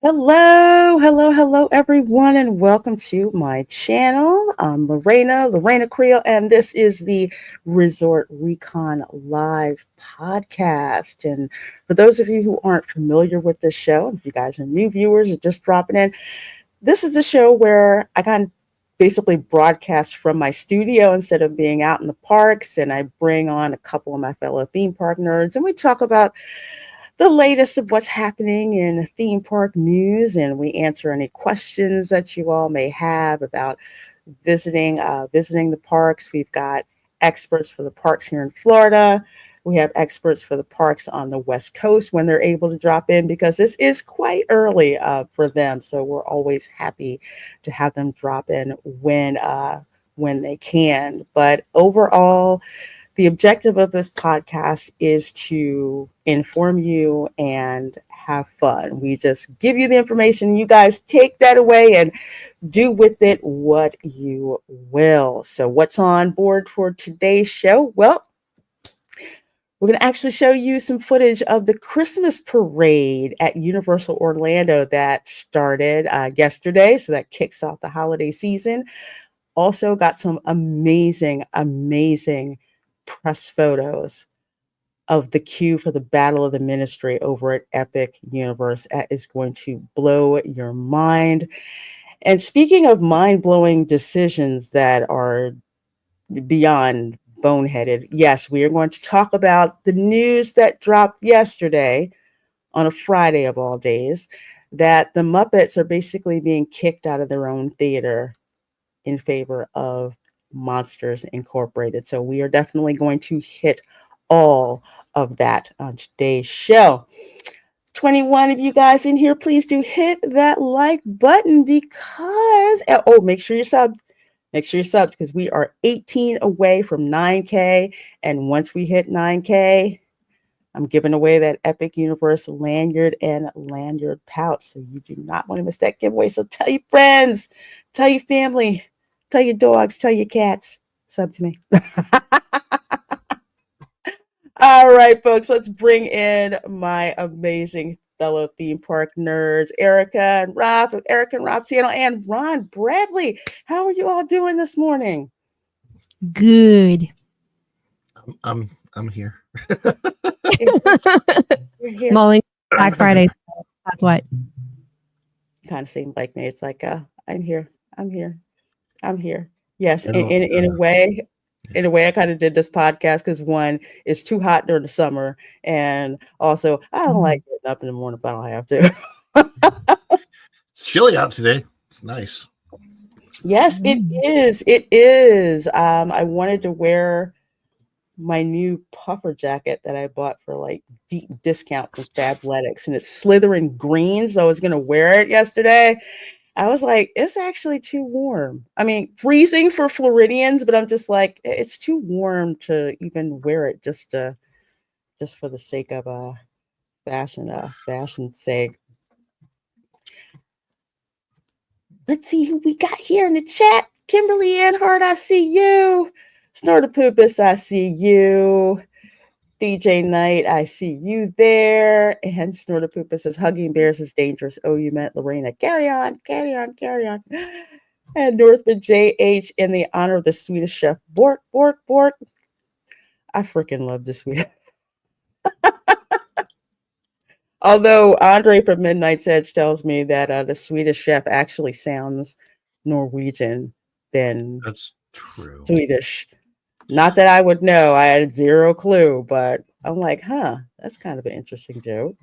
Hello, everyone, and welcome to my channel. I'm Reina Creole, and this is the Resort Recon Live podcast. And for those of you who aren't familiar with this show, if you guys are new viewers or just dropping in, this is a show where I kind of basically broadcast from my studio instead of being out in the parks, and I bring on a couple of my fellow theme park nerds, and we talk about the latest of what's happening in theme park news, and we answer any questions that you all may have about visiting the parks. We've got experts for the parks here in Florida. We have experts for the parks on the West Coast when they're able to drop in, because this is quite early for them. So we're always happy to have them drop in when they can. But overall, the objective of this podcast is to inform you and have fun. We just give you the information. You guys take that away and do with it what you will. So what's on board for today's show? Well, we're going to actually show you some footage of the Christmas parade at Universal Orlando that started yesterday. So that kicks off the holiday season. Also got some amazing press photos of the queue for the Battle of the Ministry over at Epic Universe. That is going to blow your mind. And speaking of mind-blowing decisions that are beyond boneheaded, yes, we are going to talk about the news that dropped yesterday on a Friday of all days, that the Muppets are basically being kicked out of their own theater in favor of Monsters Incorporated. So we are definitely going to hit all of that on today's show. 21 of you guys in here, please do hit that like button, because make sure you're subbed. Make sure you're subbed, because we are 18 away from 9K. And once we hit 9K, I'm giving away that Epic Universe lanyard and lanyard pouch. So you do not want to miss that giveaway. So tell your friends, tell your family, tell your dogs, tell your cats. Sub to me. All right, folks, let's bring in my amazing fellow theme park nerds, Erica and Rob of Erica and Rob channel, and Ron Bradley. How are you all doing this morning? Good. I'm here. You're here. Mulling Black Friday. That's what. Kind of seemed like me. It's like, I'm here. Yes, in a way. In a way, I kind of did this podcast because, one, it's too hot during the summer, and also I don't like getting up in the morning if I don't have to. It's chilly out today. It's nice. Yes, it is. It is. I wanted to wear my new puffer jacket that I bought for like deep discount from Fabletics, and it's Slytherin green, so I was gonna wear it yesterday. I was like, it's actually too warm. I mean, freezing for Floridians, but I'm just like, it's too warm to even wear it just for the sake of fashion's sake. Let's see who we got here in the chat. Kimberly Anhart, I see you. Snortopupus, I see you. DJ Knight, I see you there. And Snortopoopa says, hugging bears is dangerous. Oh, you meant Lorena. Carry on. And Northman JH, in the honor of the Swedish chef, Bork. I freaking love the Swedish. Although Andre from Midnight's Edge tells me that the Swedish chef actually sounds Norwegian than That's true. Swedish. Not that I would know. I had zero clue, but I'm like, that's kind of an interesting joke.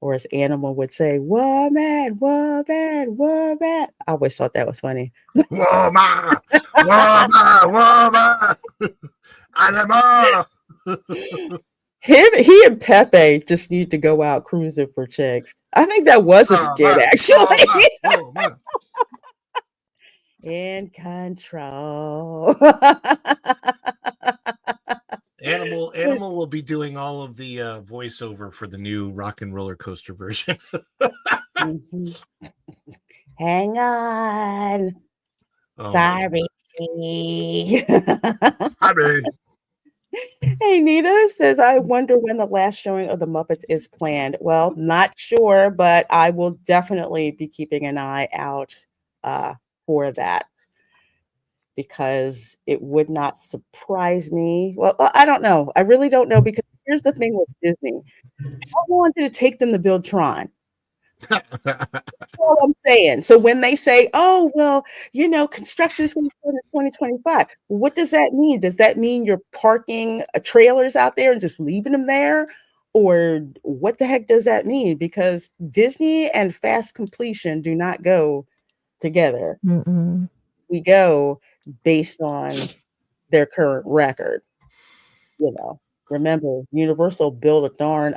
Or as Animal would say, woman. I always thought that was funny. Woman. Animal. He and Pepe just need to go out cruising for chicks. I think that was a skit, actually. In control. Animal will be doing all of the voiceover for the new Rock and Roller Coaster version. Mm-hmm. Hang on. Oh, sorry. Sorry. Hey, Nita says, I wonder when the last showing of the Muppets is planned. Well, not sure, but I will definitely be keeping an eye out for that because it would not surprise me. Well, I don't know. I really don't know because here's the thing with Disney. I wanted to take them to build Tron. All I'm saying. So when they say, "Oh, well, construction is going to start in 2025," what does that mean? Does that mean you're parking trailers out there and just leaving them there, or what the heck does that mean? Because Disney and fast completion do not go together. Mm-mm. We go based on their current record. Remember, Universal built a darn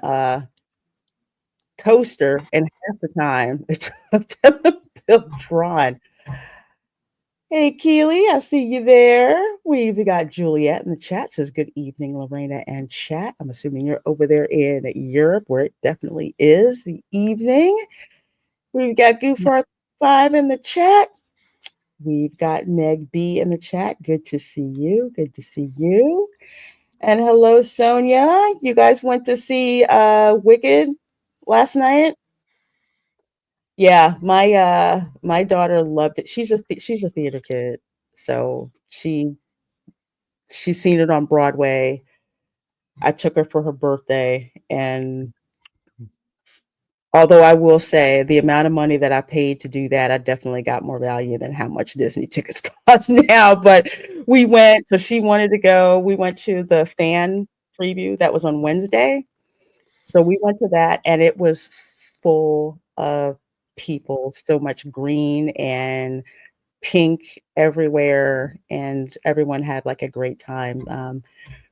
coaster, and half the time it took them to build Tron. Hey, Keely, I see you there. We've got Juliet in the chat. Says, good evening, Lorena and chat. I'm assuming you're over there in Europe, where it definitely is the evening. We've got Goofart5 in the chat. We've got Meg B in the chat. Good to see you. Good to see you. And hello, Sonia. You guys went to see Wicked last night? Yeah, my daughter loved it. She's a theater kid, so she's seen it on Broadway. I took her for her birthday, and although I will say the amount of money that I paid to do that, I definitely got more value than how much Disney tickets cost now. But we went, so she wanted to go. We went to the fan preview that was on Wednesday. So we went to that, and it was full of people, so much green and pink everywhere, and everyone had like a great time.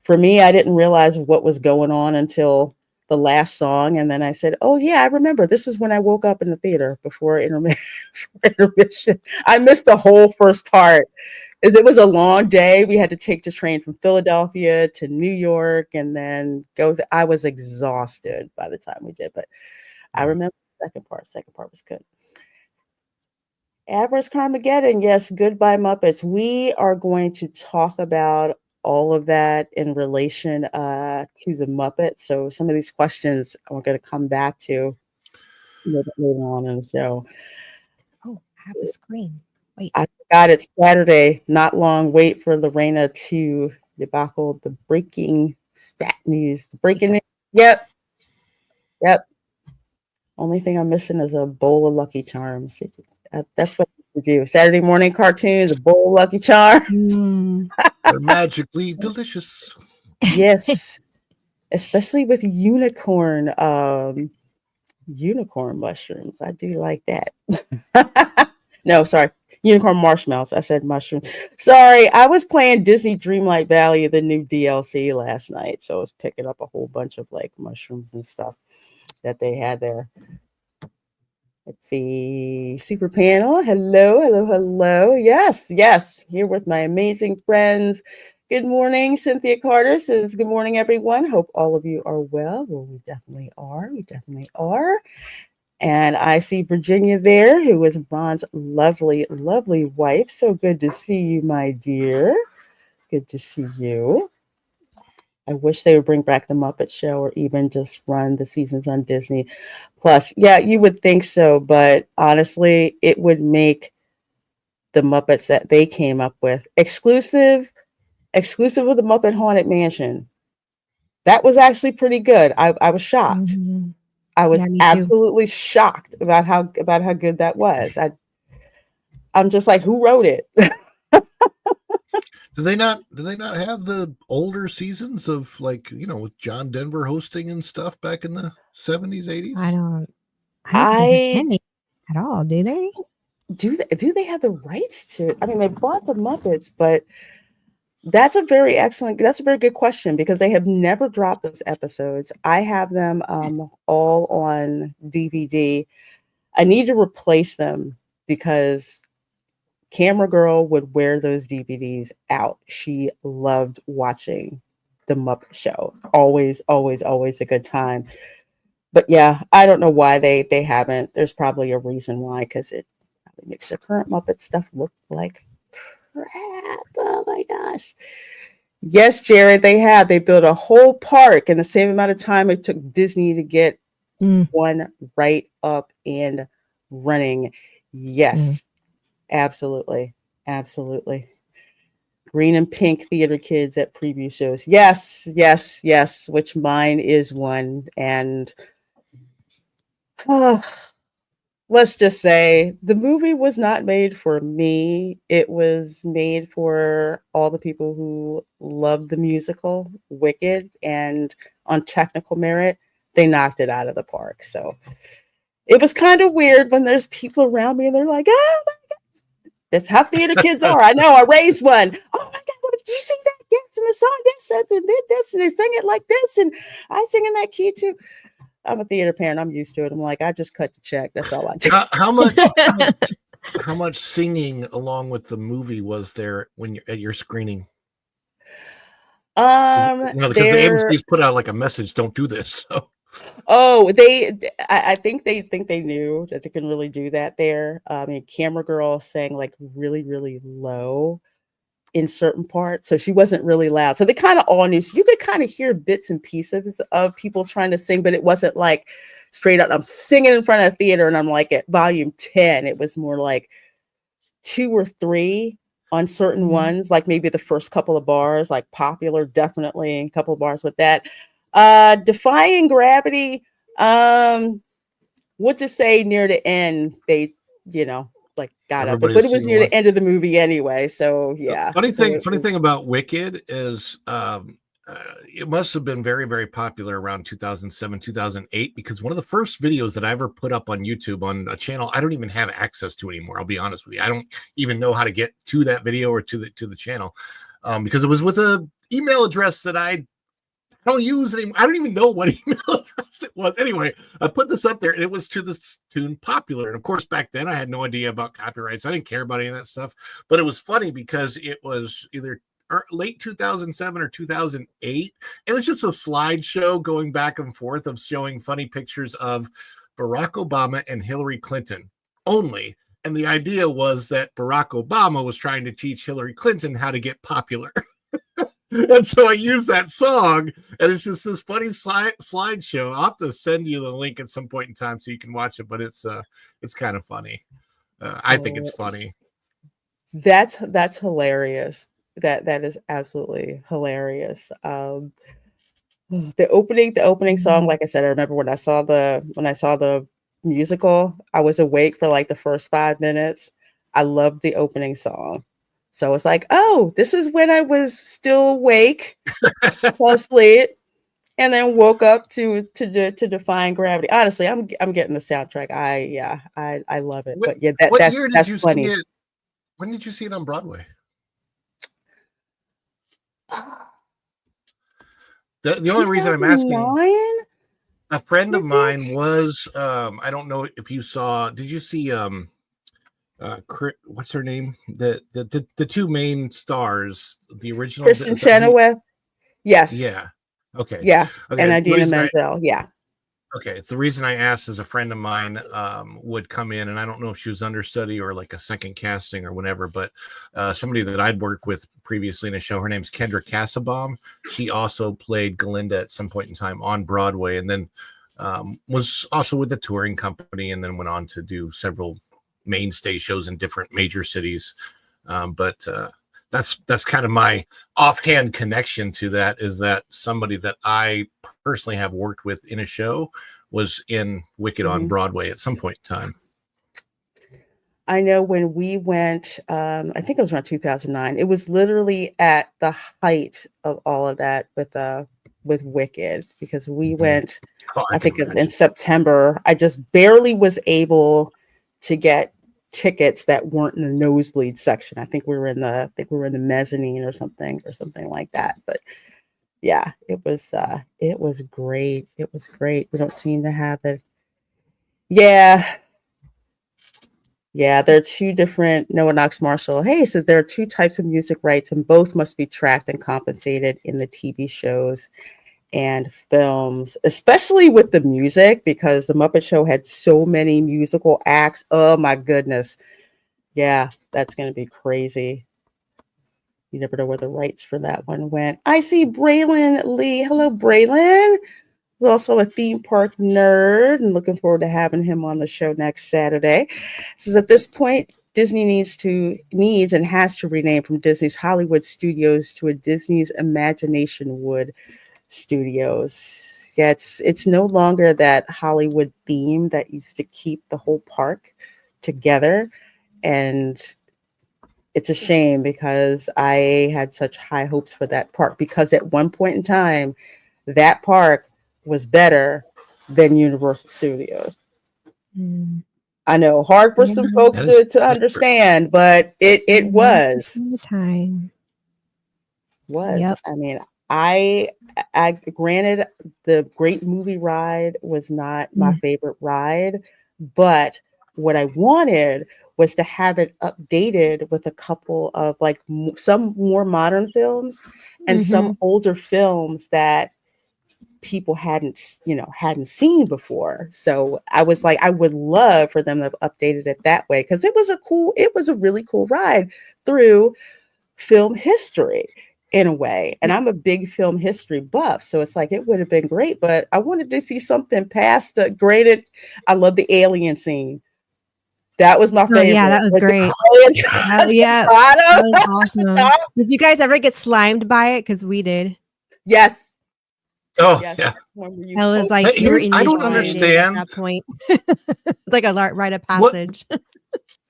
For me, I didn't realize what was going on until the last song, and then I said, "Oh yeah, I remember. This is when I woke up in the theater before intermission." I missed the whole first part, as it was a long day. We had to take the train from Philadelphia to New York, and then I was exhausted by the time we did, but I remember the second part. Second part was good. Avarice Carmageddon, yes, goodbye Muppets. We are going to talk about all of that in relation to the Muppets. So some of these questions I'm going to come back to later on in the show. Oh, I have the screen. Wait. I forgot it's Saturday. Not long wait for Lorena to debacle the breaking stat news. The breaking news. Yep. Only thing I'm missing is a bowl of Lucky Charms. That's what we do. Saturday morning cartoons, a bowl of Lucky Charms. They're magically delicious. Yes, especially with unicorn mushrooms. I do like that. No, sorry. Unicorn marshmallows. I said mushroom. Sorry, I was playing Disney Dreamlight Valley, the new DLC last night. So I was picking up a whole bunch of like mushrooms and stuff that they had there. Let's see. Super panel. Hello. Yes. Here with my amazing friends. Good morning. Cynthia Carter says, good morning, everyone. Hope all of you are well. Well, we definitely are. And I see Virginia there, who is Ron's lovely wife. So good to see you, my dear. Good to see you. I wish they would bring back the Muppet Show or even just run the seasons on Disney Plus. Yeah, you would think so, but honestly, it would make the Muppets that they came up with exclusive of the Muppet Haunted Mansion. That was actually pretty good. I was shocked. Mm-hmm. I was absolutely shocked about how good that was. I'm just like, who wrote it? Do they not have the older seasons of, like, with John Denver hosting and stuff back in the 70s, 80s? I don't think they at all, do they? Do they have the rights to? I mean, they bought the Muppets, but that's a very good question because they have never dropped those episodes. I have them all on DVD. I need to replace them because Camera Girl would wear those DVDs out. She loved watching the Muppet Show. Always a good time. But yeah, I don't know why they haven't. There's probably a reason why, because it probably makes the current Muppet stuff look like crap. Oh my gosh. Yes, Jared, they have. They built a whole park in the same amount of time it took Disney to get one right up and running. Yes, absolutely. Absolutely. Green and pink theater kids at preview shows. Yes, yes, yes, which mine is one. And let's just say the movie was not made for me. It was made for all the people who love the musical Wicked, and on technical merit, they knocked it out of the park. So it was kind of weird when there's people around me and they're like, oh my God, that's how theater kids are. I know, I raised one. Oh my God, what did you see that? Yes, and the song this, and did this, and they sing it like this, and I sing in that key too. I'm a theater parent. I'm used to it. I'm like, I just cut the check. That's all I do. How much singing along with the movie was there when you're at your screening? Because the AMC's put out like a message, don't do this. So. Oh, I think they knew that they can really do that there. I mean, Camera Girl sang like really, really low in certain parts, so she wasn't really loud. So they kind of all knew. So you could kind of hear bits and pieces of people trying to sing, but it wasn't like straight up, I'm singing in front of a theater and I'm like at volume 10. It was more like 2 or 3 on certain ones, like maybe the first couple of bars, like Popular, definitely a couple of bars with that. Defying Gravity, what to say, near the end, they, like got up, but it was near the end of the movie anyway. So yeah. Funny thing about Wicked is it must have been very, very popular around 2007, 2008, because one of the first videos that I ever put up on YouTube on a channel I don't even have access to anymore. I'll be honest with you. I don't even know how to get to that video or to the channel because it was with an email address that I don't use anymore. I don't even know what email address it was. Anyway, I put this up there and it was to the tune Popular. And of course, back then I had no idea about copyrights. I didn't care about any of that stuff. But it was funny because it was either late 2007 or 2008. It was just a slideshow going back and forth of showing funny pictures of Barack Obama and Hillary Clinton only. And the idea was that Barack Obama was trying to teach Hillary Clinton how to get popular. And so I use that song, and it's just this funny slideshow. I'll have to send you the link at some point in time so you can watch it, but it's kind of funny. I think it's funny. That's hilarious. That is absolutely hilarious. The opening song, like I said, I remember when I saw the musical, I was awake for like the first 5 minutes. I loved the opening song. So it's like, oh, this is when I was still awake, fell asleep, and then woke up to Defying Gravity. Honestly, I'm getting the soundtrack. I love it. But yeah, that's funny. When did you see it on Broadway? The only reason I'm asking, a friend of mine was I don't know if you saw. Did you see what's her name? The 2 main stars, the original Kristen Chenoweth. Yes. Yeah. Okay. Yeah. Okay. And Idina Menzel. Yeah. Okay. It's the reason I asked is a friend of mine would come in, and I don't know if she was understudy or like a second casting or whatever, but somebody that I'd worked with previously in a show, her name's Kendra Cassabaum. She also played Galinda at some point in time on Broadway, and then was also with the touring company, and then went on to do several mainstay shows in different major cities. But that's kind of my offhand connection to that, is that somebody that I personally have worked with in a show was in Wicked on Broadway at some point in time. I know when we went, I think it was around 2009. It was literally at the height of all of that with Wicked, because we went, I think in September. I just barely was able to get tickets that weren't in the nosebleed section. I think we were in the mezzanine or something like that. But yeah, it was great. It was great. We don't seem to have it. Yeah. Yeah, there are 2 different. Noah Knox Marshall. Hey, says there are 2 types of music rights, and both must be tracked and compensated in the TV shows and films, especially with the music, because the Muppet Show had so many musical acts. Oh my goodness. Yeah, that's going to be crazy. You never know where the rights for that one went. I see Braylon Lee. Hello, Braylon. He's also a theme park nerd and looking forward to having him on the show next Saturday. Says at this point, Disney needs and has to rename from Disney's Hollywood Studios to a Disney's Imagination Wood Studios. Yeah, it's no longer that Hollywood theme that used to keep the whole park together. And it's a shame because I had such high hopes for that park, because at one point in time, that park was better than Universal Studios. I know, hard for some folks to understand, but it was. Time. Was. Yep. I mean, I granted, the Great Movie Ride was not my favorite ride, but what I wanted was to have it updated with a couple of like some more modern films and some older films that people hadn't seen before. So I was like, I would love for them to have updated it that way, because it was a really cool ride through film history in a way. And I'm a big film history buff, so it's like it would have been great, but I wanted to see something past the graded. I love the alien scene. That was my favorite. Yeah, that was great. That was awesome. Did you guys ever get slimed by it? Because we did. Yes. Oh, yes. yeah. That was like I don't understand at that point. It's like a rite of passage.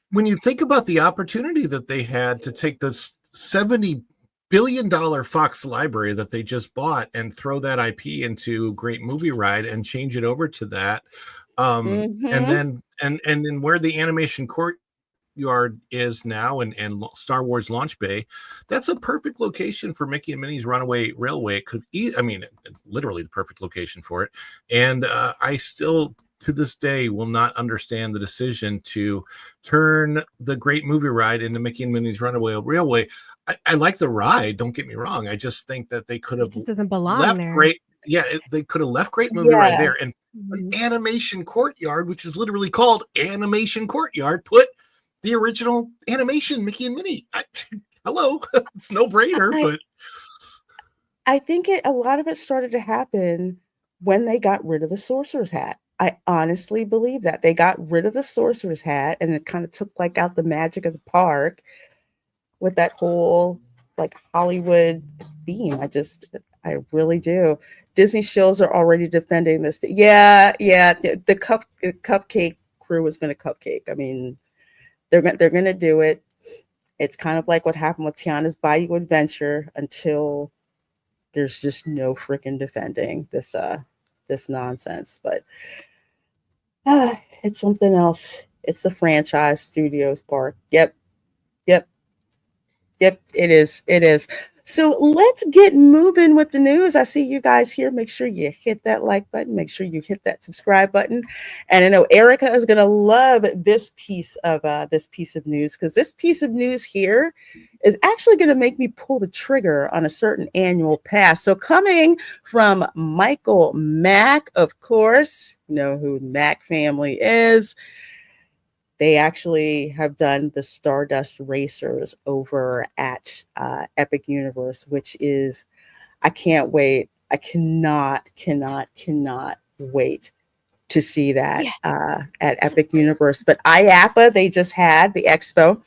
When you think about the opportunity that they had to take this $70 billion Fox library that they just bought and throw that IP into Great Movie Ride and change it over to that, and then where the animation courtyard is now and Star Wars Launch Bay, that's a perfect location for Mickey and Minnie's Runaway Railway. It could literally the perfect location for it. And I still, to this day, will not understand the decision to turn the Great Movie Ride into Mickey and Minnie's Runaway Railway. I like the ride, don't get me wrong. I just think that they could have doesn't belong there. They could have left Great Movie Ride there, and an animation courtyard, which is literally called Animation Courtyard, put the original animation Mickey and Minnie. Hello, it's no brainer, but I think a lot of it started to happen when they got rid of the sorcerer's hat. I honestly believe that they got rid of the sorcerer's hat, and it kind of took like out the magic of the park with that whole like Hollywood theme. I really do. Disney shows are already defending this. Yeah. The cupcake crew is going to cupcake. I mean, they're going to do it. It's kind of like what happened with Tiana's Bayou Adventure until there's just no freaking defending this nonsense. But it's something else. It's the franchise studios park. Yep, it is. So let's get moving with the news. I see you guys here. Make sure you hit that like button. Make sure you hit that subscribe button. And I know Erica is going to love this piece of news, because this piece of news here is actually going to make me pull the trigger on a certain annual pass. So coming from Michael Mack, of course, you know who Mack family is. They actually have done the Stardust Racers over at Epic Universe, which is, I can't wait. I cannot wait to see that at Epic Universe. But IAPA, they just had the expo.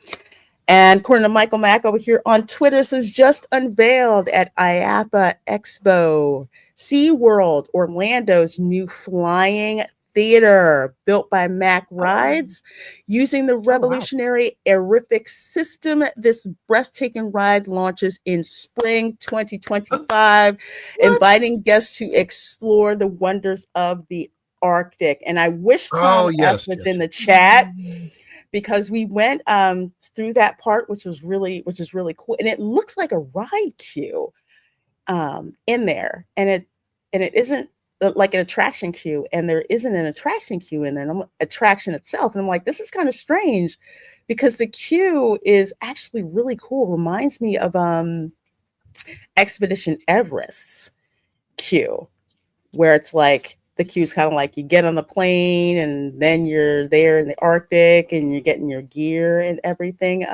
And according to Michael Mack over here on Twitter, says just unveiled at IAPA Expo, SeaWorld, Orlando's new flying theater built by Mack Rides, using the revolutionary Aerific system. This breathtaking ride launches in spring 2025, inviting guests to explore the wonders of the Arctic. And I wish Tom F was in the chat, because we went through that part, which is really cool, and it looks like a ride queue in there, and it isn't like an attraction queue, and there isn't an attraction queue in there, attraction itself. And I'm like, this is kind of strange, because the queue is actually really cool. Reminds me of Expedition Everest's queue, where it's like the queue is kind of like you get on the plane and then you're there in the Arctic and you're getting your gear and everything.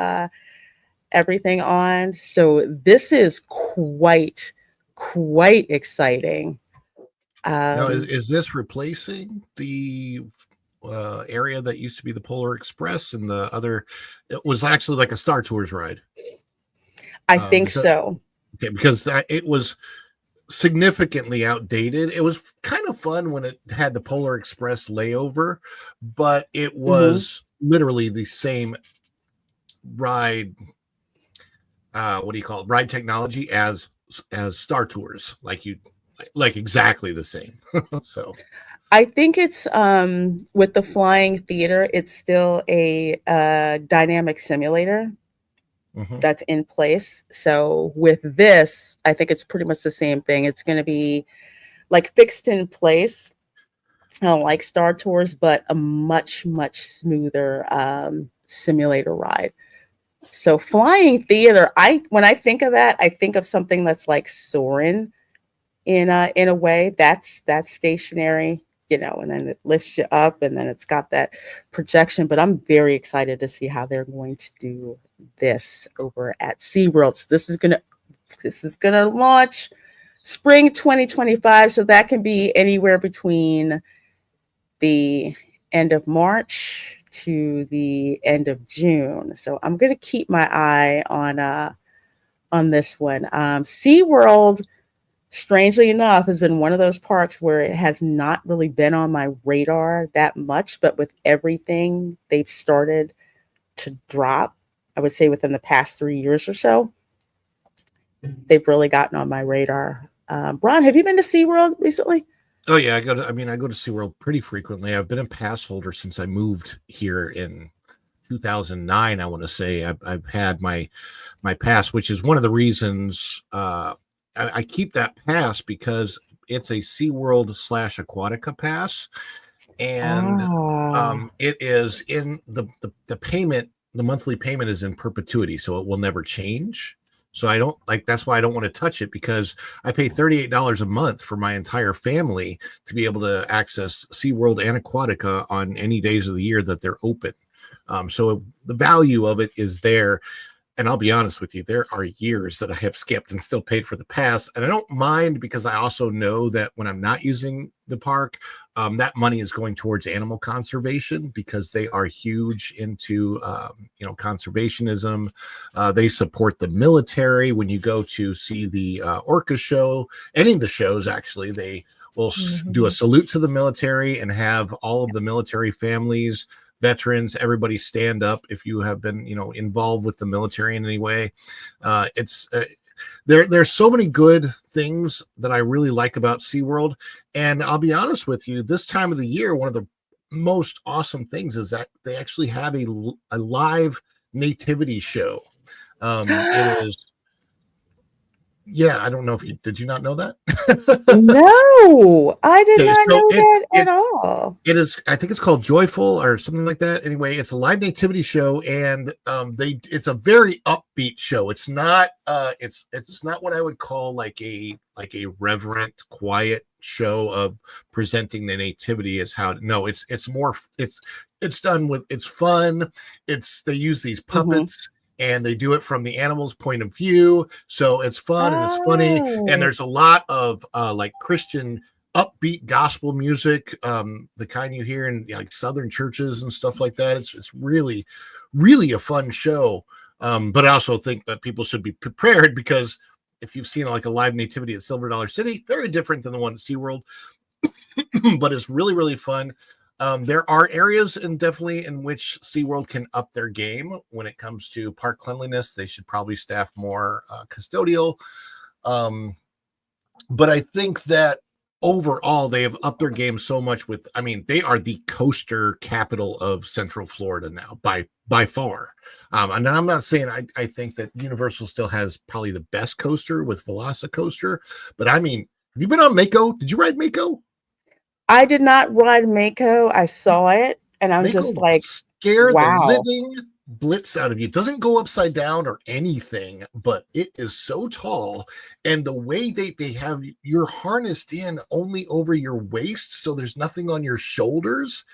everything on. So this is quite exciting. Now, is this replacing the area that used to be the Polar Express and the other? It was actually like a Star Tours ride. I think so. Okay, because it was significantly outdated. It was kind of fun when it had the Polar Express layover, but it was literally the same ride. What do you call it? Ride technology as Star Tours, like exactly the same. So I think it's with the flying theater, it's still a dynamic simulator that's in place. So with this, I think it's pretty much the same thing. It's going to be like fixed in place, like Star Tours, but a much smoother simulator ride. So flying theater, when I think of that, I think of something that's like Soarin' in a way. That's stationary, you know, and then it lifts you up, and then it's got that projection. But I'm very excited to see how they're going to do this over at SeaWorld. So this is gonna launch spring 2025. So that can be anywhere between the end of March to the end of June. So I'm going to keep my eye on this one. SeaWorld, strangely enough, has been one of those parks where it has not really been on my radar that much, but with everything they've started to drop, I would say within the past 3 years or so, they've really gotten on my radar. Ron, have you been to SeaWorld recently? Oh yeah, I go to SeaWorld pretty frequently. I've been a pass holder since I moved here in 2009. I want to say I've had my pass, which is one of the reasons I keep that pass, because it's a SeaWorld / Aquatica pass, and it is in the payment. The monthly payment is in perpetuity, so it will never change. So I don't that's why I don't want to touch it, because I pay $38 a month for my entire family to be able to access SeaWorld and Aquatica on any days of the year that they're open. So the value of it is there. And I'll be honest with you, there are years that I have skipped and still paid for the pass. And I don't mind, because I also know that when I'm not using the park, that money is going towards animal conservation, because they are huge into, conservationism. They support the military. When you go to see the orca show, any of the shows, actually, they will do a salute to the military and have all of the military families, veterans, everybody stand up if you have been, involved with the military in any way. There's so many good things that I really like about SeaWorld. And I'll be honest with you, this time of the year, one of the most awesome things is that they actually have a live nativity show. It is, yeah, I don't know if did you not know that? No, I did not know that at all. It is, I think it's called Joyful or something like that. Anyway, it's a live nativity show, and it's a very upbeat show. It's not it's not what I would call like a reverent, quiet show of presenting the nativity as how. No, it's more, it's done with, it's fun. They use these puppets. And they do it from the animal's point of view, so it's fun and it's funny. And there's a lot of like Christian upbeat gospel music, the kind you hear in like Southern churches and stuff like that. It's really, really a fun show. But I also think that people should be prepared, because if you've seen like a live nativity at Silver Dollar City, very different than the one at SeaWorld, but it's really, really fun. There are areas definitely in which SeaWorld can up their game when it comes to park cleanliness. They should probably staff more custodial. But I think that overall they have upped their game so much they are the coaster capital of Central Florida now by far. And I'm not saying I think that Universal still has probably the best coaster with Velocicoaster, but have you been on Mako? Did you ride Mako? I did not ride Mako. I saw it, and I'm Mako just like, scare wow. the living blitz out of you. It doesn't go upside down or anything, but it is so tall, and the way they have you're harnessed in only over your waist, so there's nothing on your shoulders.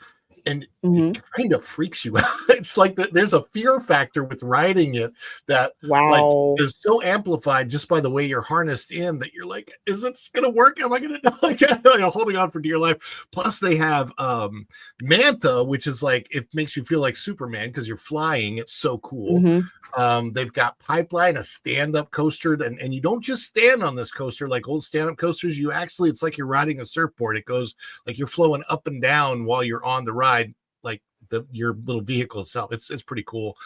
and Mhm. it kind of freaks you out. It's like there's a fear factor with riding it that like Wow. is so amplified just by the way you're harnessed in that you're like, is this gonna work? Am I gonna like holding on for dear life? Plus they have Manta, which is like it makes you feel like Superman because you're flying. It's so cool. Mhm. They've got Pipeline, a stand-up coaster, and you don't just stand on this coaster like old stand-up coasters. You actually, it's like you're riding a surfboard. It goes like you're flowing up and down while you're on the ride, like your little vehicle itself. It's pretty cool.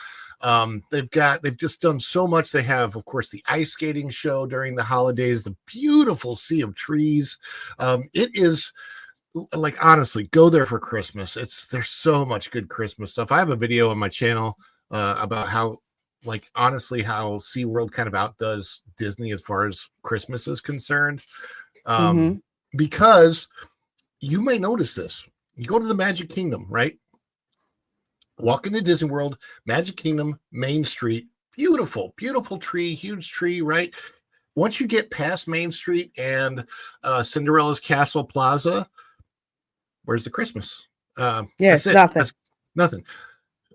They've just done so much. They have, of course, the ice skating show during the holidays, the beautiful sea of trees. It is like, honestly, go there for Christmas. There's so much good Christmas stuff. I have a video on my channel about how, like, honestly, how SeaWorld kind of outdoes Disney as far as Christmas is concerned. Mhm. Because you may notice this. You go to the Magic Kingdom, right? Walk into Disney World, Magic Kingdom, Main Street, beautiful, beautiful tree, huge tree, right? Once you get past Main Street and Cinderella's Castle Plaza, where's the Christmas? Yes, That's it. nothing. That's nothing.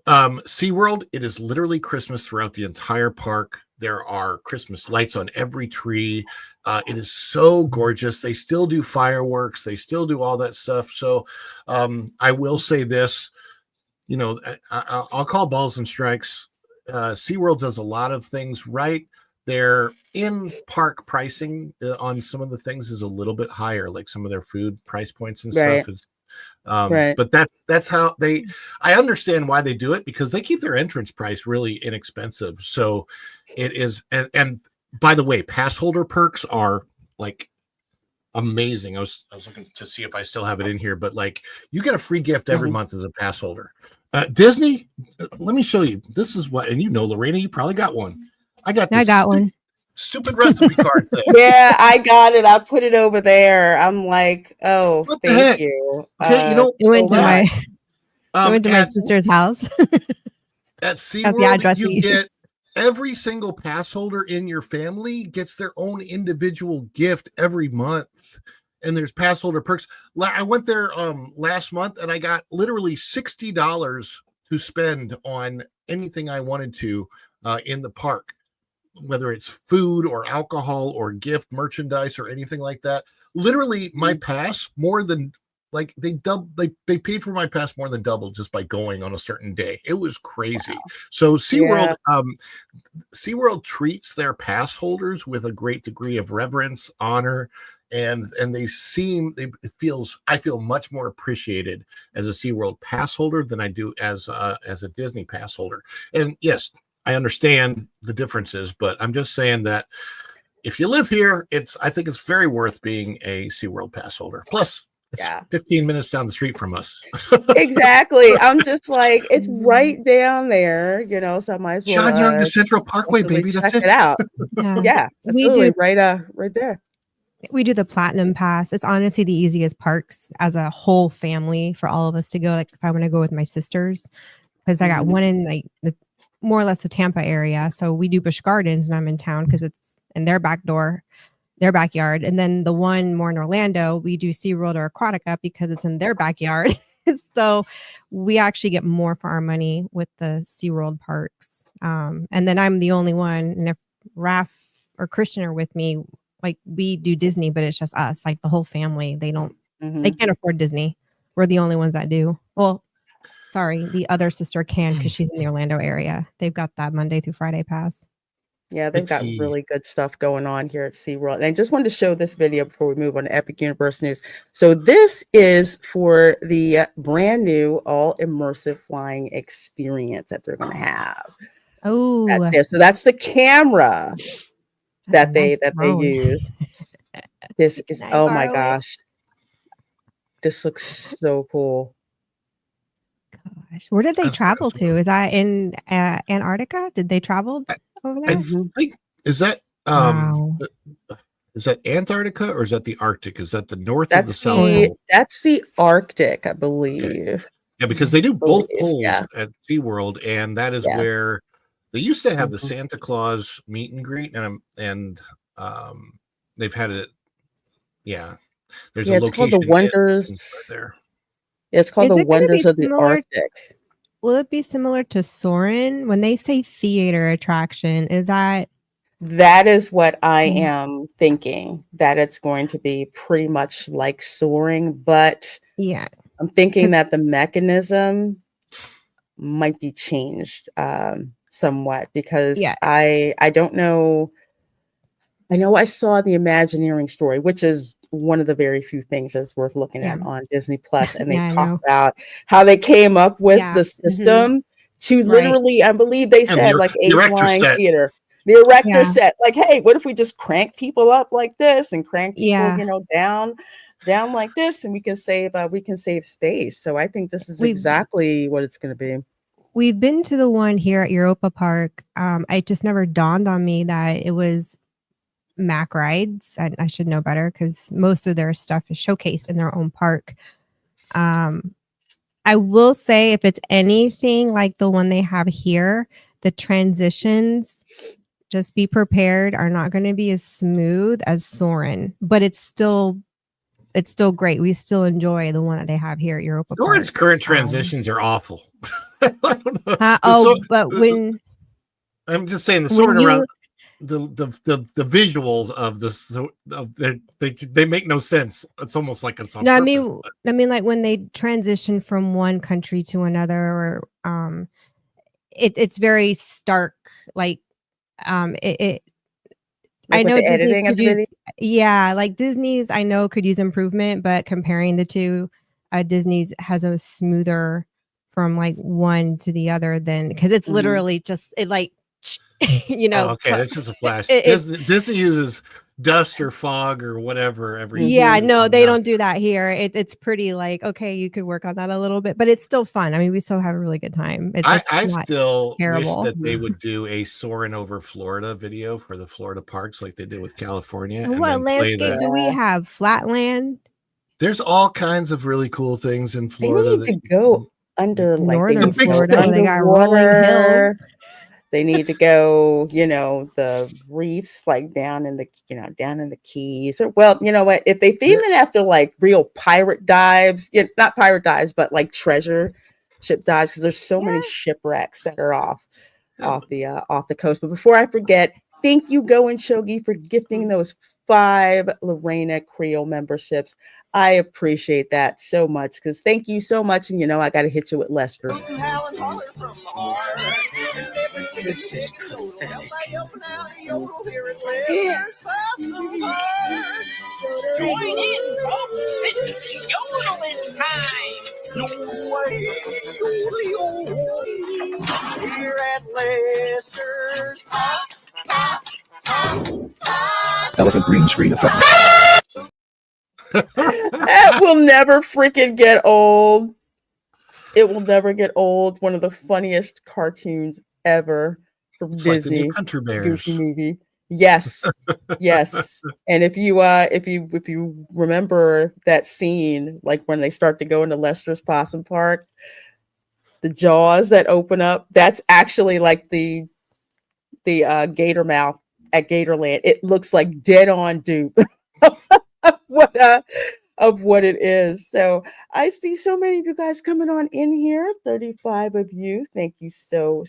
SeaWorld, it is literally Christmas throughout the entire park. There are Christmas lights on every tree. It is so gorgeous. They still do fireworks. They still do all that stuff. So I will say this, you know, I'll call balls and strikes. SeaWorld does a lot of things right. Their in-park pricing on some of the things is a little bit higher, like some of their food price points and Right. stuff is Right. but that's how I understand why they do it, because they keep their entrance price really inexpensive. So it is, and by the way, pass holder perks are like amazing. I was looking to see if I still have it in here, but like you get a free gift every Mhm. month as a pass holder. Disney, let me show you. This is what, and you know, Lorena, you probably got one. I got one. Stupid recipe card thing. Yeah, I got it. I put it over there. I'm like, oh, What the thank heck? you. Okay, you know, It went so to much. my sister's house. At That's the SeaWorld, address you we use. get every single pass holder in your family gets their own individual gift every month. And there's pass holder perks. I went there last month and I got literally $60 to spend on anything I wanted to in the park, whether it's food or alcohol or gift merchandise or anything like that. Literally, my pass more than like they paid for my pass more than double just by going on a certain day. It was crazy. Wow. So SeaWorld, Yeah. SeaWorld treats their pass holders with a great degree of reverence, honor, and I feel much more appreciated as a SeaWorld pass holder than I do as a Disney pass holder. And yes, I understand the differences, but I'm just saying that if you live here, I think it's very worth being a SeaWorld pass holder. Plus, it's Yeah. 15 minutes down the street from us. Exactly. I'm just like, it's right down there, so I might as well John Young to Central Parkway, definitely baby. That's check it. it out. Yeah. Yeah, We absolutely. do Right there. we do the platinum pass. It's honestly the easiest parks as a whole family for all of us to go. Like if I want to go with my sisters, because I got Mhm. one in like more or less the Tampa area. So we do Busch Gardens and I'm in town because it's in their backyard. And then the one more in Orlando, we do SeaWorld or Aquatica because it's in their backyard. So we actually get more for our money with the SeaWorld parks. And then I'm the only one. And if Raph or Christian are with me, like we do Disney, but it's just us, like the whole family. They Mhm. can't afford Disney. We're the only ones that do. Well, sorry, the other sister can because she's in the Orlando area. They've got that Monday through Friday pass. Yeah, they've Let's got see. really good stuff going on here at SeaWorld. And I just wanted to show this video before we move on to Epic Universe News. So this is for the brand new all immersive flying experience that they're going to have. Oh, That's there. So that's the camera that's a nice that they drone. use. This is, Can I oh my borrow it? gosh. This looks so cool. Gosh, where did they That's travel awesome. to? Is that in Antarctica? Did they travel over I there? Mhm. think, is that Wow. is that Antarctica or is that the Arctic? Is that the North or the South Oh, Pole? That's the Arctic, I Okay. believe. Yeah, because they do both poles Yeah. at SeaWorld, and that is Yeah. where they used to have the Mhm. Santa Claus meet and greet, and they've had it. Yeah, there's a Yeah, it's called the location inside Wonders. there. It's called Is the it going to be Wonders of the similar? Arctic. Will it be similar to Soarin'? When they say theater attraction, is that? That is what I Mm. am thinking, that it's going to be pretty much like soaring, but Yeah. I'm thinking that the mechanism might be changed somewhat, because Yeah. I don't know. I know I saw the Imagineering story, which is one of the very few things that's worth looking Yeah. at on Disney Plus, and they Yeah, I talk know. about how they came up with Yeah. the system to Right. literally, I believe they And said, like the a erector flying set. theater. The erector Yeah. set, like, hey, what if we just crank people up like this and crank people, Yeah. down like this, and we can save space. So I think this is We've exactly what it's going to be. we've been to the one here at Europa Park. It just never dawned on me that it was Mac rides. I should know better because most of their stuff is showcased in their own park. I will say, if it's anything like the one they have here, the transitions, just be prepared, are not going to be as smooth as Soarin', but it's still great. We still enjoy the one that they have here at Europa Soarin's Park. current transitions are awful. I don't know. But I'm just saying the when Soarin' around you the visuals of this they make no sense. It's almost like it's on no, purpose. I mean, like when they transition from one country to another, or it's very stark. Like it Like I with know the Disney's editing of could the use, video. yeah, like Disney's I know could use improvement, but comparing the two, Disney's has a smoother from like one to the other than, because it's Mhm. literally just it like Oh, okay, that's just a flash. it Disney uses dust or fog or whatever every yeah, Mhm. no, they don't do that here. It's pretty like, okay, you could work on that a little bit, but it's still fun. I mean, we still have a really good time. It's I not still wish terrible. that they would do a Soarin' over Florida video for the Florida parks like they did with California, and What then play landscape do we Yeah. have? Flatland? there's all kinds of really cool things in They Florida need that to go under, like, they it's a Northern need to big go Florida, where state. they got rolling hills. underwater. They need to go, the reefs, like down in the Keys. Or, well, you know what? If they theme Yeah. it after like real pirate dives, not pirate dives, but like treasure ship dives, because there's so many Yeah. shipwrecks that are off the coast. But before I forget, thank you, Go and Shogi, for gifting those 5 Reina Creole memberships. I appreciate that so much, because thank you so much. And I got to hit you with Lester. This is pathetic. Join in, folks. It's yodeling time. Here at Lester's. Elephant green screen effect. That will never freaking get old. It will never get old. One of the funniest cartoons ever from It's like the new Disney. Country Bears. Goofy movie. Yes. Yes. And if you remember that scene, like when they start to go into Lester's Possum Park, the jaws that open up, that's actually like the gator mouth at Gatorland. It looks like dead on dupe of what it is. So I see so many of you guys coming on in here, 35 of you. Thank you so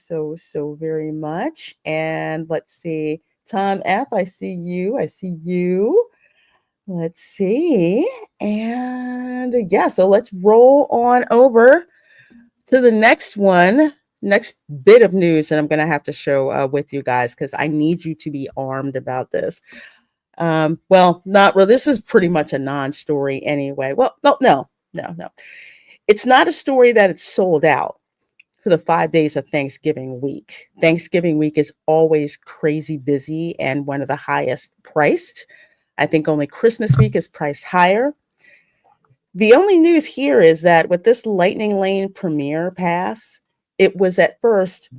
very much. And let's see, Tom F, I see you. Let's see. And yeah, so let's roll on over to the next bit of news that I'm going to have to show with you guys, because I need you to be armed about this. Well, not really. This is pretty much a non-story anyway. Well, no. It's not a story that it's sold out for the 5 days of Thanksgiving week. Thanksgiving week is always crazy busy and one of the highest priced. I think only Christmas week is priced higher. The only news here is that with this Lightning Lane Premier Pass, it was at first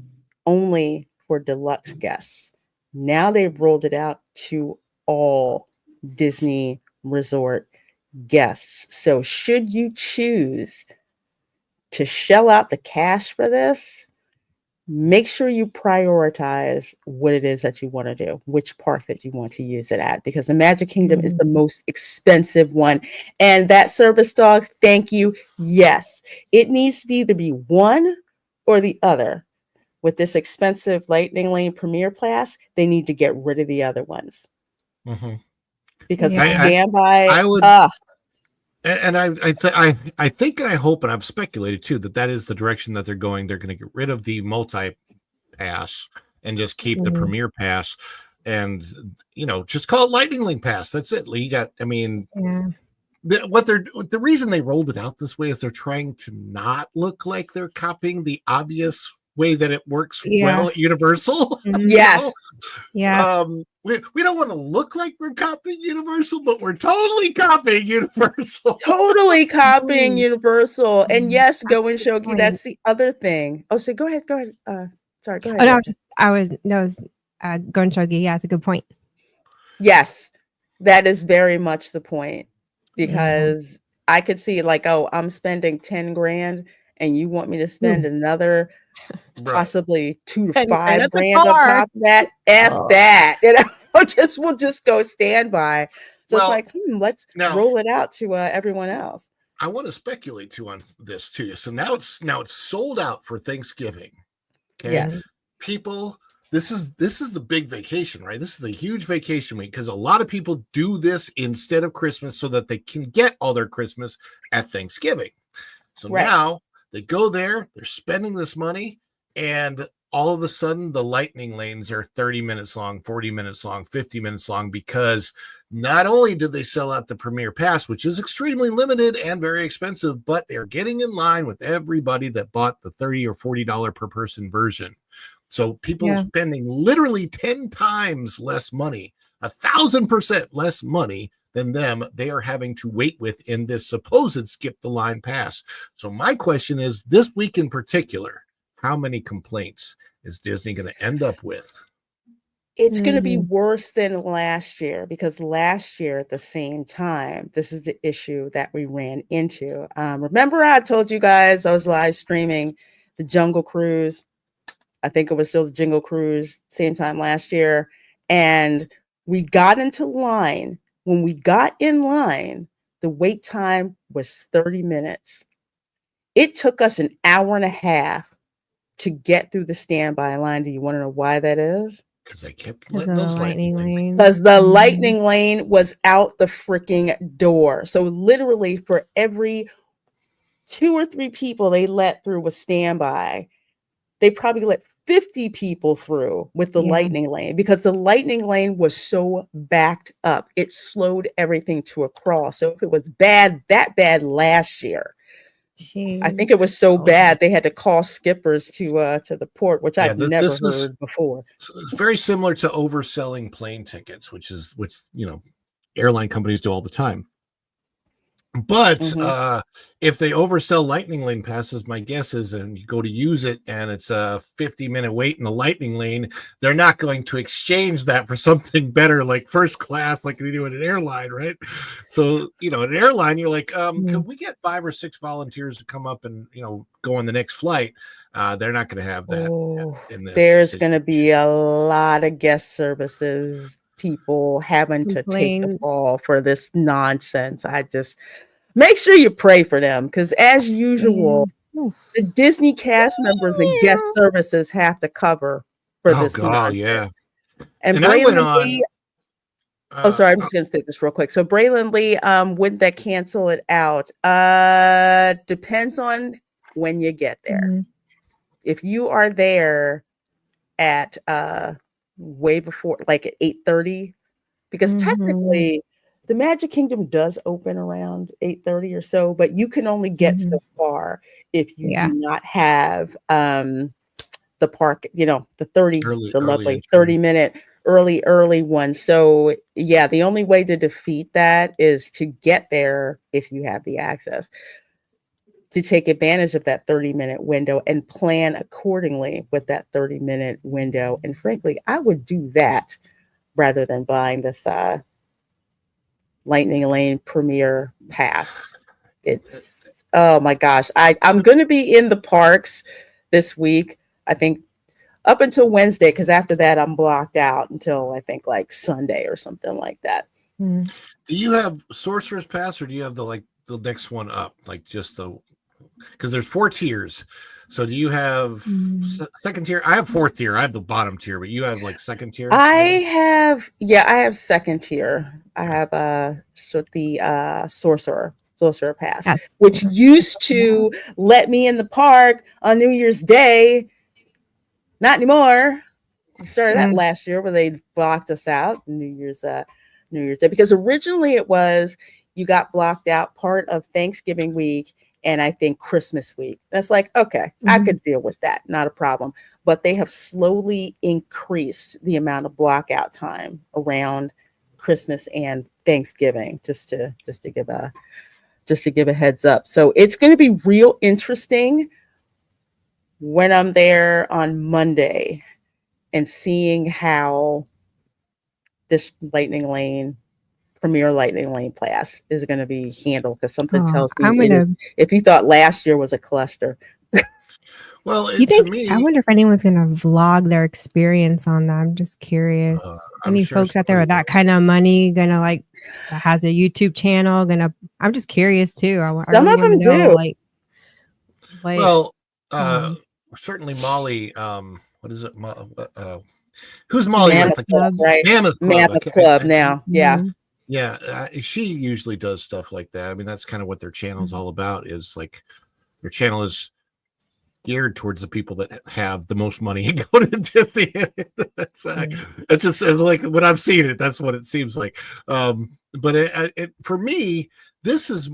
only for deluxe guests. Now they've rolled it out to all Disney Resort guests. So should you choose to shell out the cash for this, make sure you prioritize what it is that you want to do, which park that you want to use it at, because the Magic Kingdom is the most expensive one. And that service dog, thank you. Yes, it needs to either be one or the other. With this expensive Lightning Lane Premier Pass, they need to get rid of the other ones. Mm-hmm. Because Yeah. the standby, I would, and I think and I hope, and I've speculated too, that is the direction that they're going. They're going to get rid of the multi-pass and just keep the Premier Pass, and just call it Lightning Lane Pass. That's it. You got, I mean, the reason they rolled it out this way is they're trying to not look like they're copying the obvious way that it works well at Universal. Yes. Yeah. We don't want to look like we're copying Universal, but we're totally copying Universal. Totally copying Universal. And yes, Go and Shogi, that's the other thing. Oh, so go ahead. Sorry, go ahead. Oh, no, I was going Shogi. Yeah, it's a good point. Yes, that is very much the point, because I could see like, oh, I'm spending 10 grand and you want me to spend another possibly 2 to 5 grand on top of that. That. And we'll just go standby. So it's like, let's roll it out to everyone else. I want to speculate too on this too. So now it's sold out for Thanksgiving. Okay. Yes. People, this is the big vacation, right? This is the huge vacation week, because a lot of people do this instead of Christmas so that they can get all their Christmas at Thanksgiving. So now they go there, they're spending this money, and all of a sudden the lightning lanes are 30 minutes long, 40 minutes long, 50 minutes long, because not only did they sell out the Premier Pass, which is extremely limited and very expensive, but they're getting in line with everybody that bought the $30 or $40 per person version. So people are spending literally 10 times less money, 1,000% less money than them. They are having to wait with in this supposed skip the line pass. So my question is, this week in particular, how many complaints is Disney going to end up with? It's going to be worse than last year, because last year at the same time, this is the issue that we ran into. Remember, I told you guys I was live streaming the Jungle Cruise. I think it was still the Jingle Cruise, same time last year. And we got into line. When we got in line, the wait time was 30 minutes. It took us an hour and a half to get through the standby line. Do you want to know why that is? Because they kept letting those lightning lanes. Because the lightning lane was out the freaking door. So literally for every 2 or 3 people they let through with standby, they probably let 50 people through with the lightning lane, because the lightning lane was so backed up. It slowed everything to a crawl. So if it was that bad last year, I think it was so bad they had to call skippers to the port, which I've never heard before. It's very similar to overselling plane tickets, which airline companies do all the time. But if they oversell lightning lane passes, my guess is, and you go to use it and it's a 50-minute wait in the lightning lane, they're not going to exchange that for something better like first class, like they do in an airline, right? So, an airline, you're like, can we get 5 or 6 volunteers to come up and, go on the next flight? They're not going to have that in this. There's going to be a lot of guest services people having to take the fall for this nonsense. I just make sure you pray for them, because as usual, the Disney cast members and guest services have to cover for this nonsense. Yeah. And Braylon Lee, sorry, I'm just going to say this real quick. So Braylon Lee, wouldn't that cancel it out? Depends on when you get there. If you are there at way before, like at 8:30, because technically the Magic Kingdom does open around 8:30 or so, but you can only get so far if you do not have the park, the 30, the lovely 30-minute early one. So yeah, the only way to defeat that is to get there if you have the access, to take advantage of that 30-minute window and plan accordingly with that 30-minute window. And frankly, I would do that rather than buying this Lightning Lane Premier Pass. It's, oh my gosh. I'm going to be in the parks this week. I think up until Wednesday, because after that I'm blocked out until I think like Sunday or something like that. Mm. Do you have Sorcerer's Pass, or do you have the next one up, like just the? Because there's 4 tiers. So do you have second tier? I have 4th tier. I have the bottom tier, but you have like second tier. I have second tier. I have the Sorcerer Pass, which used to let me in the park on New Year's Day. Not anymore. We started that last year where they blocked us out New Year's Day, because originally it was you got blocked out part of Thanksgiving week and I think Christmas week. That's like, okay, I could deal with that, not a problem. But they have slowly increased the amount of blockout time around Christmas and Thanksgiving, just to give a heads up. So it's going to be real interesting when I'm there on Monday and seeing how this Premier Lightning Lane class is going to be handled, because something tells me if you thought last year was a cluster. Well, you think, I wonder if anyone's going to vlog their experience on that. I'm just curious. Any folks out there with that kind of money gonna like has a YouTube channel? I'm just curious too. Some of them do. Certainly Molly. What is it? Who's Molly? Mammoth Club, right? Mammoth Club now. Yeah. Yeah, she usually does stuff like that. I mean, that's kind of what their channel is all about. Is like their channel is geared towards the people that have the most money and go to Disney. That's just like when I've seen it. That's what it seems like. But for me, this is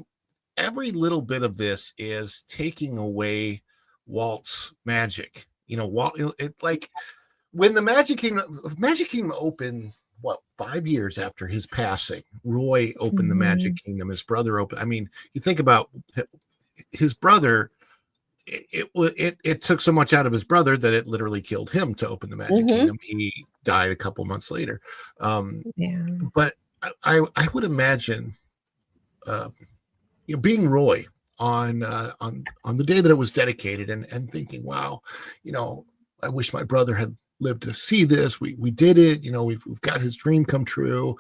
every little bit of this is taking away Walt's magic. Walt. Like when the Magic Kingdom opened. 5 years after his passing, Roy opened the Magic Kingdom. His brother opened. I mean, you think about his brother. It took so much out of his brother that it literally killed him to open the Magic Kingdom. He died a couple months later. But I would imagine, being Roy on the day that it was dedicated, and thinking, wow, I wish my brother had lived to see this. We did it. We've got his dream come true.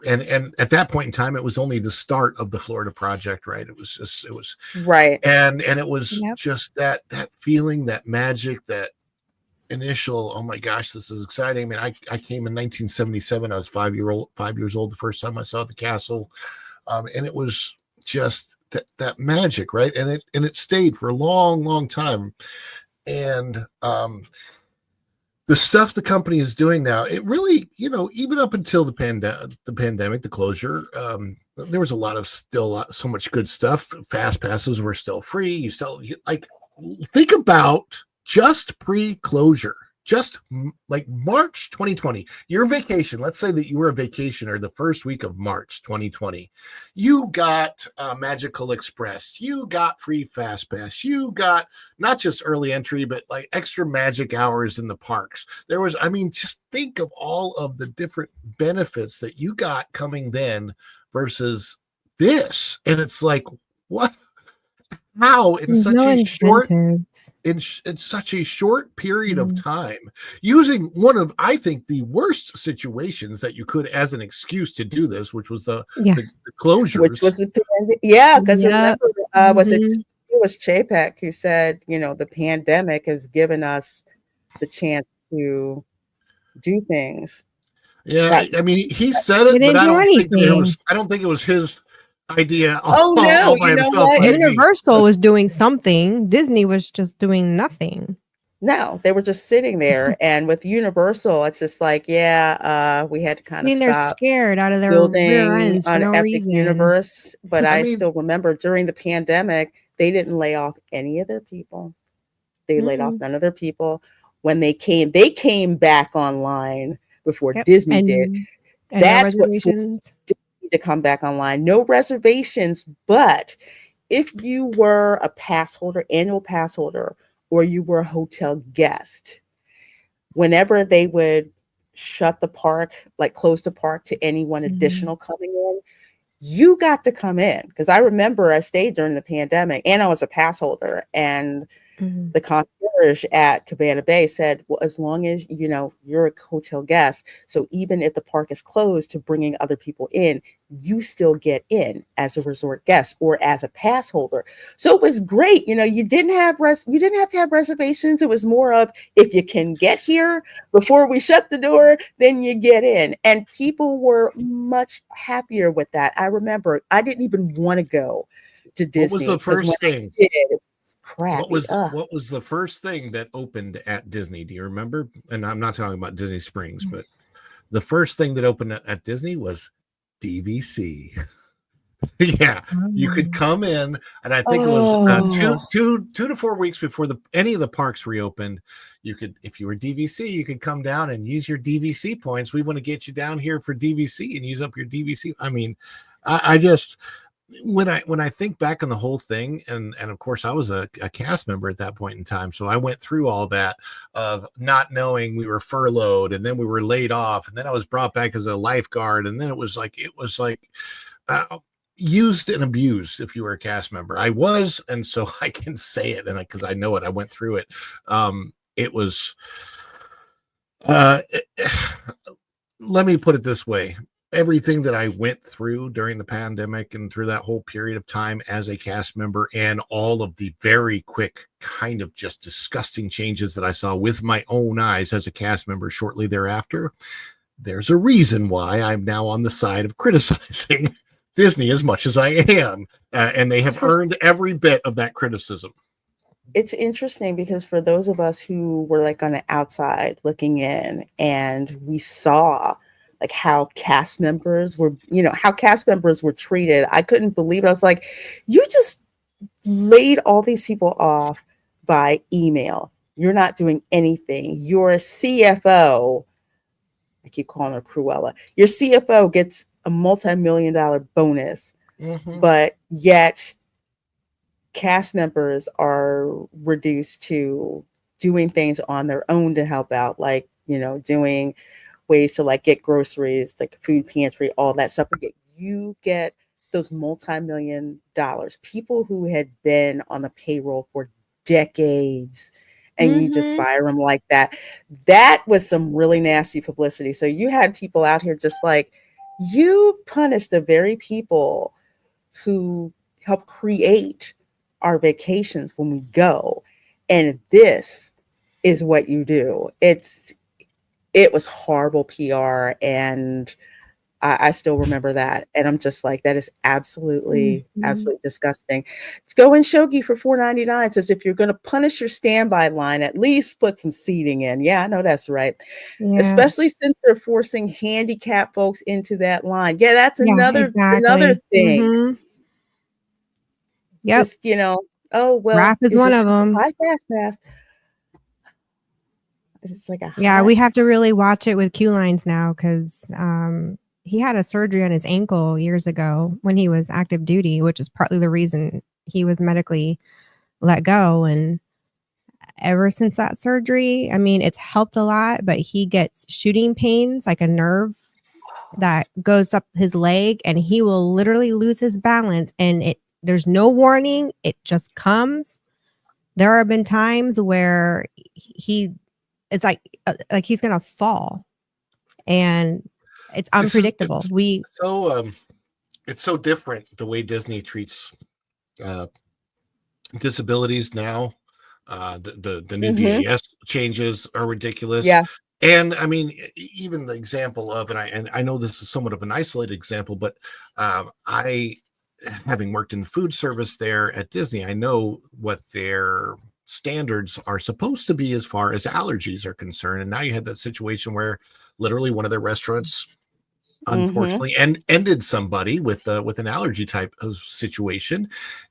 And at that point in time, it was only the start of the Florida project, right? It was right. And it was just that feeling, that magic, that initial, oh my gosh, this is exciting. I mean, I came in 1977. I was 5 years old the first time I saw the castle. And it was just that magic, right? And it stayed for a long, long time. And the stuff the company is doing now, it really, even up until the pandemic, the closure, there was so much good stuff. Fast passes were still free. Think about just pre-closure, just like March 2020, your vacation. Let's say that you were a vacationer the first week of March 2020. You got Magical Express. You got free Fast Pass. You got not just early entry, but like extra magic hours in the parks. Just think of all of the different benefits that you got coming then versus this. And it's like, what? How in such a short period of time, using one of, I think, the worst situations that you could as an excuse to do this, which was the closures. Which was because remember, it was Chapek who said, the pandemic has given us the chance to do things. Yeah, I mean, he said it, but I don't think it was his idea. Universal was doing something. Disney was just doing nothing. No, they were just sitting there. And with Universal, it's just like, we had to kind of they're stop scared out of their building ends on no Epic reason. Universe. But I still remember during the pandemic, they didn't lay off any of their people. They laid off none of their people. When they came back online before Disney did. And that's what to come back online. No reservations, but if you were a annual pass holder, or you were a hotel guest, whenever they would shut the park, like close the park to anyone additional coming in, you got to come in. Because I remember I stayed during the pandemic and I was a pass holder, and Mhm. The concierge at Cabana Bay said, well, as long as you're a hotel guest, so even if the park is closed to bringing other people in, you still get in as a resort guest or as a pass holder. So it was great. You didn't have to have reservations. It was more of, if you can get here before we shut the door, then you get in. And people were much happier with that. I remember I didn't even want to go to What was Disney the because when first I thing? did, it was crappy. Ugh. What was the first thing that opened at Disney? Do you remember? And I'm not talking about Disney Springs, but the first thing that opened at Disney was DVC. Yeah, you could Oh. come in, and I think it was Oh, two to 4 weeks before any of the parks reopened. You could, if you were DVC, you could come down and use your DVC points. We want to get you down here for DVC and use up your DVC. I mean, I just, when I think back on the whole thing, and of course I was a cast member at that point in time, so I went through all that of not knowing we were furloughed, and then we were laid off, and then I was brought back as a lifeguard, and then it was like uh, used and abused if you were a cast member. I was, and so I can say it, and because I know it, I went through it. It was let me put it this way. Everything that I went through during the pandemic and through that whole period of time as a cast member, and all of the very quick kind of just disgusting changes that I saw with my own eyes as a cast member shortly thereafter, there's a reason why I'm now on the side of criticizing Disney as much as I am, and they have earned every bit of that criticism. It's interesting because for those of us who were like on the outside looking in, and we saw like how cast members were, treated, I couldn't believe it. I was like, you just laid all these people off by email. You're not doing anything. Your CFO, I keep calling her Cruella, your CFO gets a multi-million-dollar bonus, but yet cast members are reduced to doing things on their own to help out, like, doing ways to like get groceries, like food pantry, all that stuff. But you get those multi-million dollars, people who had been on the payroll for decades, and you just fire them like that. That was some really nasty publicity. So you had people out here just like, you punish the very people who help create our vacations when we go, and this is what you do. It was horrible PR, and I still remember that, and I'm just like, that is absolutely disgusting. Go in Shogi for $4.99. Says, if you're going to punish your standby line, at least put some seating in. Yeah, I know that's right. Yeah. Especially since they're forcing handicapped folks into that line. Yeah, that's another exactly. thing. Yep. Just, oh well, Rap is it's one just of them. high pass. It's like we have to really watch it with queue lines now, because he had a surgery on his ankle years ago when he was active duty, which is partly the reason he was medically let go. And ever since that surgery, I mean, it's helped a lot, but he gets shooting pains, like a nerve that goes up his leg, and he will literally lose his balance, and there's no warning. It just comes. There have been times where it's like he's gonna fall, and it's unpredictable. It's so different the way Disney treats disabilities now. The new DAS changes are ridiculous. Yeah. And I mean, even the example of, and I know this is somewhat of an isolated example, but I, having worked in the food service there at Disney, I know what their standards are supposed to be as far as allergies are concerned. And now you had that situation where literally one of their restaurants, unfortunately, ended somebody with an allergy type of situation.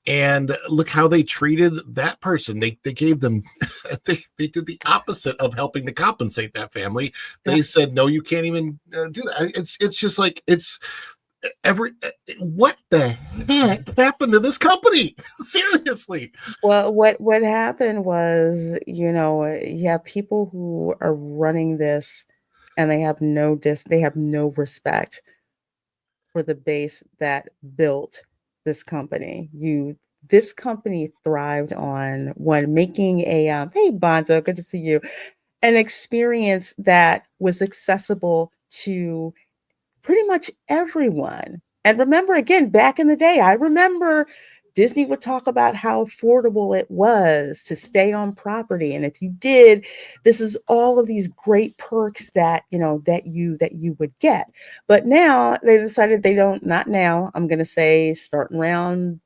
And look how they treated that person. They gave them they did the opposite of helping to compensate that family. They said, no, you can't even do that. It's just like, it's what the heck happened to this company? Seriously. Well, what happened was, you have people who are running this, and they have no respect for the base that built this company. this company thrived on one making a hey Bonzo, good to see you, an experience that was accessible to pretty much everyone. And remember, again, back in the day, I remember Disney would talk about how affordable it was to stay on property. And if you did, this is all of these great perks that, that you would get. But now they decided they don't, not now, I'm going to say starting around,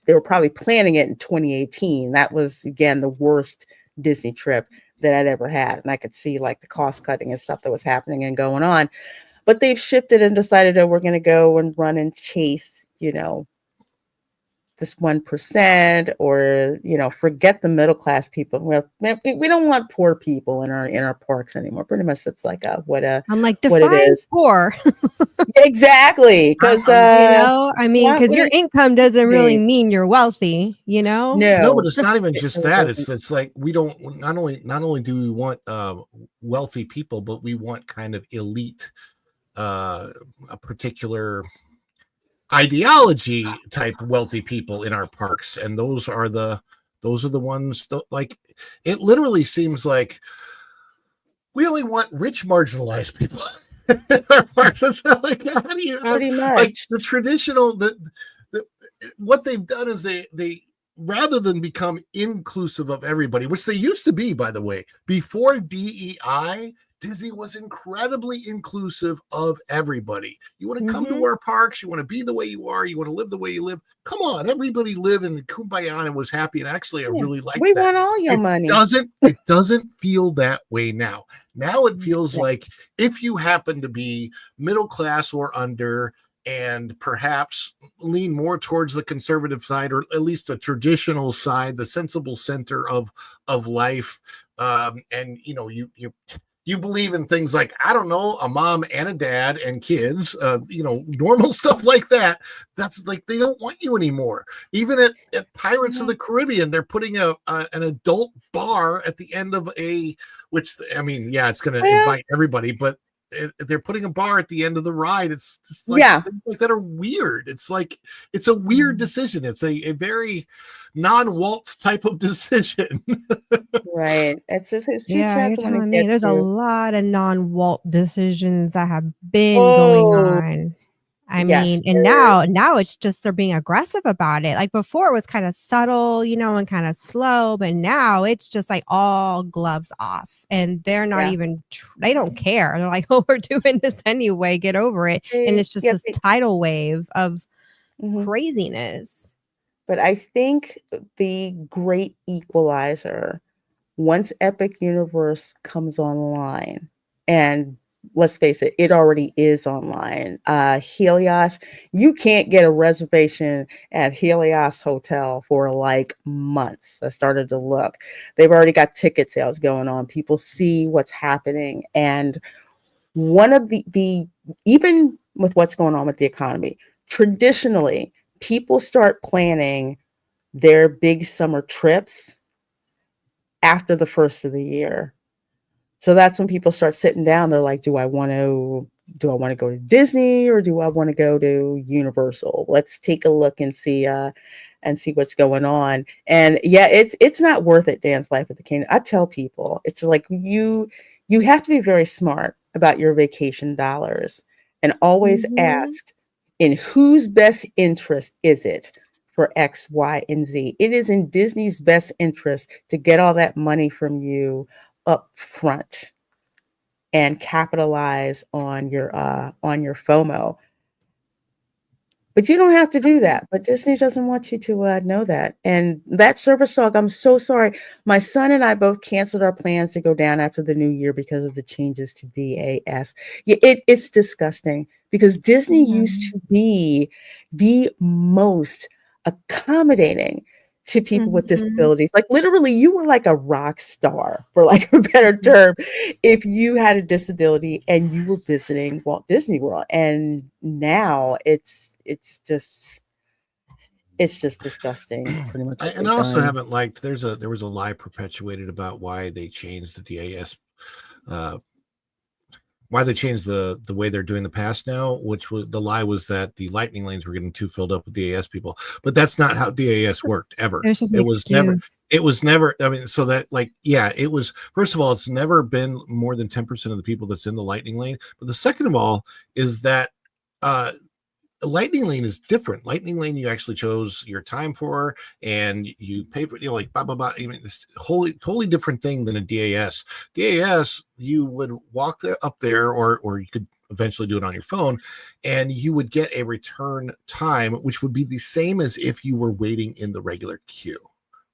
they were probably planning it in 2018. That was, again, the worst Disney trip that I'd ever had. And I could see like the cost cutting and stuff that was happening and going on. But they've shifted and decided, oh, we're going to go and run and chase, this 1%, or, forget the middle class people. We don't want poor people in our parks anymore. Pretty much it's like what I'm like, what it define is. poor. Exactly. Because, because your income doesn't really mean you're wealthy, No, No, but it's not even just it that. doesn't. It's like we don't not only do we want wealthy people, but we want kind of elite, a particular ideology type wealthy people in our parks, and those are the ones that, like, it literally seems like we only want rich marginalized people in our parks. It's not like, how do you have, Pretty like, much. the traditional the what they've done is they rather than become inclusive of everybody, which they used to be, by the way, before DEI, Disney was incredibly inclusive of everybody. You want to come to our parks, you want to be the way you are, you want to live the way you live. Come on, everybody lived in kumbaya and was happy. And actually, I really like We that. want all your money. It doesn't feel that way now. Now it feels like if you happen to be middle class or under, and perhaps lean more towards the conservative side, or at least a traditional side, the sensible center of life, and you believe in things like, I don't know, a mom and a dad and kids, normal stuff like that. That's like, they don't want you anymore. Even at Pirates of the Caribbean, they're putting an adult bar at the end of which, I mean, yeah, it's going to invite everybody, but they're putting a bar at the end of the ride. It's just like, things like that are weird. It's like, it's a weird decision. It's a very non-Walt type of decision. Right. It's huge Yeah, you're chance I want to telling me get there's a to. lot of non-Walt decisions that have been going Oh, on. I yes. mean, and now it's just they're being aggressive about it. Like before it was kind of subtle, and kind of slow, but now it's just like all gloves off, and they're not even they don't care. They're like, "Oh, we're doing this anyway, get over it." And it's just this tidal wave of craziness. But I think the great equalizer, once Epic Universe comes online, and let's face it, it already is online. Helios, you can't get a reservation at Helios Hotel for like months. I started to look. They've already got ticket sales going on. People see what's happening. And one of the even with what's going on with the economy, traditionally, people start planning their big summer trips after the first of the year. So that's when people start sitting down. They're like, do I want to go to Disney, or do I want to go to Universal? Let's take a look and see what's going on. And yeah, it's not worth it, Dan's Life at the Kingdom. I tell people, it's like you have to be very smart about your vacation dollars, and always ask, in whose best interest is it for X, Y, and Z? It is in Disney's best interest to get all that money from you up front and capitalize on your FOMO. But you don't have to do that. But Disney doesn't want you to know that. And that service dog, I'm so sorry. My son and I both canceled our plans to go down after the new year because of the changes to VAS. Yeah, it's disgusting, because Disney used to be the most accommodating to people with disabilities. Like literally, you were like a rock star, for like a better term, if you had a disability and you were visiting Walt Disney World. And now it's just disgusting. Pretty much. And I also haven't liked. There was a lie perpetuated about why they changed the DAS why they changed the way they're doing the pass now, which was the lie was that the lightning lanes were getting too filled up with DAS people, but that's not how DAS worked ever. It was just an It was never. excuse. It was never. I mean, so that like, yeah, it was. First of all, it's never been more than 10% of the people that's in the lightning lane. But the second of all is that a lightning lane is different. Lightning lane, you actually chose your time for, and you pay for, like blah blah blah. I mean, it's totally different thing than a DAS. DAS, you would walk up there, or you could eventually do it on your phone, and you would get a return time, which would be the same as if you were waiting in the regular queue,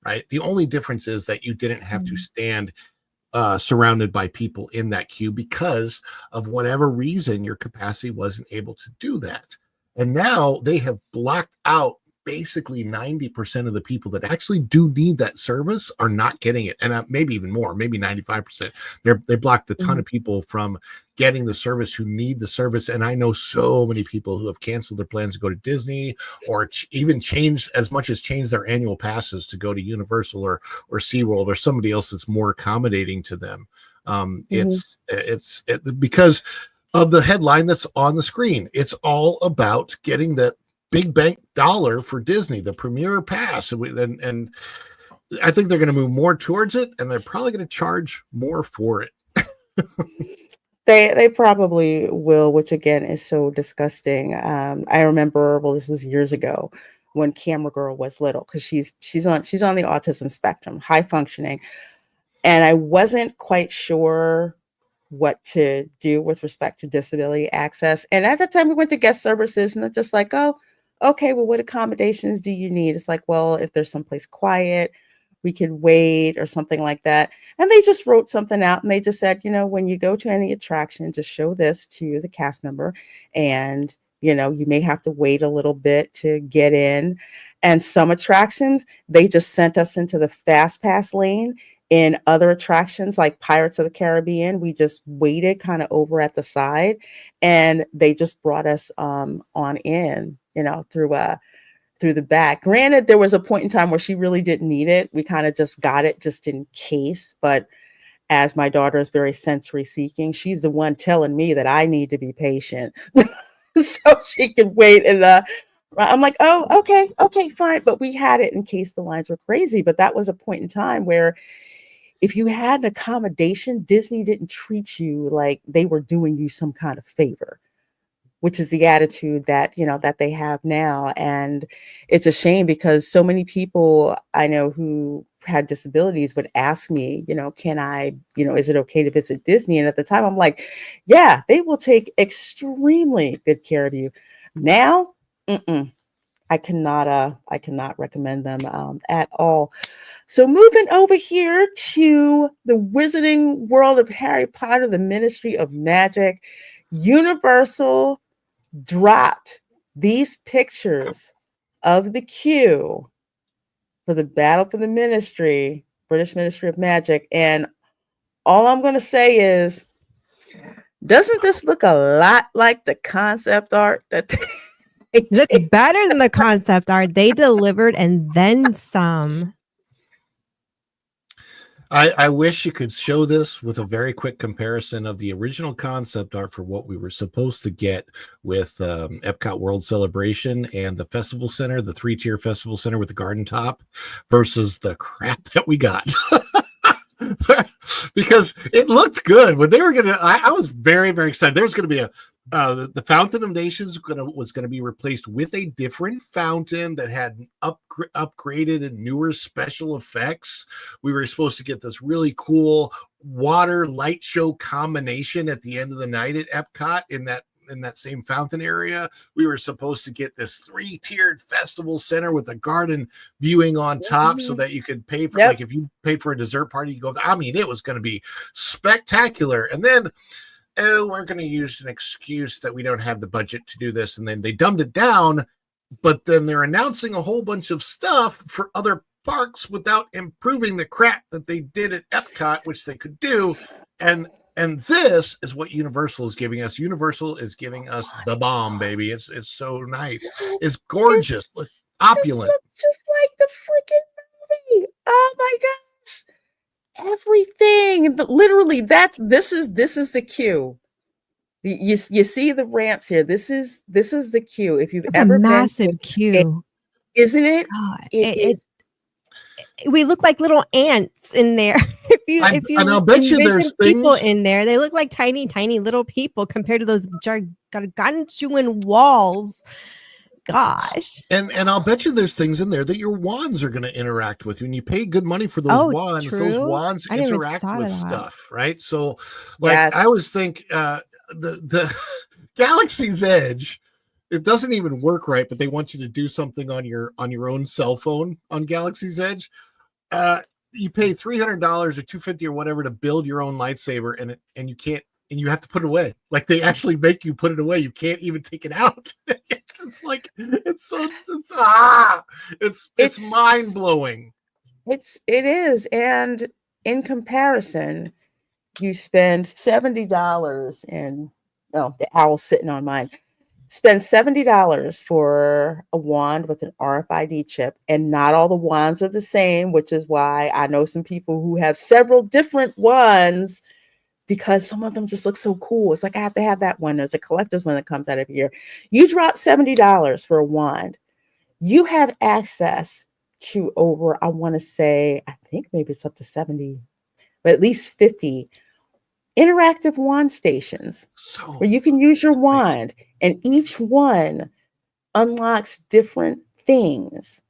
right? The only difference is that you didn't have to stand surrounded by people in that queue because of whatever reason your capacity wasn't able to do that. And now they have blocked out basically 90% of the people that actually do need that service are not getting it. And maybe even more, maybe 95%. They blocked a ton of people from getting the service who need the service. And I know so many people who have canceled their plans to go to Disney, or even changed their annual passes to go to Universal or SeaWorld or somebody else that's more accommodating to them. It's because of the headline that's on the screen. It's all about getting that big bank dollar for Disney, the premier pass. And I think they're going to move more towards it, and they're probably going to charge more for it. They probably will, which again is so disgusting. I remember, well, this was years ago when Camera Girl was little, because she's on the autism spectrum, high functioning, and I wasn't quite sure what to do with respect to disability access. And at the time we went to guest services, and they're just like, oh, okay, well, what accommodations do you need? It's like, well, if there's someplace quiet, we could wait or something like that. And they just wrote something out, and they just said, when you go to any attraction, just show this to the cast member, and you may have to wait a little bit to get in. And some attractions, they just sent us into the fast pass lane. In other attractions like Pirates of the Caribbean, we just waited kind of over at the side, and they just brought us on in, through the back. Granted, there was a point in time where she really didn't need it. We kind of just got it just in case. But as my daughter is very sensory seeking, she's the one telling me that I need to be patient so she can wait. And I'm like, oh, okay, fine. But we had it in case the lines were crazy. But that was a point in time where if you had an accommodation, Disney didn't treat you like they were doing you some kind of favor, which is the attitude that, that they have now. And it's a shame, because so many people I know who had disabilities would ask me, can I, is it okay to visit Disney? And at the time I'm like, yeah, they will take extremely good care of you. Now, I cannot recommend them at all. So moving over here to the Wizarding World of Harry Potter, the Ministry of Magic, Universal dropped these pictures of the queue for the Battle for the Ministry, British Ministry of Magic. And all I'm going to say is, doesn't this look a lot like the concept art that It looks better than the concept art. They delivered and then some. I wish you could show this with a very quick comparison of the original concept art for what we were supposed to get with Epcot World Celebration and the Festival Center, the 3-tier Festival Center with the garden top, versus the crap that we got. Because it looked good when they were gonna. I was very, very excited. There was going to be the Fountain of Nations was going to be replaced with a different fountain that had upgraded and newer special effects. We were supposed to get this really cool water light show combination at the end of the night at Epcot in that same fountain area. We were supposed to get this 3-tiered festival center with a garden viewing on top, so that you could pay for, like if you paid for a dessert party, you go, I mean, it was going to be spectacular. And then we're going to use an excuse that we don't have the budget to do this. And then they dumbed it down, but then they're announcing a whole bunch of stuff for other parks without improving the crap that they did at Epcot, which they could do. And this is what Universal is giving us. Universal is giving us the bomb, baby. It's so nice. It's gorgeous. Opulent. This looks just like the freaking movie. Oh my gosh. Everything. Literally, this is the queue. You see the ramps here. This is the queue. If you've It's a ever been to massive queue. isn't it? God, It is. we look like little ants in there. if you and I'll bet you envision there's people things in there, they look like tiny little people compared to those gargantuan walls. Gosh. and I'll bet you there's things in there that your wands are going to interact with. When you pay good money for those Oh, wands, those true. wands I never interact thought with of that. stuff, right? So, like, Yes. I always think the Galaxy's Edge, it doesn't even work right, but they want you to do something on your own cell phone on Galaxy's Edge. You pay $300 or $250 or whatever to build your own lightsaber, and you can't, and you have to put it away. Like, they actually make you put it away. You can't even take it out. It's just like it's mind blowing. It is, and in comparison, you spend $70 and the owl's sitting on mine. Spend $70 for a wand with an RFID chip, and not all the wands are the same, which is why I know some people who have several different wands because some of them just look so cool. It's like, I have to have that one. There's a collector's one that comes out every year. You drop $70 for a wand. You have access to over, I want to say, I think maybe it's up to 70, but at least 50 interactive wand stations where you can use your wand, and each one unlocks different things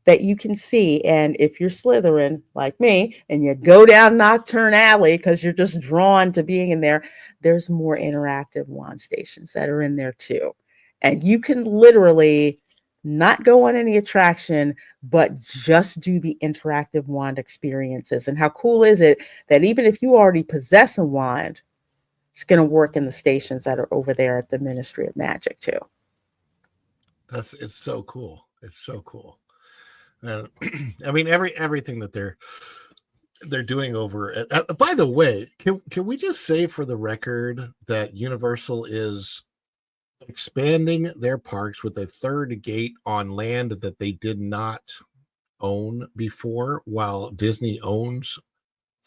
that you can see. And if you're Slytherin like me and you go down Nocturne Alley because you're just drawn to being in there, there's more interactive wand stations that are in there too. And you can literally not go on any attraction, but just do the interactive wand experiences. And how cool is it that even if you already possess a wand, it's going to work in the stations that are over there at the Ministry of Magic too. It's so cool. It's so cool. I mean, everything that they're doing over at, by the way, can we just say for the record that Universal is expanding their parks with a third gate on land that they did not own before, while Disney owns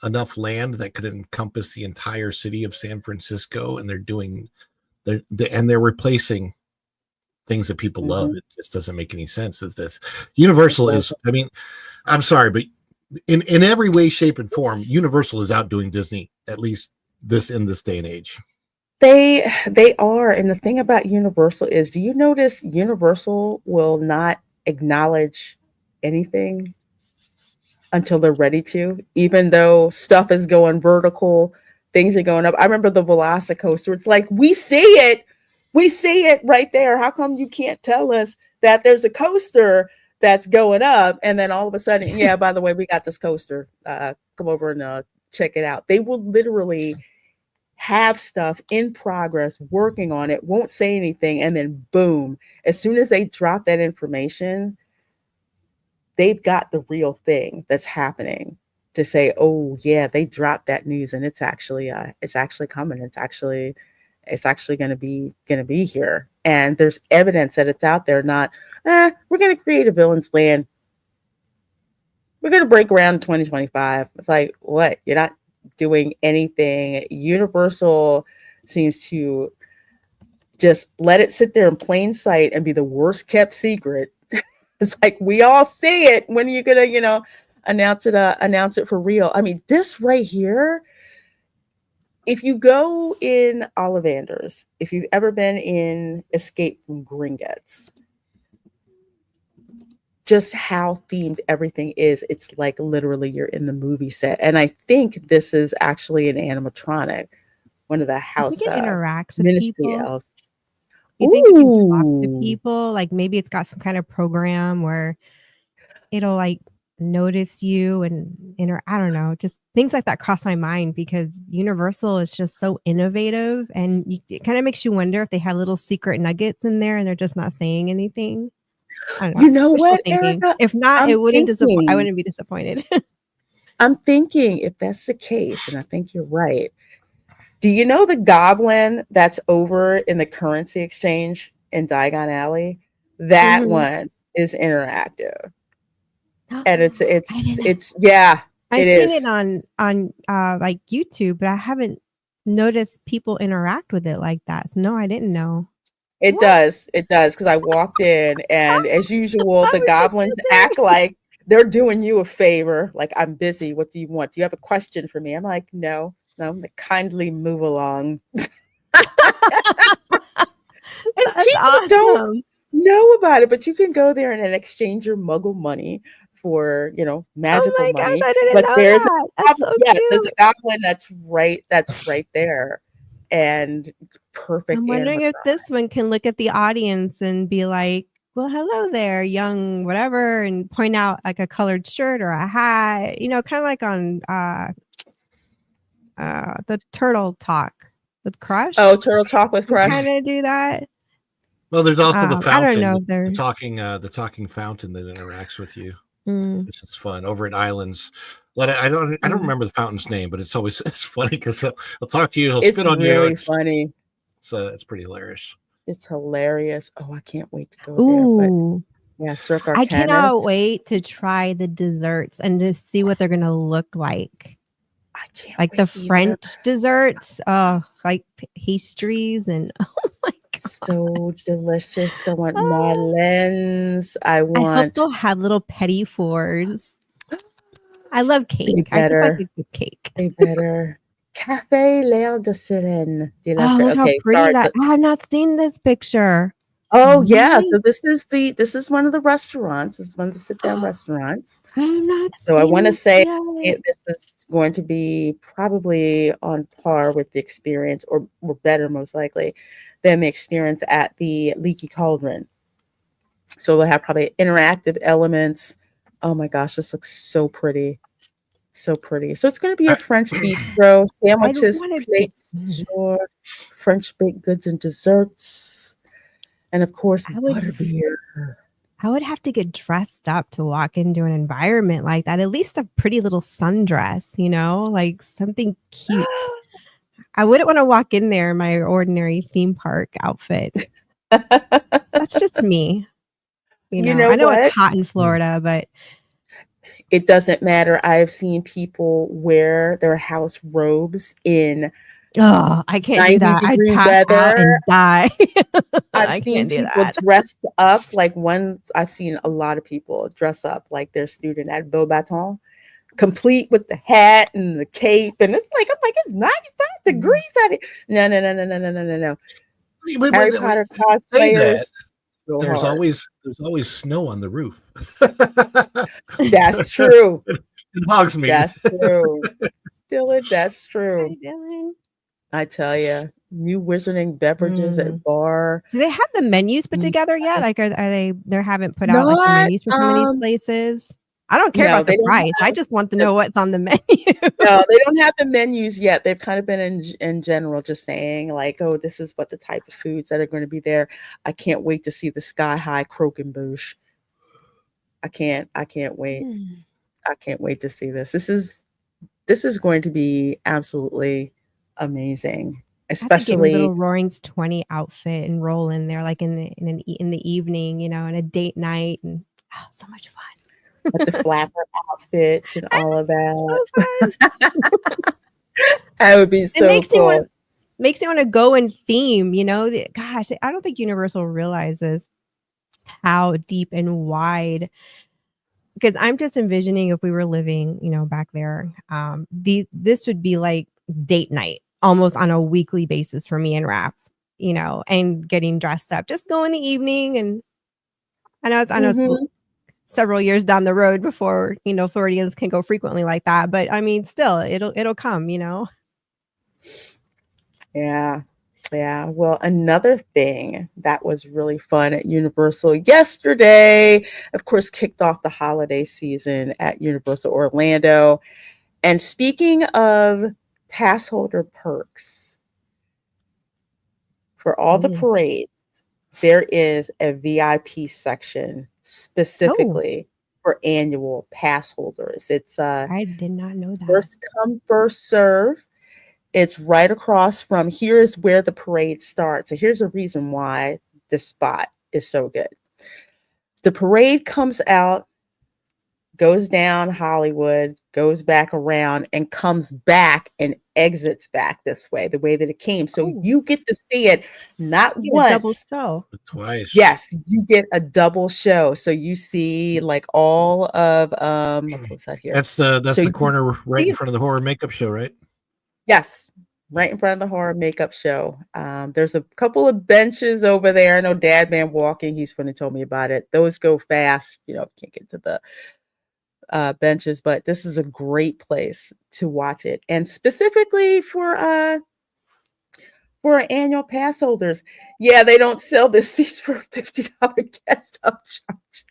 enough land that could encompass the entire city of San Francisco, and they're replacing things that people love. It just doesn't make any sense that this Universal is, I mean, I'm sorry, but in every way, shape, and form, Universal is outdoing Disney, at least in this day and age. They are. And the thing about Universal is, do you notice Universal will not acknowledge anything until they're ready to, even though stuff is going vertical, things are going up. I remember the Velocicoaster. It's like, we see it right there. How come you can't tell us that there's a coaster that's going up? And then all of a sudden, yeah, by the way, we got this coaster. Come over and check it out. They will literally have stuff in progress, working on it, won't say anything, and then boom, as soon as they drop that information, they've got the real thing that's happening to say, oh yeah, they dropped that news, and it's actually coming. It's actually going to be here, and there's evidence that it's out there. Not, we're going to create a villain's land. We're going to break ground in 2025. It's like, what? You're not doing anything. Universal seems to just let it sit there in plain sight and be the worst kept secret. It's like, we all see it. When are you gonna, announce it for real? I mean, this right here, if you go in Ollivanders, if you've ever been in Escape from Gringotts, just how themed everything is, it's like literally you're in the movie set. And I think this is actually an animatronic, one of the house. I think it interacts with Ministry people. elves. You think you can talk to people? Like, maybe it's got some kind of program where it'll like notice you and I don't know, just things like that cross my mind, because Universal is just so innovative, and it kind of makes you wonder if they have little secret nuggets in there and they're just not saying anything. I don't know. You know what, thinking. Erica? If not, I wouldn't be disappointed. I'm thinking, if that's the case, and I think you're right. Do you know the goblin that's over in the currency exchange in Diagon Alley? That one is interactive. And it's yeah. I've seen it on like YouTube, but I haven't notice people interact with it like that. So no, I didn't know. It What? does. It does. Because I walked in, and as usual, I the was goblins just act like they're doing you a favor. Like, I'm busy. What do you want? Do you have a question for me? I'm like, no. Like, kindly move along. And That's people don't awesome. know about it, but you can go there and then exchange your muggle money for, Oh magical my gosh, money. I didn't But know there's that. That's so yes, there's a cute. goblin that's right there. And perfect I'm wondering if animatronic. this one can look at the audience and be like, well, hello there, young whatever, and point out like a colored shirt or a hat, kind of like on the Turtle Talk with Crush. Oh, Turtle Talk with Crush. Kind of do that. Well, there's also the I don't fountain, know if the they're talking fountain that interacts with you, mm, which is fun over at Islands. I don't remember the fountain's name, but it's funny because he'll talk to you, he'll It's spit on you. really funny. It's pretty hilarious. It's hilarious. Oh, I can't wait to go there. ooh. But yeah, Cirque I Arcanus. cannot wait to try the desserts and to see what they're gonna look like. I can't Like wait the either. French desserts, like pastries and oh my god, So delicious. I want Ah. madeleines. I I hope want they'll have little petit fours. I love they cake. I just like better. a good cake. They better. Café L'air de Sirène. De la Oh, Sirène. look how Okay, pretty sorry. that! I have not seen this picture. Oh yeah. So Really? this is one of the restaurants. This is one of the sit-down restaurants. I have not So I seen want to this say yet. this is going to be probably on par with the experience, or better, most likely, than the experience at the Leaky Cauldron. So they'll have probably interactive elements. Oh my gosh, this looks so pretty. So pretty. So it's going to be a French bistro, sandwiches, wanna plates, du jour, French baked goods and desserts, and of course, I would butterbeer. I would have to get dressed up to walk into an environment like that. At least a pretty little sundress, like something cute. I wouldn't want to walk in there in my ordinary theme park outfit. That's just me. You know I know what? it's hot in Florida, but It doesn't matter. I've seen people wear their house robes in I can't do that. I'd 90-degree pass out weather. and die. I've I seen can't do people that. dressed up like I've seen a lot of people dress up like their student at Beaubaton, complete with the hat and the cape. And I'm like, it's 95 degrees out here. No. Harry Potter cosplayers. Go There's hard. always snow on the roof. That's true. It bugs me. That's true. Dylan, that's Hi, true. Dylan. I tell you, new wizarding beverages at bar. Do they have the menus put together yet? Like, are they haven't put out like the Not, menus for some of these places? I don't care no, about the they don't price. I have just want to the- know what's on the menu. No, they don't have the menus yet. They've kind of been in general just saying like, oh, this is what the type of foods that are going to be there. I can't wait to see the sky high croquembouche. I can't wait. I can't wait to see this. This is going to be absolutely amazing. I have to get a Especially little Roaring's 20 outfit and roll in there like in the evening, and a date night, and so much fun. with the flapper outfits and all of that. So fun. That would be so cool. Makes you want to go and theme, gosh, I don't think Universal realizes how deep and wide, because I'm just envisioning if we were living, back there, this would be like date night almost on a weekly basis for me and Raph, and getting dressed up, just go in the evening. And I know it's several years down the road before, Floridians can go frequently like that. But I mean, still, it'll come, Yeah. Well, another thing that was really fun at Universal yesterday, of course, kicked off the holiday season at Universal Orlando. And speaking of pass holder perks, for all the parades, there is a VIP section specifically for annual pass holders. It's I did not know that. first come, first serve. It's right across from here is where the parade starts. So here's a reason why this spot is so good. The parade comes out goes down Hollywood, goes back around, and comes back and exits back this way, the way that it came. So Oh. you get to see it not You get a double once. show. Twice. Yes, you get a double show. So you see like all of I'll post that here. That's the So you corner right see in it. front of the horror makeup show, right? Yes, right in front of the horror makeup show. There's a couple of benches over there. I know Dad Man walking. He's funny told me about it. Those go fast. You know, can't get to the benches, but this is a great place to watch it, and specifically for annual pass holders. Yeah, they don't sell the seats for $50 guest upcharge.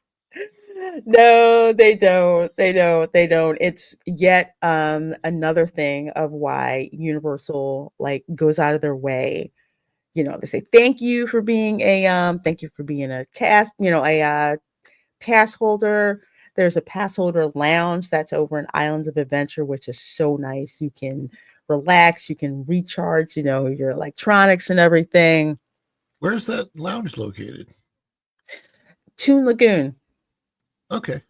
No, they don't. They don't. It's yet another thing of why Universal like goes out of their way. You know, they say thank you for being a cast, you know, a pass holder. There's a pass holder lounge that's over in Islands of Adventure, which is so nice. You can relax, you can recharge, you know, your electronics and everything. Where's that lounge located? Toon Lagoon. Okay.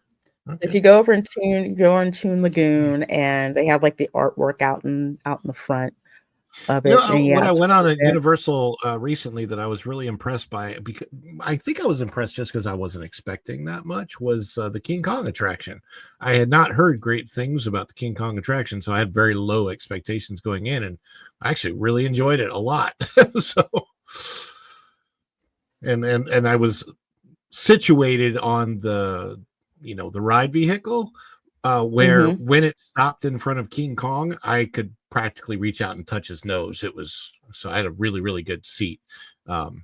If you go over in Toon Lagoon, and they have like the artwork out in the front of it. And When I it's went on really at good. Universal recently, that I was really impressed by, because I think I was impressed just because I wasn't expecting that much, was the King Kong attraction. I had not heard great things about the King Kong attraction, so I had very low expectations going in, and I actually really enjoyed it a lot. So, and I was situated on the ride vehicle, where when it stopped in front of King Kong, I could practically reach out and touch his nose. So I had a really, really good seat. And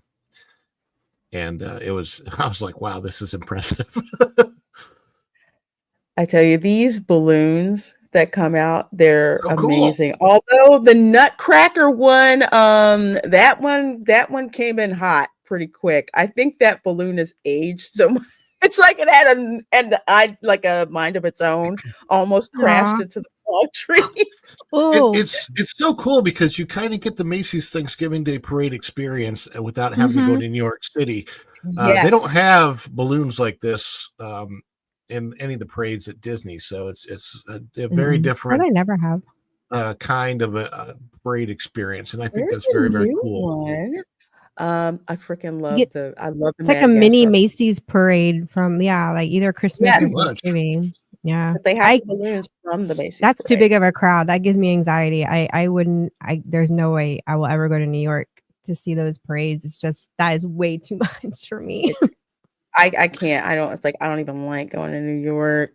I was like, wow, this is impressive. I tell you, these balloons that come out, they're So cool. amazing. Although the Nutcracker one, that one came in hot pretty quick. I think that balloon is aged so much. It's like it had a mind of its own, almost crashed Aw. into the palm tree. Oh, It's so cool because you kind of get the Macy's Thanksgiving Day Parade experience without having to go to New York City. They don't Yes. have balloons like this in any of the parades at Disney, so it's a very oh, different they never have. kind of a parade experience, and I think There's that's very, a very new cool. one. I freaking love get- the It's like a mini Madagascar. Macy's parade from like either Christmas Yes. or Pretty much. Thanksgiving. Yeah, But they have the balloons from the Macy's that's too parade. big of a crowd. That gives me anxiety. I wouldn't. There's no way I will ever go to New York to see those parades. It's just that is way too much for me. I can't. I don't. It's like I don't even like going to New York.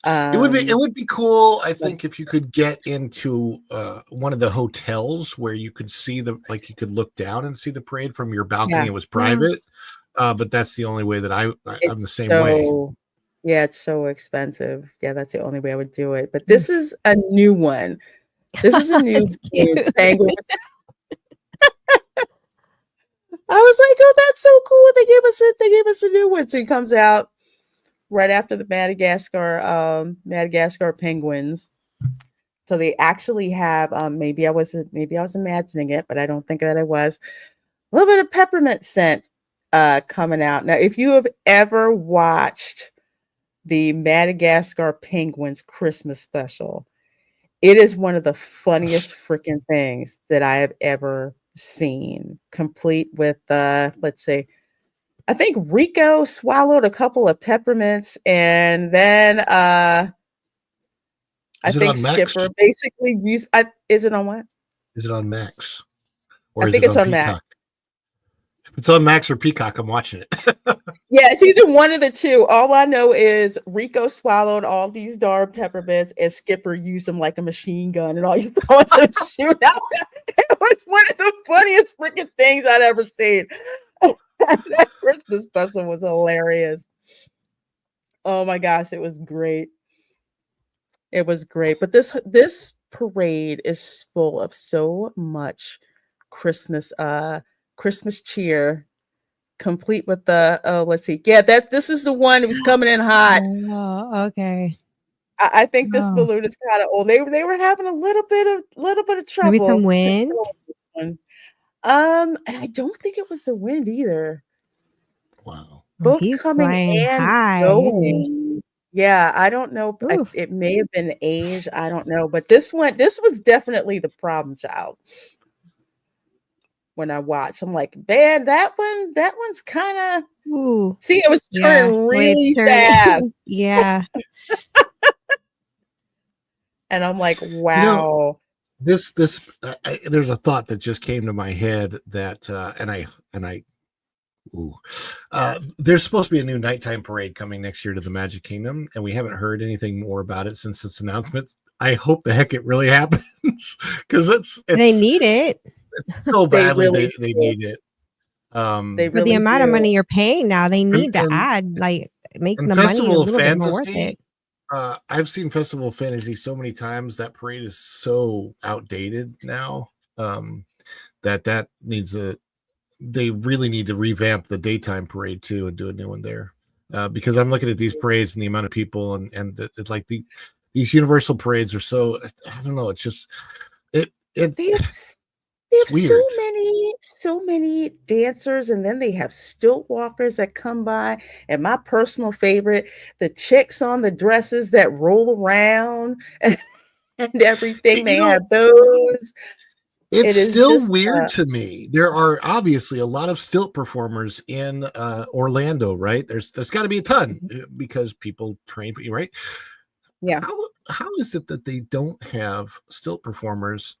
It would be cool, I think, if you could get into one of the hotels where you could see you could look down and see the parade from your balcony. Yeah. It was private, but that's the only way that I'm the same way. Yeah, it's so expensive. Yeah, that's the only way I would do it. But this is a new one. This is a new It's cute. penguin. I was like, oh, that's so cool. They gave us a new one. So he comes out right after the Madagascar penguins. So they actually have maybe I was imagining it, but I don't think that I was. A little bit of peppermint scent coming out. Now, if you have ever watched the Madagascar penguins Christmas special, it is one of the funniest freaking things that I have ever seen, complete with let's say, I think Rico swallowed a couple of peppermints, and then I think Skipper basically used. Is it on what? Is it on Max? Or I is think it it's on Max. If it's on Max or Peacock, I'm watching it. Yeah, it's either one of the two. All I know is Rico swallowed all these darn peppermints, and Skipper used them like a machine gun, and all you saw was him shoot out. It was one of the funniest freaking things I'd ever seen. That Christmas special was hilarious. Oh my gosh, it was great. It was great. But this parade is full of so much Christmas cheer, complete with the let's see. Yeah, this is the one that was coming in hot. Oh, okay. I think this balloon is kind of old. They were having a little bit of trouble. Maybe some wind. And I don't think it was the wind either. Wow. Both He's coming flying and high. going. Yeah, I don't know. Ooh. It may have been age. I don't know. But this was definitely the problem child. When I watched, I'm like, man, that one's kind of. Ooh. See, it was Yeah. turning When it's really turning. fast, Yeah. and I'm like, You know, wow. there's a thought that just came to my head that, there's supposed to be a new nighttime parade coming next year to the Magic Kingdom, and we haven't heard anything more about it since its announcement. I hope the heck it really happens because They need it so They badly really they do. need it. They for the really amount of do. money you're paying now. They need to and add, like, make and the money a Festival of little bit more worth Fantasy, it. I've seen Festival of Fantasy so many times. That parade is so outdated now, that needs they really need to revamp the daytime parade too and do a new one there. Because I'm looking at these parades and the amount of people and it's like these Universal parades are so, I don't know, it's just it They have they have weird. so many dancers, and then they have stilt walkers that come by. And my personal favorite, the chicks on the dresses that roll around and everything. They You know, have those. it's It is still just weird to me. There are obviously a lot of stilt performers in Orlando, right? There's got to be a ton because people train for you, right? yeah. How is it that they don't have stilt performers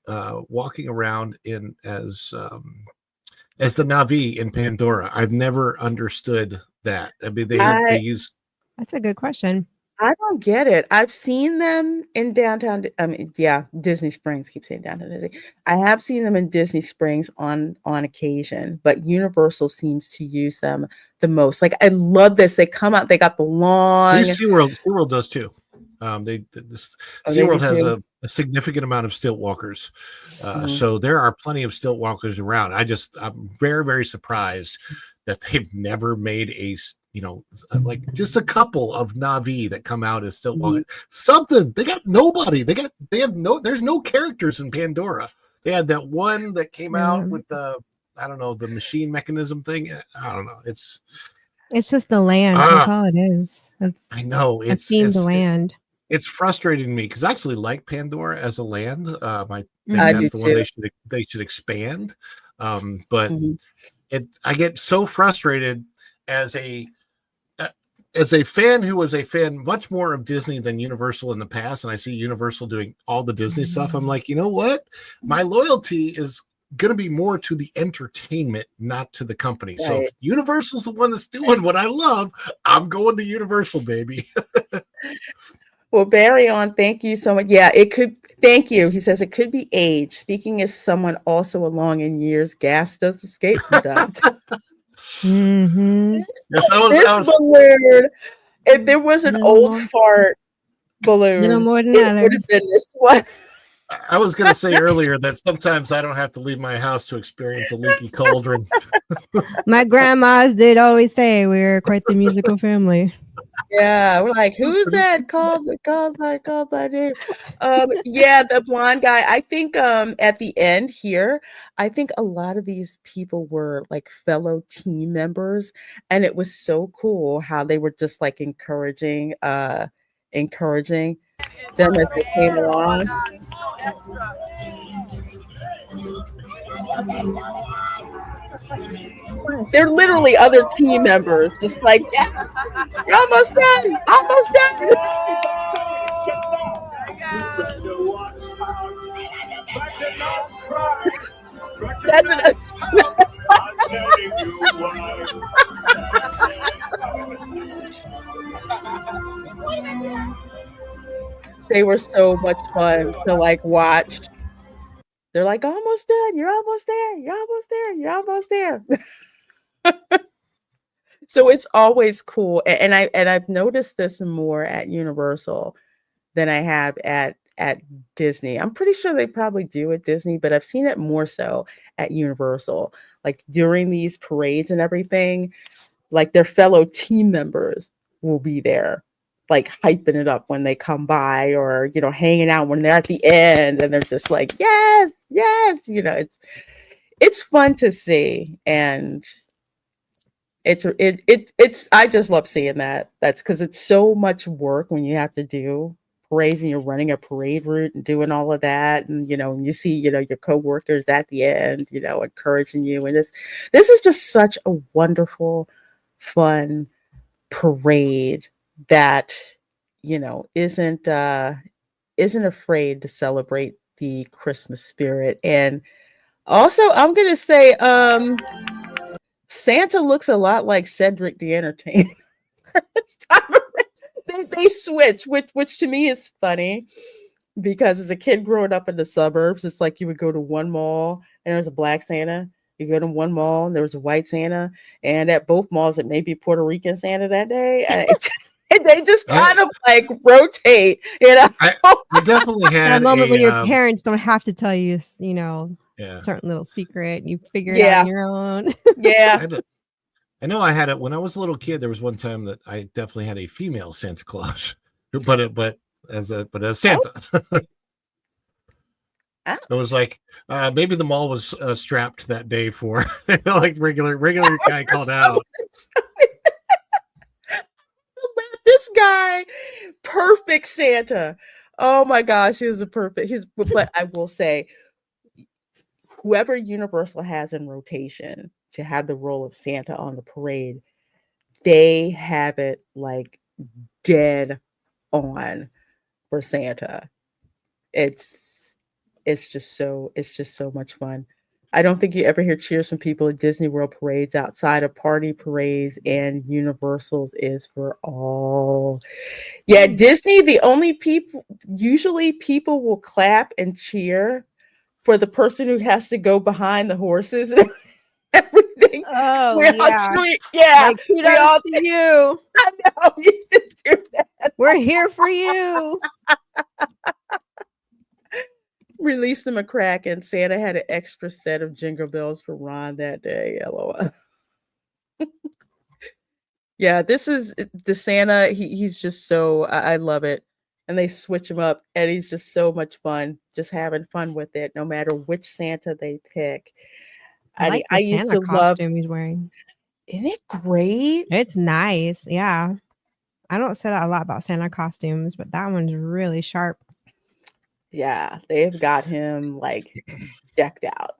walking around in as the Navi in Pandora? I've never understood that. I mean, they use. That's a good question. I don't get it. I've seen them in downtown. I mean, yeah, Disney Springs. Keep saying downtown Disney. I have seen them in Disney Springs on occasion, but Universal seems to use them the most. Like, I love this. They come out. They got the long. SeaWorld does too. Oh, they do SeaWorld has too. a significant amount of stilt walkers. Mhm. So there are plenty of stilt walkers around. I'm very, very surprised that they've never made like just a couple of Navi that come out as stilt walkers. Something. They got nobody. There's no characters in Pandora. They had that one that came out with the machine mechanism thing. I don't know. It's just the land. That's all it is. I know a themed land. It's frustrating me because I actually like Pandora as a land. I think I that's do the one too. they should expand. But I get so frustrated as a fan who was a fan much more of Disney than Universal in the past, and I see Universal doing all the Disney stuff. I'm like, you know what? My loyalty is going to be more to the entertainment, not to the company. Right. So if Universal's the one that's doing what I love, I'm going to Universal, baby. Well, Barry on, thank you so much. Yeah, it could. Thank you. He says it could be age. Speaking as someone also along in years, gas does escape from time to time. Yes, This balloon, if there was an old fart balloon, little more than it would others. have been this one. I was going to say earlier that sometimes I don't have to leave my house to experience a leaky cauldron. My grandmas did always say we were quite the musical family. Yeah, we're like, who is that? Call my name. Yeah, the blonde guy. I think at the end here, I think a lot of these people were like fellow team members, and it was so cool how they were just like encouraging them as they came along. They're literally other team members, just like, yes, you're almost done, almost done. That's an. They were so much fun to like watch. They're like, almost done, you're almost there, you're almost there, you're almost there. So it's always cool, and I've noticed this more at Universal than I have at Disney. I'm pretty sure they probably do at Disney, but I've seen it more so at Universal. Like during these parades and everything, like their fellow team members will be there, like hyping it up when they come by, or hanging out when they're at the end, and they're just like, yes, yes. It's fun to see, and It's I just love seeing that. That's because it's so much work when you have to do parades and you're running a parade route and doing all of that, and and you see your coworkers at the end, encouraging you, and this is just such a wonderful, fun parade that isn't afraid to celebrate the Christmas spirit. And also, I'm gonna say, Santa looks a lot like Cedric the Entertainer. they switch, which to me is funny because as a kid growing up in the suburbs, it's like you would go to one mall and there's a black Santa. You go to one mall and there was a white Santa, and at both malls it may be Puerto Rican Santa that day. And they just kind of like rotate, I definitely had that moment when your a parents don't have to tell you, yeah. certain little secret, and you figure it out on your own. Yeah. I know I had it when I was a little kid. There was one time that I definitely had a female Santa Claus, but as Santa. Oh. It was like maybe the mall was strapped that day for like regular guy called out. This guy, perfect Santa. Oh my gosh, he was a perfect. But I will say, whoever Universal has in rotation to have the role of Santa on the parade, they have it like dead on for Santa. It's just so much fun. I don't think you ever hear cheers from people at Disney World parades outside of party parades, and Universal's is for all. Yeah, Disney, the only usually people will clap and cheer for the person who has to go behind the horses and everything. Oh, yeah. Like, kudos to you. I know you should do that. We're here for you. Released him a crack, and Santa had an extra set of jingle bells for Ron that day. LOL. Yeah, this is the Santa. He's just so I love it. And they switch him up, and he's just so much fun, just having fun with it, no matter which Santa they pick. I like the used Santa to love. costume he's wearing. Isn't it great? It's nice. Yeah. I don't say that a lot about Santa costumes, but that one's really sharp. Yeah, they've got him like decked out.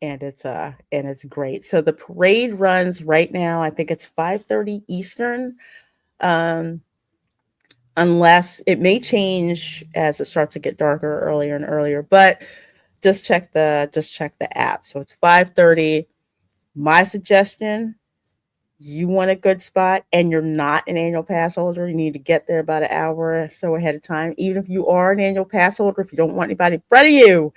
And it's great. So the parade runs right now, I think it's 5:30 Eastern. Unless it may change as it starts to get darker earlier and earlier, but just check the app. So it's 5:30. My suggestion, you want a good spot and you're not an annual pass holder, you need to get there about an hour or so ahead of time. Even if you are an annual pass holder, if you don't want anybody in front of you,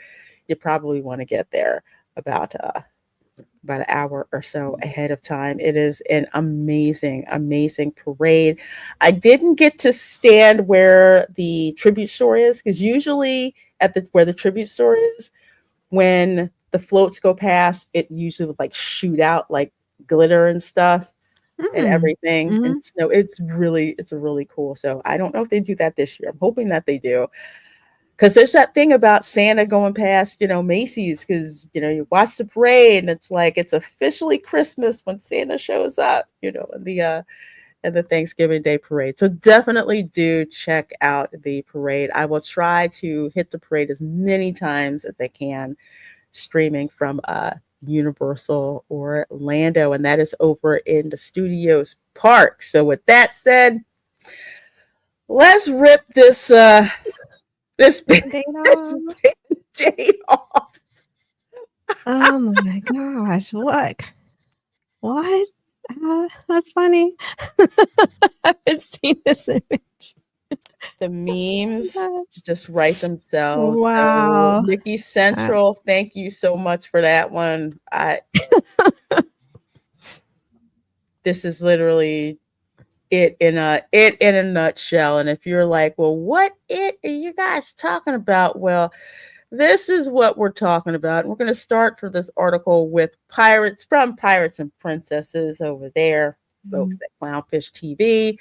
you probably want to get there about an hour or so ahead of time. It is an amazing, amazing parade. I didn't get to stand where the tribute store is, because usually where the tribute store is, when the floats go past, it usually would like shoot out like glitter and stuff and everything. Mm-hmm. And snow. It's really cool. So I don't know if they do that this year. I'm hoping that they do. Because there's that thing about Santa going past, Macy's, because, you watch the parade and it's like it's officially Christmas when Santa shows up, in the Thanksgiving Day parade. So definitely do check out the parade. I will try to hit the parade as many times as I can, streaming from Universal Orlando, and that is over in the Studios Park. So with that said, let's rip this Band-Aid off. Oh my gosh, what? That's funny. I haven't seen this image. The memes just write themselves. Wow. So, Mickey Central, thank you so much for that one. This is literally it in a nutshell. And if you're like, well, what are you guys talking about? Well, this is what we're talking about. And we're going to start for this article with Pirates and Princesses over there, folks at Clownfish TV.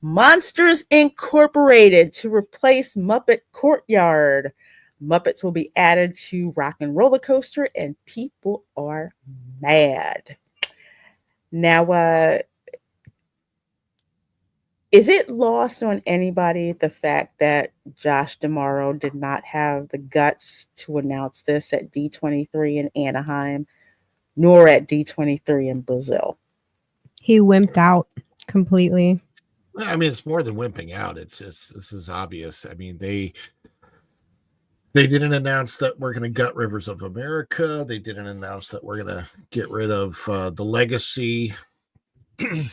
Monsters Incorporated to replace Muppet Courtyard. Muppets will be added to Rock and Roller Coaster, and people are mad. Now, is it lost on anybody the fact that Josh D'Amaro did not have the guts to announce this at D23 in Anaheim, nor at D23 in Brazil? He wimped out completely. I mean, it's more than wimping out. This is obvious. I mean, they didn't announce that we're going to gut Rivers of America. They didn't announce that we're going to get rid of the legacy of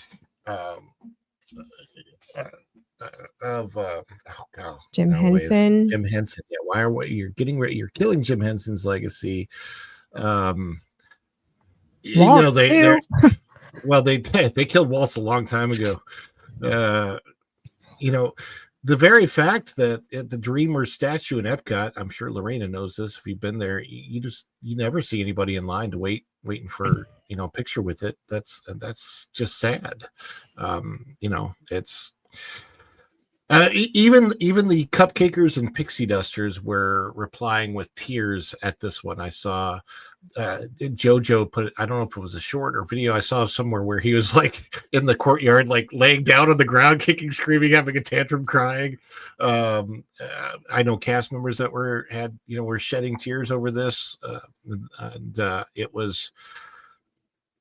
Jim Henson. Jim Henson. Yeah, why are you're getting rid? You're killing Jim Henson's legacy. Waltz, they killed Waltz a long time ago. The very fact that at the Dreamers statue in Epcot, I'm sure Lorena knows this. If you've been there, you never see anybody in line to waiting for a picture with it. That's just sad. It's even the cupcakers and pixie dusters were replying with tears at this one. I saw JoJo put it, I don't know if it was a short or video I saw somewhere where he was like in the courtyard, like laying down on the ground, kicking, screaming, having a tantrum, crying. I know cast members that were shedding tears over this, and it was.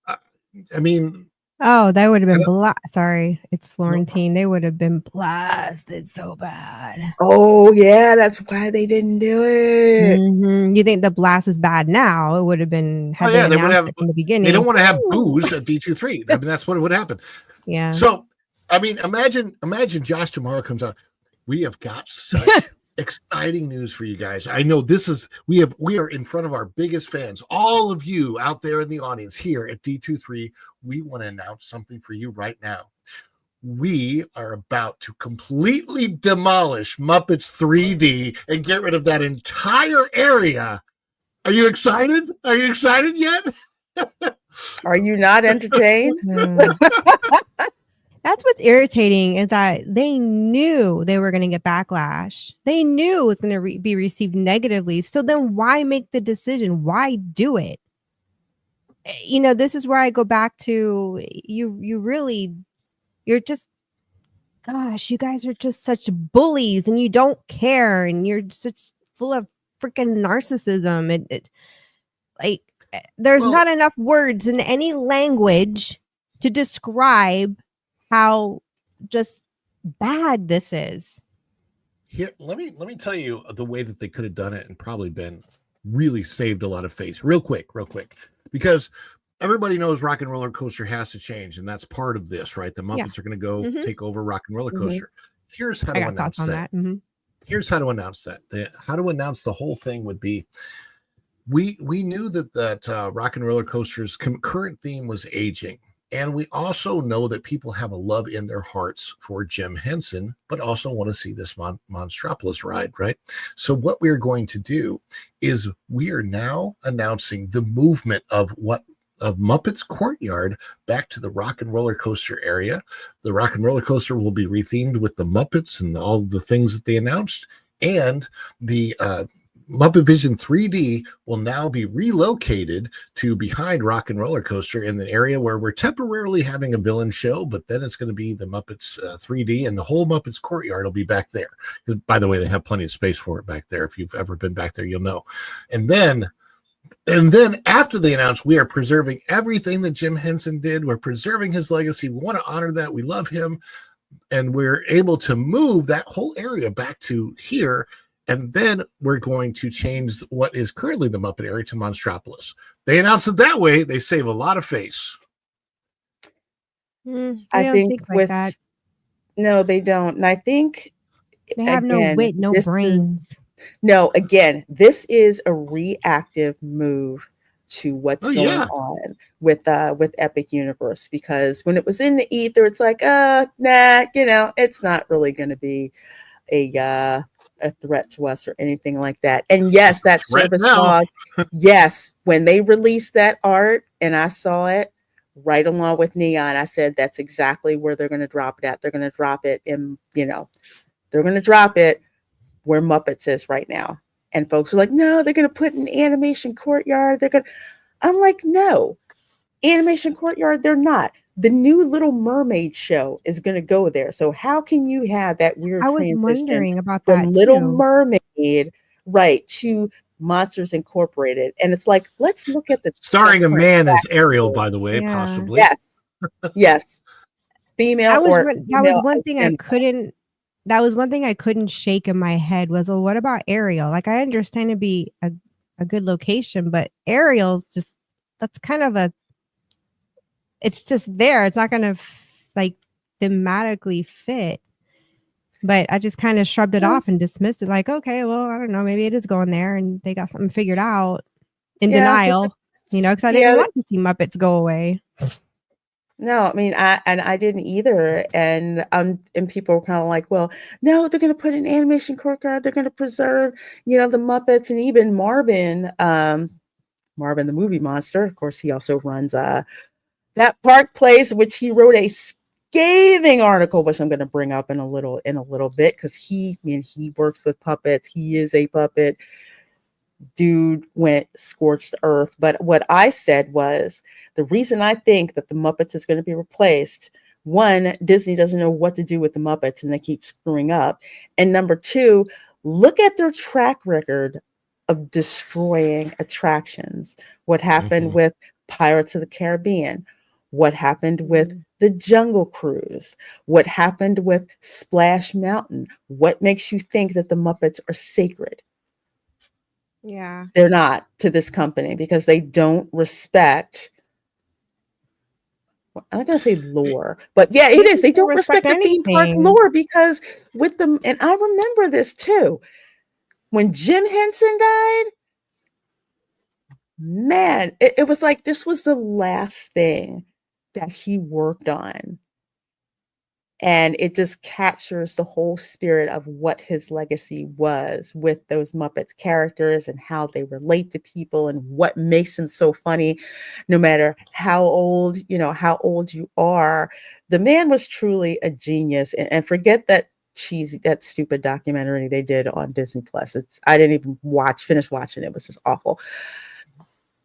I mean. Oh, that would have been sorry, it's Florentine. They would have been blasted so bad. Oh yeah, that's why they didn't do it. Mm-hmm. You think the blast is bad now? It would have been. They would have in the beginning. They don't want to have booze at D23. I mean, that's what would happen. Yeah. So, I mean, imagine Josh tomorrow comes out. We have got such exciting news for you guys. I know we are in front of our biggest fans, all of you out there in the audience here at D23. We want to announce something for you right now. We are about to completely demolish Muppets 3D and get rid of that entire area. Are you excited? Are you excited yet? Are you not entertained? That's what's irritating, is that they knew they were going to get backlash. They knew it was going to be received negatively. So then why make the decision? Why do it? This is where I go back to you're just, gosh, you guys are just such bullies and you don't care and you're such full of freaking narcissism. There's not enough words in any language to describe how just bad this is. Here, let me tell you the way that they could have done it and probably been really saved a lot of face real quick, because everybody knows Rock and Roller Coaster has to change, and that's part of this, right? The Muppets are going to go take over Rock and Roller Coaster. Here's how to announce that. Here's how to announce that. How to announce the whole thing would be, we knew that Rock and Roller Coaster's current theme was aging. And we also know that people have a love in their hearts for Jim Henson, but also want to see this Monstropolis ride, right? So what we're going to do is we are now announcing the movement of Muppets Courtyard back to the Rock and Roller Coaster area. The Rock and Roller Coaster will be rethemed with the Muppets and all the things that they announced. And the Muppet Vision 3D will now be relocated to behind Rock and Roller Coaster in the area where we're temporarily having a villain show, but then it's going to be the Muppets 3D, and the whole Muppets Courtyard will be back there. By the way, they have plenty of space for it back there. If you've ever been back there, you'll know. And then after they announce, we are preserving everything that Jim Henson did. We're preserving his legacy. We want to honor that. We love him. And we're able to move that whole area back to here. And then we're going to change what is currently the Muppet area to Monstropolis. They announce it that way. They save a lot of face. I think like that. No, they don't. And I think they have no wit, no brains. Again, this is a reactive move to what's going on with Epic Universe, because when it was in the ether, it's like, nah, it's not really going to be a threat to us or anything like that. And yes, that service log, yes, when they released that art and I saw it right along with Neon, I said that's exactly where they're going to drop it at. They're going to drop it in, they're going to drop it where Muppets is right now. And folks were like, no, they're going to put an animation courtyard. I'm like, no, animation courtyard, they're not. The new Little Mermaid show is going to go there. So how can you have that weird I was transition wondering about from that Little too. Mermaid, right, to Monsters Incorporated? And it's like, let's look at the Starring a current man as Ariel, backstory. by the way, Yeah. possibly. Yes, female or That was female one thing I identical. couldn't. That was one thing I couldn't shake in my head was, well, what about Ariel? Like, I understand it'd be a good location, but Ariel's just, that's kind of it's just there. It's not going to like thematically fit. But I just kind of shrugged it off and dismissed it. Like, okay, well, I don't know. Maybe it is going there and they got something figured out in denial, because I didn't want to see Muppets go away. No, I mean, I didn't either, and people were kind of like, well, no, they're going to put an animation courtyard. They're going to preserve, the Muppets, and even Marvin, Marvin the Movie Monster. Of course, he also runs that Park Place, which he wrote a scathing article, which I'm going to bring up in a little bit, because he works with puppets. He is a puppet. Dude went scorched earth. But what I said was, the reason I think that the Muppets is going to be replaced, one, Disney doesn't know what to do with the Muppets and they keep screwing up. And number two, look at their track record of destroying attractions. What happened with Pirates of the Caribbean? What happened with the Jungle Cruise? What happened with Splash Mountain? What makes you think that the Muppets are sacred? Yeah. They're not to this company because they don't respect, I'm not going to say lore, but yeah, it is. They don't respect the theme park lore, because with them, and I remember this too, when Jim Henson died, man, it was like this was the last thing that he worked on. And it just captures the whole spirit of what his legacy was with those Muppets characters and how they relate to people and what makes them so funny, no matter how old you are. The man was truly a genius. And forget that stupid documentary they did on Disney Plus. I didn't even finish watching it. It was just awful.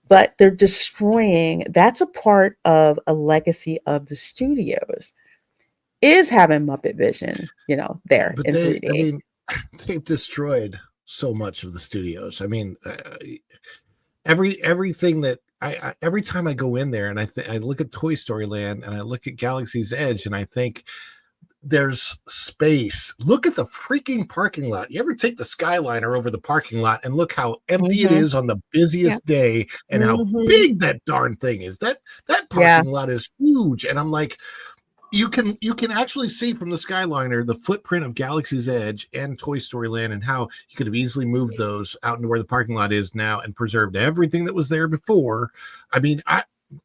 But they're destroying, that's a part of a legacy of the studios, is having Muppet Vision, there But in 3D. They've destroyed so much of the studios. I mean, everything that every time I go in there and I look at Toy Story Land and I look at Galaxy's Edge and I think there's space. Look at the freaking parking lot. You ever take the Skyliner over the parking lot and look how empty it is on the busiest day and how big that darn thing is? That parking lot is huge. And I'm like, you can actually see from the Skyliner the footprint of Galaxy's Edge and Toy Story Land and how you could have easily moved those out into where the parking lot is now and preserved everything that was there before. I mean,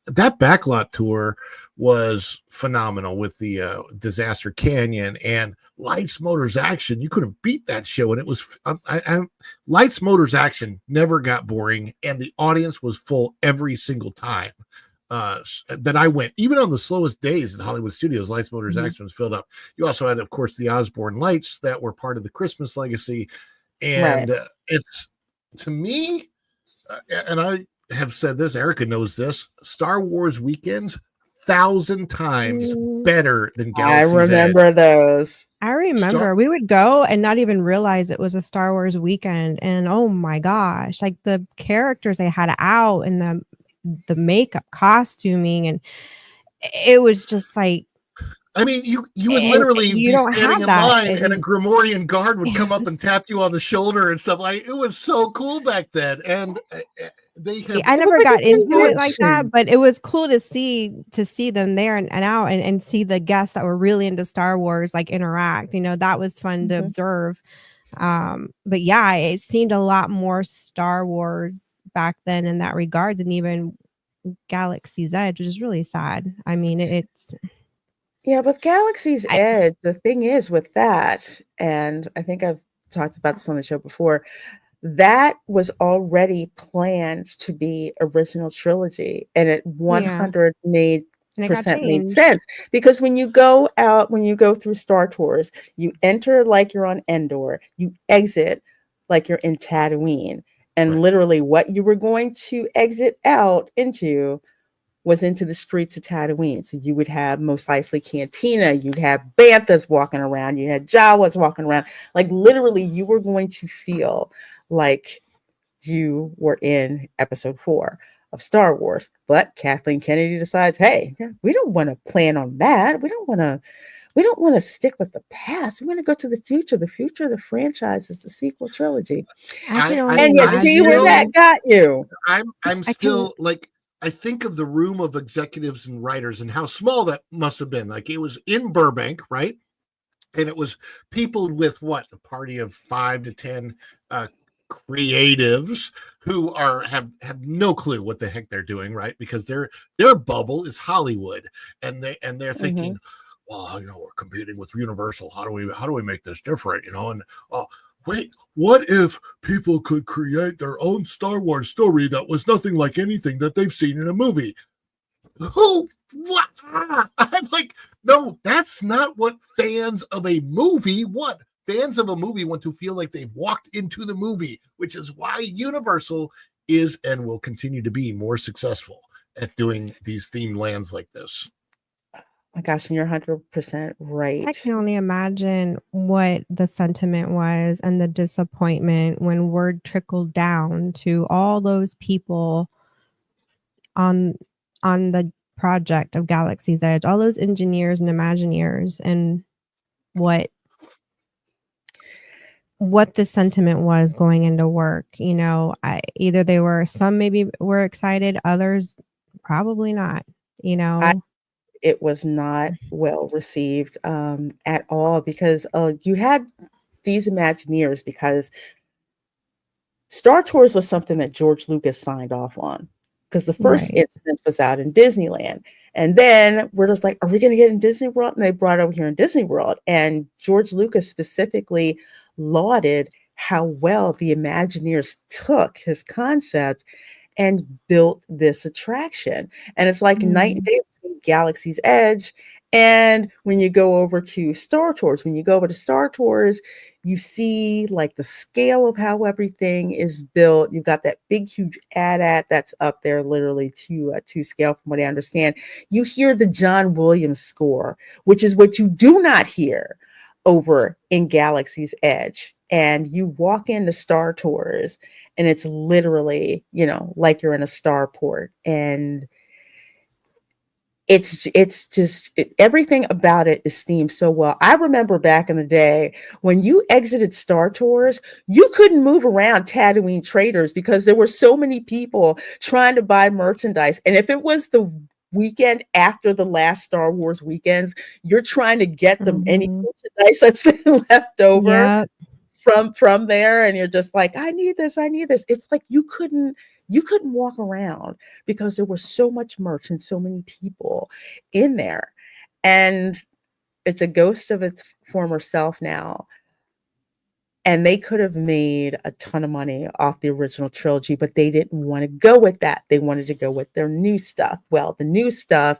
that backlot tour was phenomenal with the Disaster Canyon and Lights, Motors, Action. You couldn't beat that show, and it was Lights, Motors, Action never got boring, and the audience was full every single time that I went. Even on the slowest days in Hollywood Studios, Lights, Motors, Action was filled up. You also had, of course, the Osborne Lights that were part of the Christmas legacy, and it's, to me, and I have said this, Erica knows this, Star Wars weekends 1,000 times better than Galaxy's I remember Edge. those. I remember we would go and not even realize it was a Star Wars weekend. And oh my gosh, like the characters they had out and the makeup, costuming, and it was just like, I mean, you would literally be standing in line and a Grimorian guard would come up and tap you on the shoulder and stuff. Like, it was so cool back then. And I never got into it like that, but it was cool to see them there and out and see the guests that were really into Star Wars like interact. That was fun to observe. But yeah, it seemed a lot more Star Wars back then in that regard than even Galaxy's Edge, which is really sad. I mean, it's but Galaxy's Edge, the thing is with that, and I think I've talked about this on the show before, that was already planned to be original trilogy, and it 100% made sense, because when you go through Star Tours, you enter like you're on Endor, you exit like you're in Tatooine. And Right. literally what you were going to exit out into was into the streets of Tatooine. So you would have most likely Cantina, you'd have Banthas walking around, you had Jawas walking around. Like literally you were going to feel like you were in episode 4 of Star Wars. But Kathleen Kennedy decides, hey, we don't want to plan on that. We don't want to stick with the past. We want to go to the future. The future of the franchise is the sequel trilogy. I can I- only And you see where that imagine. got you. I'm still like, I think of the room of executives and writers and how small that must have been. Like it was in Burbank, right? And it was people with what, a party of 5 to 10 creatives who have no clue what the heck they're doing, right? Because their bubble is Hollywood, and they're thinking, well, we're competing with Universal. How do we make this different? And wait, what if people could create their own Star Wars story that was nothing like anything that they've seen in a movie? Who? What? I'm like, no, that's not what fans of a movie want. Fans of a movie want to feel like they've walked into the movie, which is why Universal is and will continue to be more successful at doing these themed lands like this. Oh my gosh, and you're 100% right. I can only imagine what the sentiment was and the disappointment when word trickled down to all those people on the project of Galaxy's Edge, all those engineers and Imagineers, and what the sentiment was going into work. Either they were, some maybe were excited, others probably not. It was not well received at all, because you had these Imagineers, because Star Tours was something that George Lucas signed off on, because the first Right. instance was out in Disneyland. And then we're just like, are we going to get in Disney World? And they brought it over here in Disney World. And George Lucas specifically lauded how well the Imagineers took his concept and built this attraction. And it's like night and day between Galaxy's Edge. And when you go over to Star Tours, you see like the scale of how everything is built. You've got that big, huge AT-AT that's up there literally to scale, from what I understand. You hear the John Williams score, which is what you do not hear over in Galaxy's Edge. And you walk into Star Tours and it's literally, like you're in a starport. And it's just everything about it is themed so well. I remember back in the day when you exited Star Tours, you couldn't move around Tatooine Traders because there were so many people trying to buy merchandise. And if it was the weekend after the last Star Wars weekends, you're trying to get them any merchandise that's been left over from there, and you're just like, I need this. It's like you couldn't walk around because there was so much merch and so many people in there. And it's a ghost of its former self now. And they could have made a ton of money off the original trilogy, but they didn't want to go with that. They wanted to go with their new stuff. Well, the new stuff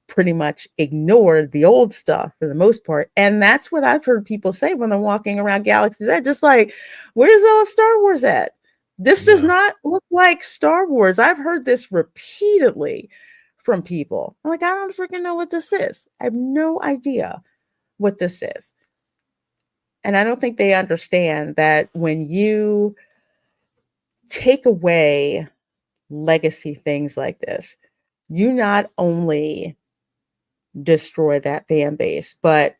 pretty much ignored the old stuff for the most part. And that's what I've heard people say when they're walking around Galaxy's Edge, just like, where's all Star Wars at? This does not look like Star Wars. I've heard this repeatedly from people. I'm like, I don't freaking know what this is. I have no idea what this is. And I don't think they understand that when you take away legacy things like this, you not only destroy that fan base, but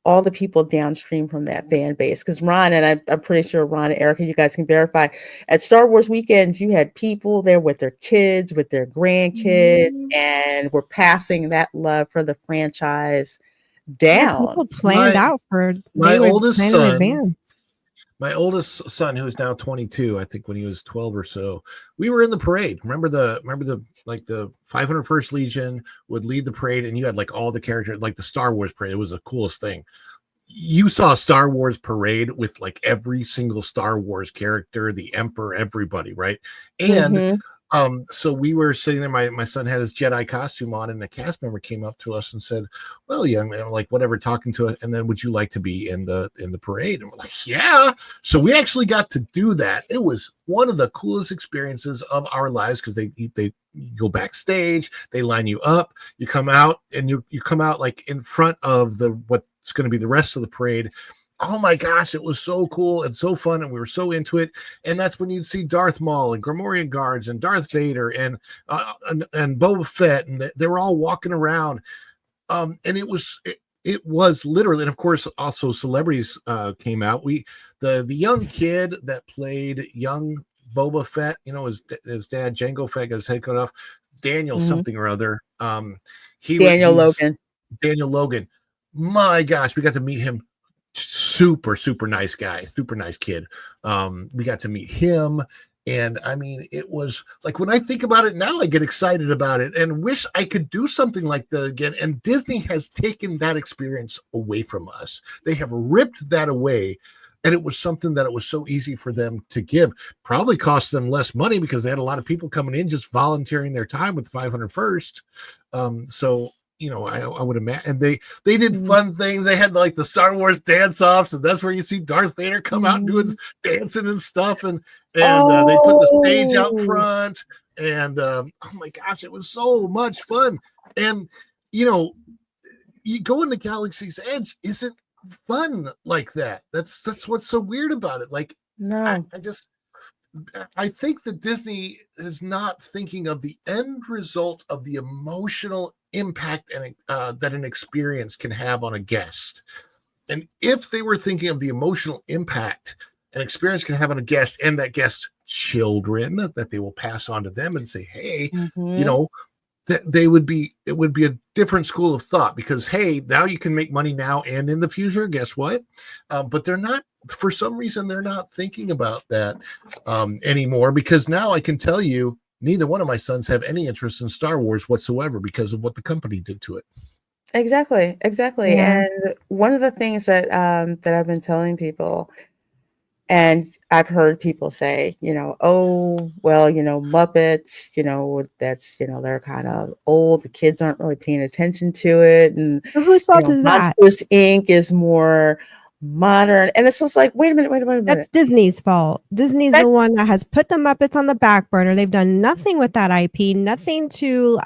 all the people downstream from that fan base. Because Ron, and I'm pretty sure Ron and Erica, you guys can verify, at Star Wars weekends, you had people there with their kids, with their grandkids, and were passing that love for the franchise down. People planned out for my oldest plan in son. advance. My oldest son, who's now 22, I think when he was 12 or so, we were in the parade. Remember the 501st Legion would lead the parade, and you had like all the characters, like the Star Wars parade. It was the coolest thing. You saw a Star Wars parade with like every single Star Wars character, the Emperor, everybody, right? And So we were sitting there. My son had his Jedi costume on, and the cast member came up to us and said, "Well, young man, like whatever, talking to us, and then would you like to be in the parade?" And we're like, "Yeah." So we actually got to do that. It was one of the coolest experiences of our lives because they you go backstage, they line you up, you come out, and you come out like in front of the what's going to be the rest of the parade. Oh my gosh, it was so cool and so fun, and we were so into it. And that's when you'd see Darth Maul and Gromorian guards and Darth Vader and Boba Fett, and they were all walking around. And it was literally, and of course, also celebrities came out. The young kid that played young Boba Fett, his dad Jango Fett got his head cut off. Daniel something or other. Daniel Logan. Daniel Logan. My gosh, we got to meet him. Super nice guy, super nice kid. We got to meet him, and I mean, it was like when I think about it now, I get excited about it and wish I could do something like that again. And Disney has taken that experience away from us. They have ripped that away, and it was something that it was so easy for them to give. Probably cost them less money because they had a lot of people coming in just volunteering their time with 501st. So I would imagine, and they did fun things. They had like the Star Wars dance-offs, and that's where you see Darth Vader come out and doing dancing and stuff, and they put the stage out front, and oh my gosh, it was so much fun. And you go into Galaxy's Edge isn't fun like that. That's what's so weird about it. Like, no, I think that Disney is not thinking of the end result of the emotional impact and that an experience can have on a guest. And if they were thinking of the emotional impact an experience can have on a guest and that guest's children, that they will pass on to them and say, hey, that it would be a different school of thought, because hey, now you can make money now and in the future. Guess what? But they're not. For some reason, they're not thinking about that anymore, because now I can tell you neither one of my sons have any interest in Star Wars whatsoever because of what the company did to it. Exactly. Yeah. And one of the things that that I've been telling people, and I've heard people say, oh, well, Muppets, that's, they're kind of old. The kids aren't really paying attention to it. And So whose fault is that? Monsters Inc. is more modern. And it's just like, wait a minute. That's Disney's fault. Disney's the one that has put the Muppets on the back burner. They've done nothing with that IP, nothing to,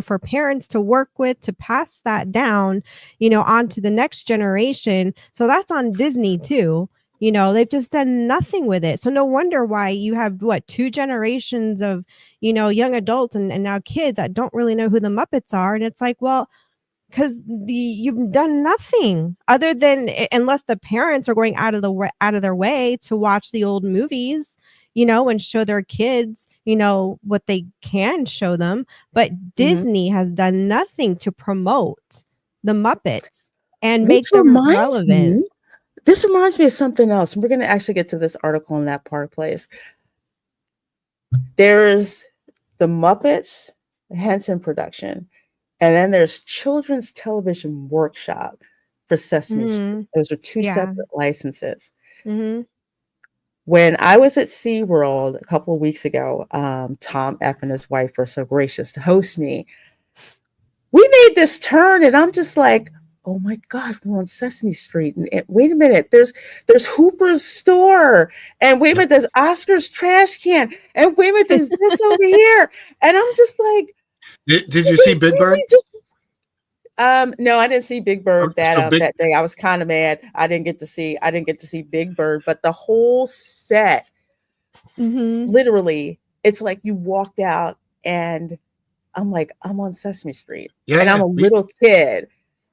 for parents to work with, to pass that down, on to the next generation. So that's on Disney too. They've just done nothing with it. So no wonder why you have two generations of, young adults and now kids that don't really know who the Muppets are. And it's like, well, because you've done nothing other than, unless the parents are going out of their way to watch the old movies, and show their kids, what they can show them. But Disney has done nothing to promote the Muppets and make them relevant. This reminds me of something else. And we're going to actually get to this article in that Park Place. There's the Muppets, the Henson production. And then there's Children's Television Workshop for Sesame Street. Those are two separate licenses. When I was at SeaWorld a couple of weeks ago, Tom F. and his wife were so gracious to host me. We made this turn, and I'm just like, oh my God, we're on Sesame Street. And wait a minute, there's Hooper's store. And wait a minute, there's Oscar's trash can. And wait a minute, there's this over here. And I'm just like, Did you see Big Bird? No, I didn't see Big Bird that day. I was kind of mad. I didn't get to see Big Bird, but the whole set, literally, it's like you walked out and I'm like, I'm on Sesame Street. And I'm a little kid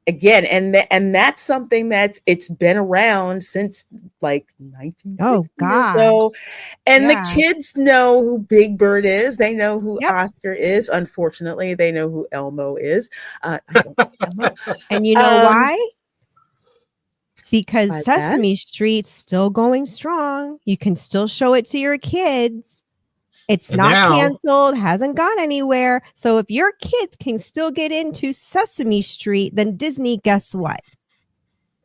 again. And that's something it's been around since like 1960 or so. And the kids know who Big Bird is. They know who Oscar is. Unfortunately, they know who Elmo is. I don't know Elmo. And you know why? Because Sesame Street's still going strong. You can still show it to your kids. It's not canceled, hasn't gone anywhere. So if your kids can still get into Sesame Street, then Disney, guess what?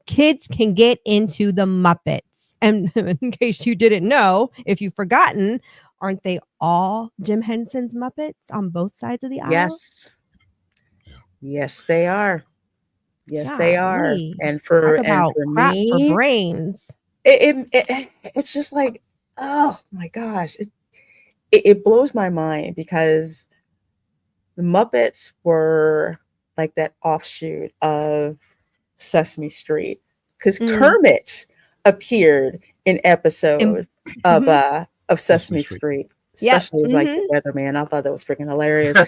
Kids can get into the Muppets. And in case you didn't know, if you've forgotten, aren't they all Jim Henson's Muppets on both sides of the aisle? Yes. Yes, they are. Yes, they are. Golly. And Talk for about crap for me, brains. it's just like, oh my gosh, it blows my mind because the Muppets were like that offshoot of Sesame Street because Kermit appeared in episodes of Sesame Street, especially as like the weatherman. I thought that was freaking hilarious.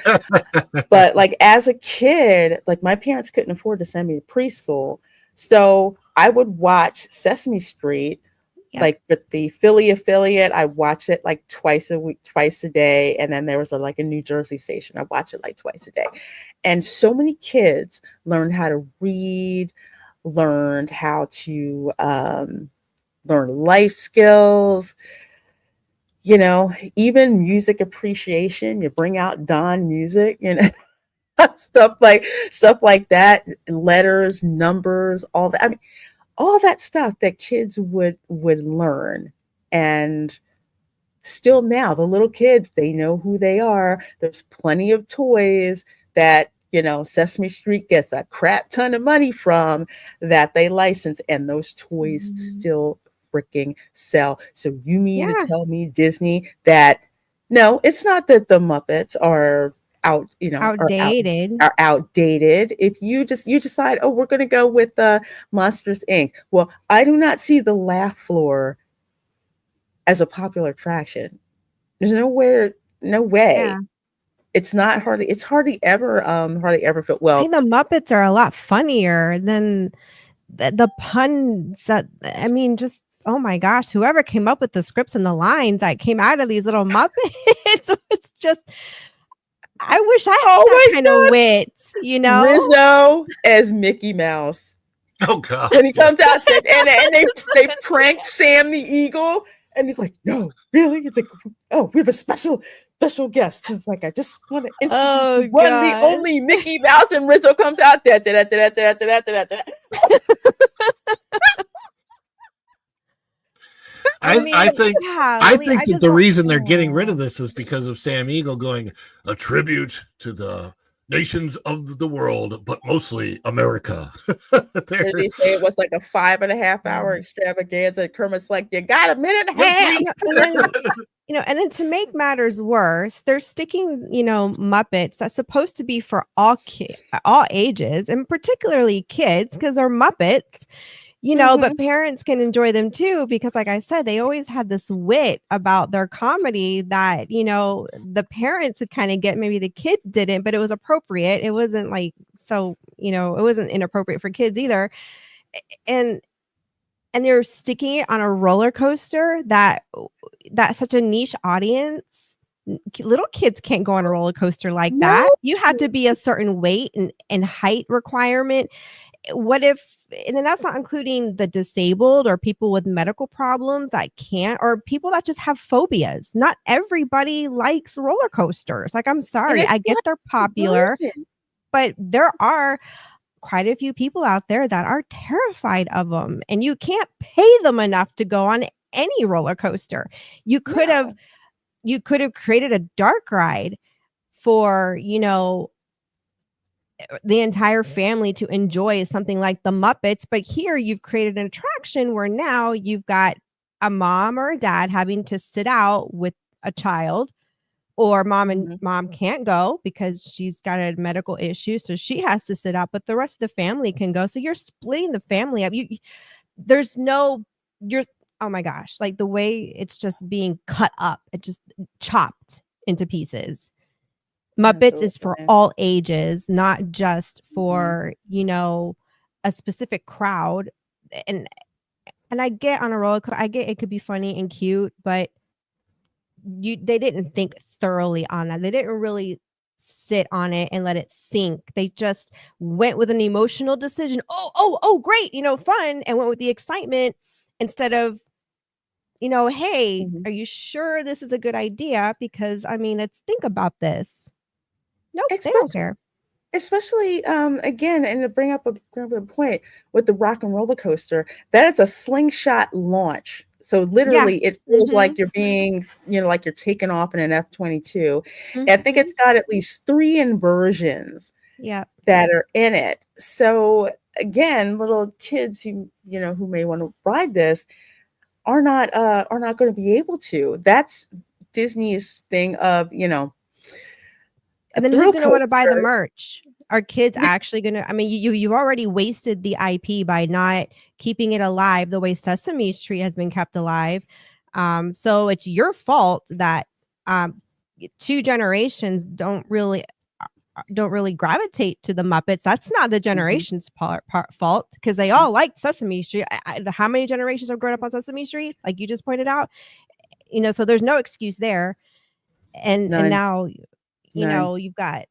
But like as a kid, like my parents couldn't afford to send me to preschool, so I would watch Sesame Street. Like with the Philly affiliate, I watched it like twice a week, twice a day. And then there was like a New Jersey station. I watched it like twice a day. And so many kids learned how to read, learned how to learn life skills, you know, even music appreciation. You bring out Don music, you know. stuff like that, letters, numbers, all that. I mean, all that stuff that kids would learn. And still now the little kids, they know who they are. There's plenty of toys that, you know, Sesame Street gets a crap ton of money from that they license, and those toys still freaking sell. So you mean to tell me, Disney, that no, it's not that the Muppets are outdated. Are outdated. If you decide, oh, we're going to go with Monsters Inc. Well, I do not see the laugh floor as a popular attraction. There's no way. Yeah. It's hardly ever felt well. I think the Muppets are a lot funnier than the puns that, I mean, just, oh my gosh, whoever came up with the scripts and the lines that came out of these little Muppets, it's just, I wish I had that kind of wit, you know? Rizzo as Mickey Mouse. Oh God! When he comes out there, and they pranked Sam the Eagle, and he's like, "No, really?" It's like, "Oh, we have a special guest." It's like, I just want to introduce the only Mickey Mouse, and Rizzo comes out there. I think that the reason they're getting rid of this is because of Sam Eagle going, a tribute to the nations of the world, but mostly America. Did he say it was like a 5.5 hour extravaganza? Kermit's like, you got a minute and a half. And then to make matters worse, they're sticking, Muppets that's supposed to be for all ages, and particularly kids, because they're Muppets. But parents can enjoy them too, because like I said, they always had this wit about their comedy that, the parents would kind of get, maybe the kids didn't, but it was appropriate. It wasn't like, so, it wasn't inappropriate for kids either. And they're sticking it on a roller coaster that's such a niche audience. Little kids can't go on a roller coaster like that. You had to be a certain weight and height requirement. What if, and then that's not including the disabled or people with medical problems that can't, or people that just have phobias. Not everybody likes roller coasters. Like, I'm sorry, I get they're popular, but there are quite a few people out there that are terrified of them, and you can't pay them enough to go on any roller coaster. You could have created a dark ride for, the entire family to enjoy, something like the Muppets. But here you've created an attraction where now you've got a mom or a dad having to sit out with a child, or mom can't go because she's got a medical issue, so she has to sit out, but the rest of the family can go. So you're splitting the family up. Oh my gosh, like the way it's just being cut up, it just chopped into pieces. Muppets is for all ages, not just for, a specific crowd. And I get on a roller coaster, I get it could be funny and cute, but they didn't think thoroughly on that. They didn't really sit on it and let it sink. They just went with an emotional decision. Oh, great, fun, and went with the excitement instead of, hey, are you sure this is a good idea? Because let's think about this. Nope, they don't care. Especially again, and to bring up a point with the Rock and Roller Coaster, that is a slingshot launch. So literally it feels Mhm. like you're being, like you're taking off in an F-22. I think Mhm. it's got at least 3 inversions Yeah. that are in it. So again, little kids who may want to ride this are not going to be able to. That's Disney's thing of, a And then who's thrill going to want to buy the coaster. merch? Are kids Yeah. actually going to? I mean, you've already wasted the IP by not keeping it alive the way Sesame Street has been kept alive. So it's your fault that 2 generations don't really gravitate to the Muppets. That's not the generation's fault, because they all liked Sesame Street. How many generations have grown up on Sesame Street, like you just pointed out? So there's no excuse there. And None. now, None. you've got.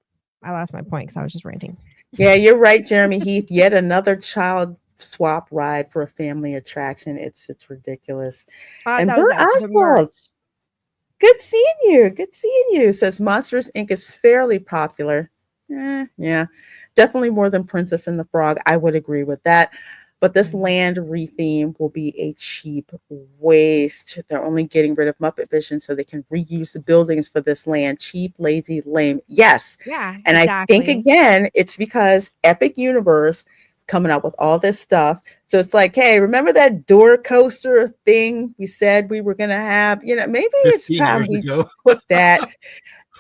I lost my point because I was just ranting. Yeah, you're right, Jeremy Heath. Yet another child swap ride for a family attraction. It's ridiculous. And That was Bert the merch. Oswald, good seeing you. Good seeing you. Says Monsters Inc. is fairly popular. Yeah, definitely more than Princess and the Frog. I would agree with that. But this land retheme will be a cheap waste. They're only getting rid of Muppet Vision so they can reuse the buildings for this land. Cheap, lazy, lame. Yes. Yeah, And I think, exactly. again, it's because Epic Universe is coming up with all this stuff. So it's like, hey, remember that door coaster thing we said we were going to have? Maybe it's 15 time years we ago. put that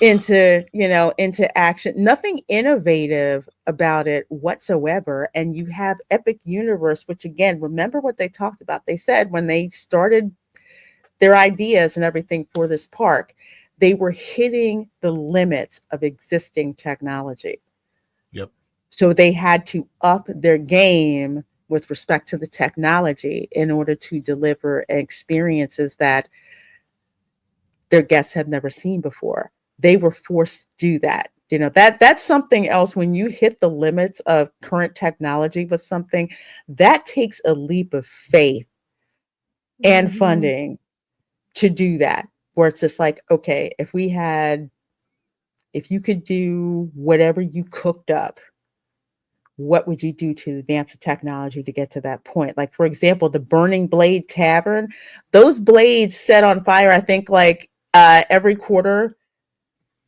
into action. Nothing innovative about it whatsoever. And you have Epic Universe, which, again, remember what they talked about. They said when they started their ideas and everything for this park, they were hitting the limits of existing technology. Yep. So they had to up their game with respect to the technology in order to deliver experiences that their guests had never seen before. They were forced to do that. That's something else. When you hit the limits of current technology with something, that takes a leap of faith and funding to do that, where it's just like, okay, if you could do whatever you cooked up, what would you do to advance the technology to get to that point? Like, for example, the Burning Blade Tavern, those blades set on fire, I think, like every quarter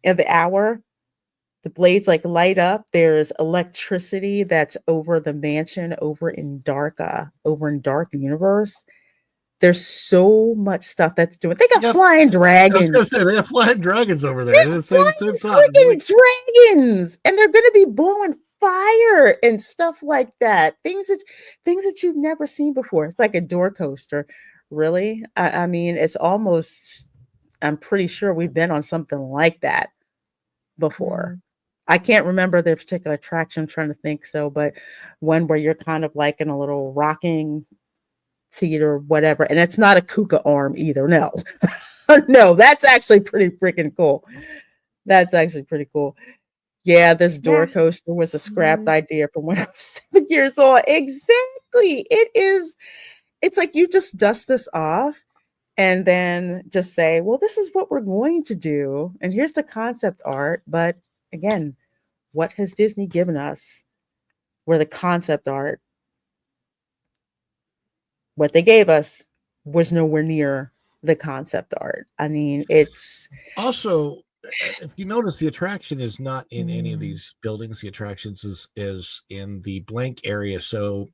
of the hour, the blades like light up. There's electricity that's over the mansion over in Dark Universe. There's so much stuff that's doing. They got Yep. flying I was gonna dragons. say they have flying dragons over there. They're The same flying thought. It's like, freaking dragons, and they're going to be blowing fire and stuff like that. Things that you've never seen before. It's like a door coaster. Really? I mean, it's almost. I'm pretty sure we've been on something like that before. I can't remember the particular attraction. I'm trying to think but one where you're kind of like in a little rocking seat or whatever, and it's not a Kuka arm either. No, no, that's actually pretty freaking cool. That's actually pretty cool. Yeah, this door coaster was a scrapped idea from when I was 7 years old. Exactly. It's like you just dust this off and then just say, well, this is what we're going to do. And here's the concept art. But again, what has Disney given us where the concept art, what they gave us, was nowhere near the concept art? I mean, it's also, if you notice, the attraction is not in any of these buildings. The attractions is in the blank area. So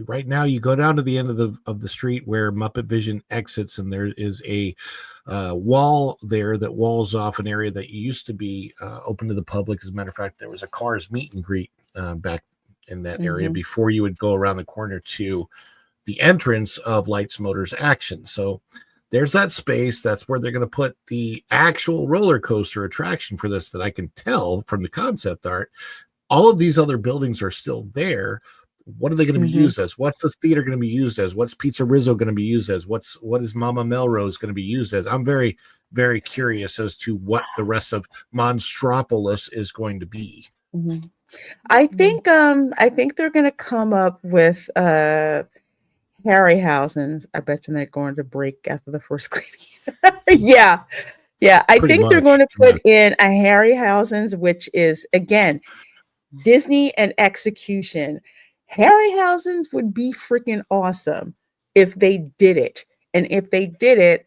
right now, you go down to the end of the street where Muppet Vision exits, and there is a wall there that walls off an area that used to be open to the public. As a matter of fact, there was a Cars meet and greet back in that area before you would go around the corner to the entrance of Lights, Motors, Action. So there's that space. That's where they're going to put the actual roller coaster attraction for this, that I can tell from the concept art. All of these other buildings are still there. What are they going to be used as? What's this theater going to be used as? What's Pizza Rizzo going to be used as? What is Mama Melrose going to be used as? I'm very, very curious as to what the rest of Monstropolis is going to be. I think they're going to come up with Harryhausen's. I bet you they're going to break after the first cleaning. Yeah. I Pretty think they're much, going to put in a Harryhausen's, which is, again, Disney and execution. Harryhausen's would be freaking awesome if they did it and if they did it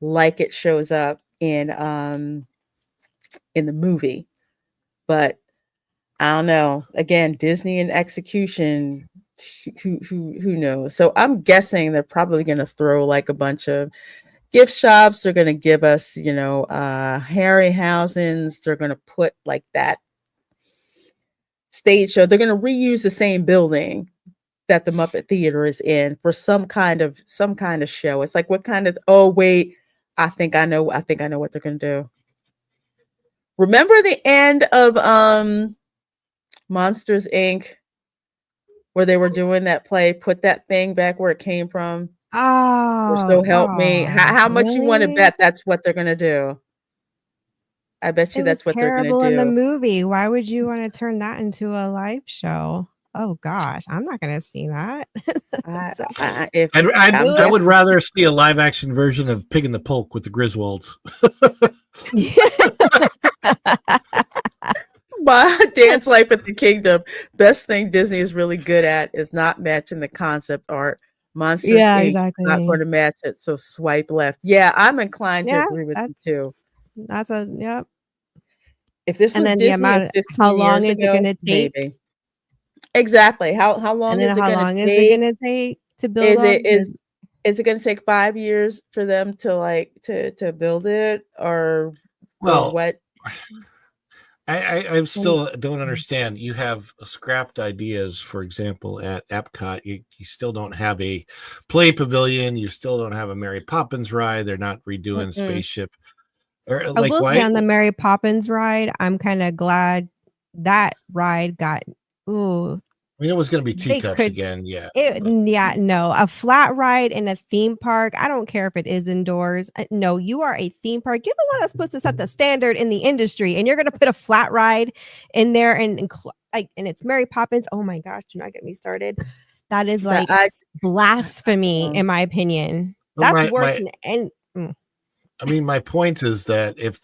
like it shows up in the movie. But I don't know. Again, Disney and execution, who knows? So I'm guessing they're probably going to throw like a bunch of gift shops. They're going to give us, Harryhausen's. They're going to put like that stage show. They're going to reuse the same building that the Muppet Theater is in for some kind of show. It's like, what kind of? Oh wait, I think I know what they're going to do. Remember the end of Monsters Inc., where they were doing that play, put that thing back where it came from. Or so help me. How much you want to really? bet that's what they're gonna do? I bet you It was that's what they're gonna terrible in the do. movie. Why would you want to turn that into a live show? Oh gosh, I'm not gonna see that. I would rather see a live action version of Pig in the Polk with the Griswolds. My Dance Life at the Kingdom. Best thing Disney is really good at is not matching the concept art. Monsters Inc. exactly. Not going to match it, so swipe left. Yeah, I'm inclined to Yeah, agree with you too. That's a yep. If this And was then Disney the amount, 15 how long years is it ago, gonna take? maybe. Exactly. How And long then is it how gonna long is it take? gonna take to build Is up? it going to take 5 years for them to build it, or Well, what? I still don't understand. You have scrapped ideas, for example, at Epcot. You still don't have a play pavilion. You still don't have a Mary Poppins ride. They're not redoing Spaceship. Or I like, will why? say on the Mary Poppins ride, I'm kind of glad that ride got. Ooh, I mean, it was going to be they teacups could. again. Yeah. No, a flat ride in a theme park. I don't care if it is indoors. No, you are a theme park. You're the one that's supposed to set the standard in the industry, and you're going to put a flat ride in there and it's Mary Poppins. Oh my gosh, do not get me started. That is like blasphemy, in my opinion. That's worse than. I mean, my point is that if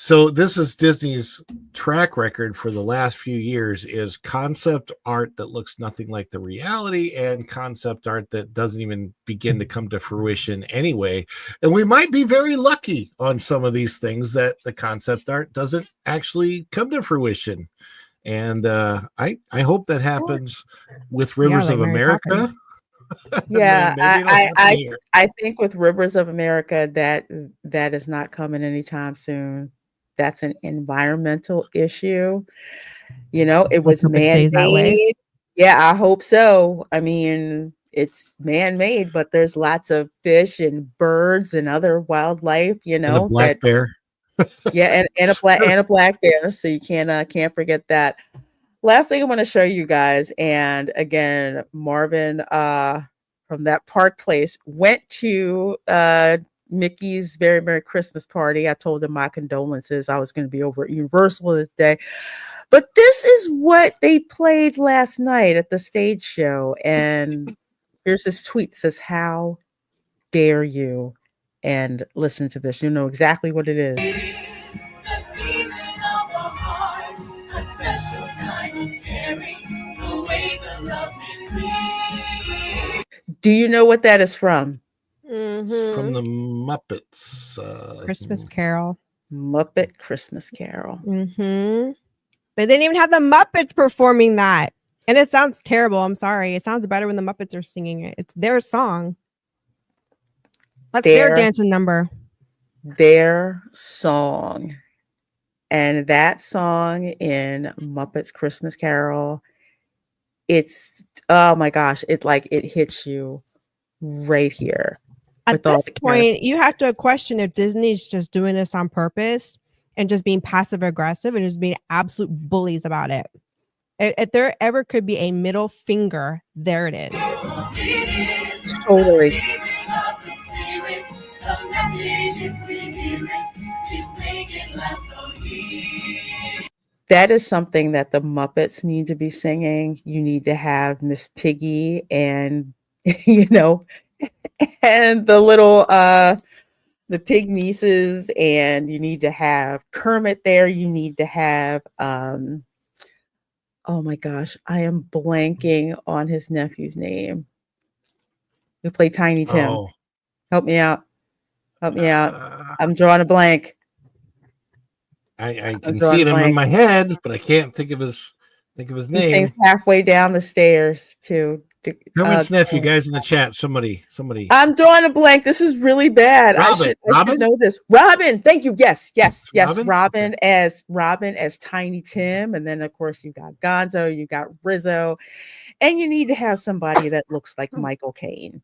so, this is Disney's track record for the last few years is concept art that looks nothing like the reality and concept art that doesn't even begin to come to fruition anyway. And we might be very lucky on some of these things that the concept art doesn't actually come to fruition. And I hope that happens with Rivers of America. Yeah, I think with Rivers of America that is not coming anytime soon. That's an environmental issue. It was man-made. Yeah, I hope so. I mean, it's man-made, but there's lots of fish and birds and other wildlife, and a black bear. Yeah, and a black bear. So you can't forget that. Last thing I want to show you guys, and again, Marvin from that Park Place went to Mickey's Very Merry Christmas party. I told him my condolences. I was going to be over at Universal this day. But this is what they played last night at the stage show. And here's this tweet that says, "How dare you?" And listen to this. You know exactly what it is. The season of the heart, a special time of caring, the ways of love and free. Do you know what that is from? From the Muppets. Christmas Carol. Muppet Christmas Carol. They didn't even have the Muppets performing that. And it sounds terrible. I'm sorry. It sounds better when the Muppets are singing it. It's their song. That's their dancing number. Their song. And that song in Muppets Christmas Carol, it's, oh my gosh, it hits you right here. At this point, you have to question if Disney's just doing this on purpose and just being passive aggressive and just being absolute bullies about it. If there ever could be a middle finger, there it is. Totally. That is something that the Muppets need to be singing. You need to have Miss Piggy and, and the little, the pig nieces, and you need to have Kermit there. You need to have, oh my gosh, I am blanking on his nephew's name. who played Tiny Tim. Oh, Help me out. Help me out. uh, I'm drawing a blank. I I'm can drawing see a it in blank. my head, but I can't think of his He name. sings halfway down the stairs too. Comments nephew, guys in the chat. Somebody. I'm drawing a blank. This is really bad. I should know this. Robin, thank you. Yes. Robin? Robin as Tiny Tim, and then of course you got Gonzo, you got Rizzo, and you need to have somebody that looks like Michael Caine.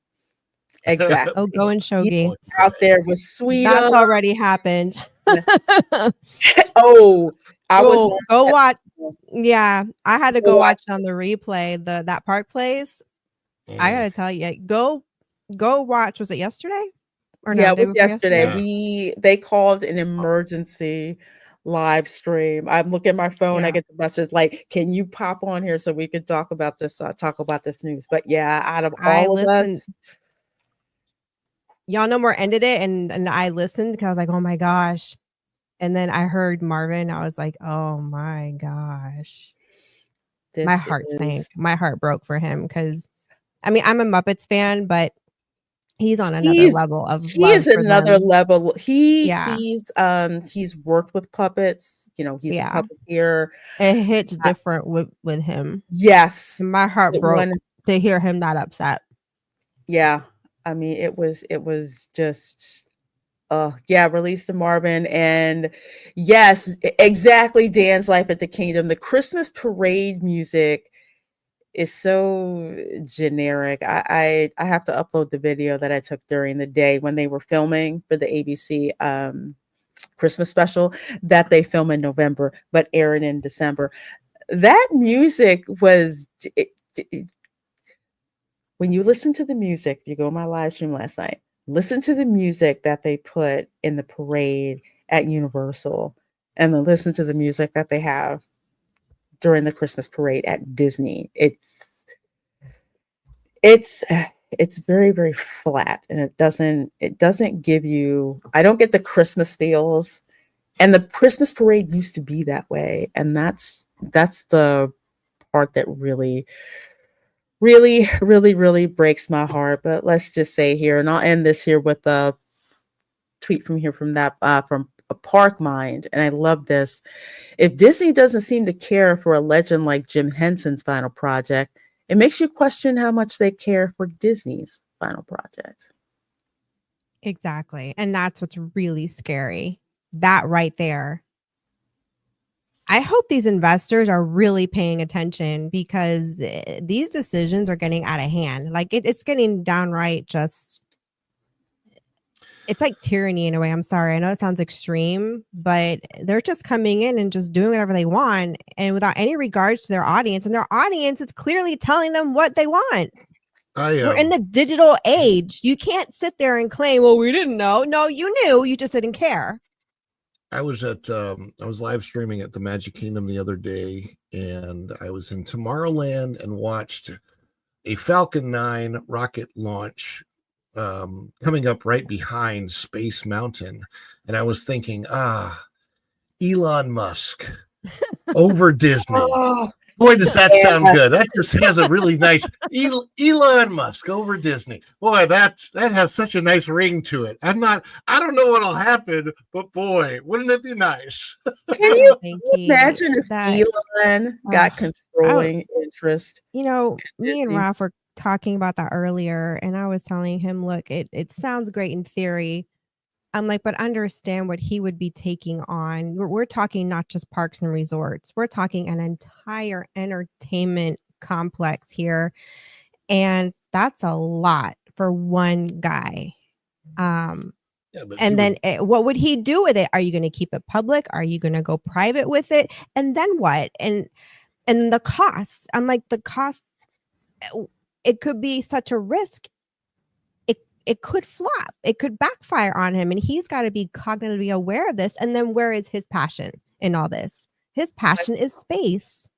Exactly. Oh, go and Shogi. Out there with Sweet. That's already happened. Oh, I was go watch. Yeah, I had to go watch on the replay that Park Place. I gotta tell you, go watch. Was it yesterday? Or no, yeah, it was yesterday. Yeah. They called an emergency live stream. I'm looking at my phone. Yeah. I get the message like, "Can you pop on here so we can talk about this news?" But yeah, out of all of us, y'all know more ended it, and I listened because I was like, oh my gosh. And then I heard Marvin. I was like, oh my gosh. My heart sank. My heart broke for him because, I mean, I'm a Muppets fan, but he's on another level of he is another level. He's worked with puppets. You know, he's a puppeteer. It hits different with him. Yes. My heart broke to hear him that upset. Yeah. I mean, it was just release to Marvin. And yes, exactly. Dan's Life at the Kingdom. The Christmas parade music is so generic. I have to upload the video that I took during the day when they were filming for the ABC Christmas special that they film in November, but aired in December. That music was when you listen to the music, you go on my live stream last night, listen to the music that they put in the parade at Universal, and then listen to the music that they have during the Christmas parade at Disney. It's very, very flat, and it doesn't give you, I don't get the Christmas feels. And the Christmas parade used to be that way. And that's the part that really, really, really, really breaks my heart. But let's just say here, and I'll end this here with a tweet from a Park Mind. And I love this. If Disney doesn't seem to care for a legend like Jim Henson's final project, it makes you question how much they care for Disney's final project. Exactly. And that's what's really scary. That right there. I hope these investors are really paying attention because these decisions are getting out of hand. Like it's getting downright just, it's like tyranny in a way. I'm sorry. I know it sounds extreme, but they're just coming in and just doing whatever they want and without any regards to their audience. And their audience is clearly telling them what they want. We're in the digital age. You can't sit there and claim, well, we didn't know. No, you knew. You just didn't care. I was live streaming at the Magic Kingdom the other day, and I was in Tomorrowland and watched a Falcon 9 rocket launch coming up right behind Space Mountain. And I was thinking, Elon Musk over Disney. Boy, does that sound good. That just has a really nice Elon Musk over Disney. Boy, that has such a nice ring to it. I don't know what'll happen, but boy, wouldn't it be nice? Can you imagine if Elon got controlling interest? You know, me and Ralph were talking about that earlier, and I was telling him, look, it sounds great in theory. I'm like, but understand what he would be taking on. We're talking not just parks and resorts. We're talking an entire entertainment complex here. And that's a lot for one guy. And then what would he do with it? Are you going to keep it public? Are you going to go private with it? And then what? And the cost, I'm like, the cost, it could be such a risk. It could flop. It could backfire on him. And he's got to be cognitively aware of this. And then where is his passion in all this? His passion is space.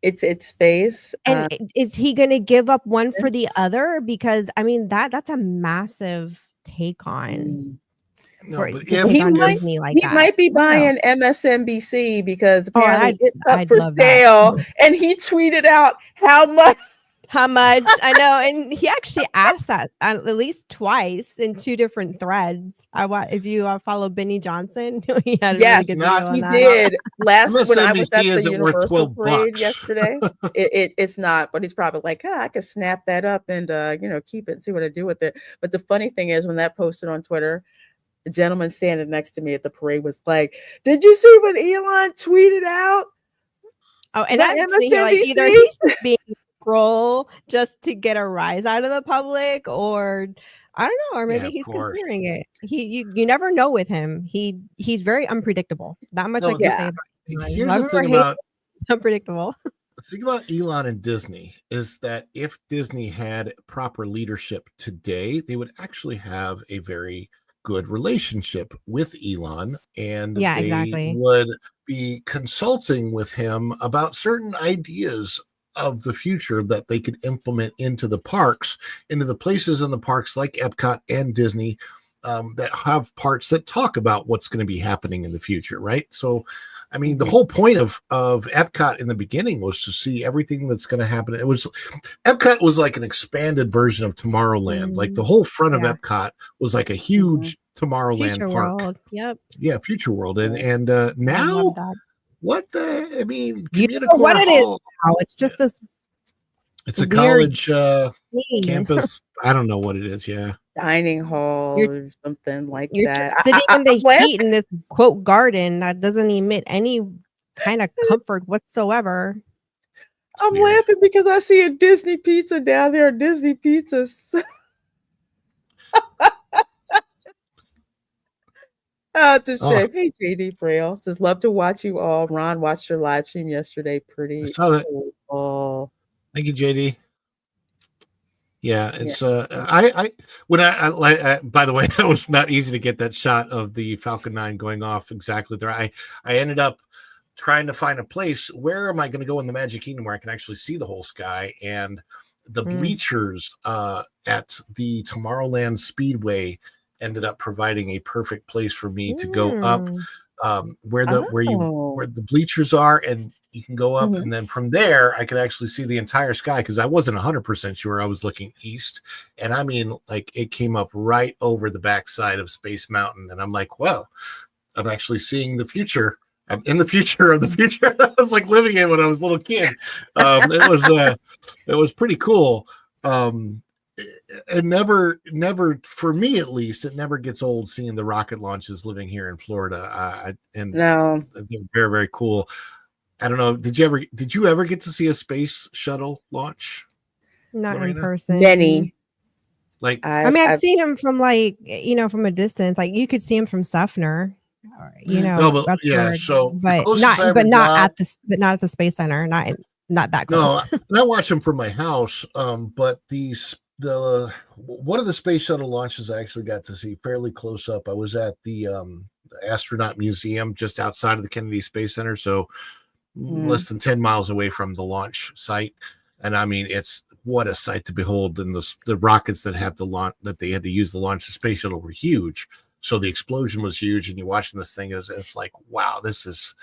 It's space. And is he going to give up one for the other? Because, I mean, that's a massive take on. He might be buying MSNBC because apparently it's up for sale. And he tweeted out how much How much? I know, and he actually asked that at least twice in 2 different threads. If you follow Benny Johnson, he had a really Yes, good not- video on he that. did. Last when I was at MSNBC the isn't worth Universal 12 parade bucks. yesterday, it's not. But he's probably like, I could snap that up and keep it and see what I do with it. But the funny thing is, when that posted on Twitter, the gentleman standing next to me at the parade was like, "Did you see what Elon tweeted out?" Oh, and The I'm sitting here like either MSNBC? he's just being troll just to get a rise out of the public, or I don't know, or maybe Yeah, of he's course. considering it. You never know with him. He's very unpredictable. That much No, I can say about Elon. Here's Love the him or thing hate him, about unpredictable. the thing about Elon and Disney is that if Disney had proper leadership today, they would actually have a very good relationship with Elon, and Yeah, they exactly. would be consulting with him about certain ideas of the future that they could implement into the parks, into the places in the parks like Epcot and Disney, that have parts that talk about what's going to be happening in the future, right? So I mean, the whole point of Epcot in the beginning was to see everything that's going to happen. Epcot was like an expanded version of Tomorrowland. Like the whole front of Yeah. Epcot was like a huge Tomorrowland Future park. World. Yep. Yeah, Future World. And I now, love that. what the? I mean, You know Communicore what it is Hall. now. It's just this It's a weird college thing. campus. I don't know what it is. Yeah. Dining hall You're- or something like You're that. just sitting in I'm the laughing. heat in this quote garden that doesn't emit any kind of comfort whatsoever. I'm Weird. laughing because I see a Disney pizza down there. Disney pizzas. It's a Oh. shame. Hey, JD Braille says, love to watch you all. Ron watched your live stream yesterday. I Pretty saw that. cool. Thank you, JD. Yeah, it's I by the way, it was not easy to get that shot of the Falcon 9 going off exactly there. I ended up trying to find a place where am I going to go in the Magic Kingdom where I can actually see the whole sky, and the bleachers at the Tomorrowland Speedway ended up providing a perfect place for me to go up where the bleachers are, and you can go up, and then from there I could actually see the entire sky, because I wasn't 100% sure I was looking east, and I mean, like, it came up right over the backside of Space Mountain, and I'm like, well, I'm actually seeing the future. I'm in the future of the future. I was like living in when I was a little kid. It was pretty cool. It never, for me at least, it never gets old seeing the rocket launches living here in Florida. No, they're very, very cool. I don't know. Did you ever get to see a space shuttle launch? Not Lorena? in person. many. Like, I mean, I've seen him from from a distance. Like you could see him from Suffner. No, but that's yeah. where, So, but not at the Space Center. Not that close. No, I watch them from my house. But the one of the space shuttle launches I actually got to see fairly close up. I was at the astronaut museum just outside of the Kennedy Space Center, so less than 10 miles away from the launch site. And I mean, what a sight to behold. And the rockets that have the launch that they had to use to launch the space shuttle were huge. So the explosion was huge, and you're watching this thing, it's like, wow, this is,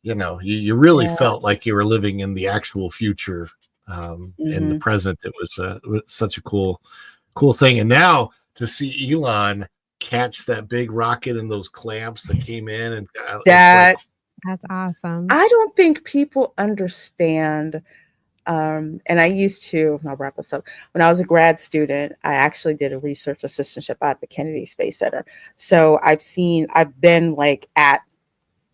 you really felt like you were living in the actual future. In the present, it was such a cool thing. And now to see Elon catch that big rocket and those clamps that came in, and that's awesome. I don't think people understand. And I'll wrap this up. When I was a grad student, I actually did a research assistantship at the Kennedy Space Center. So I've been like at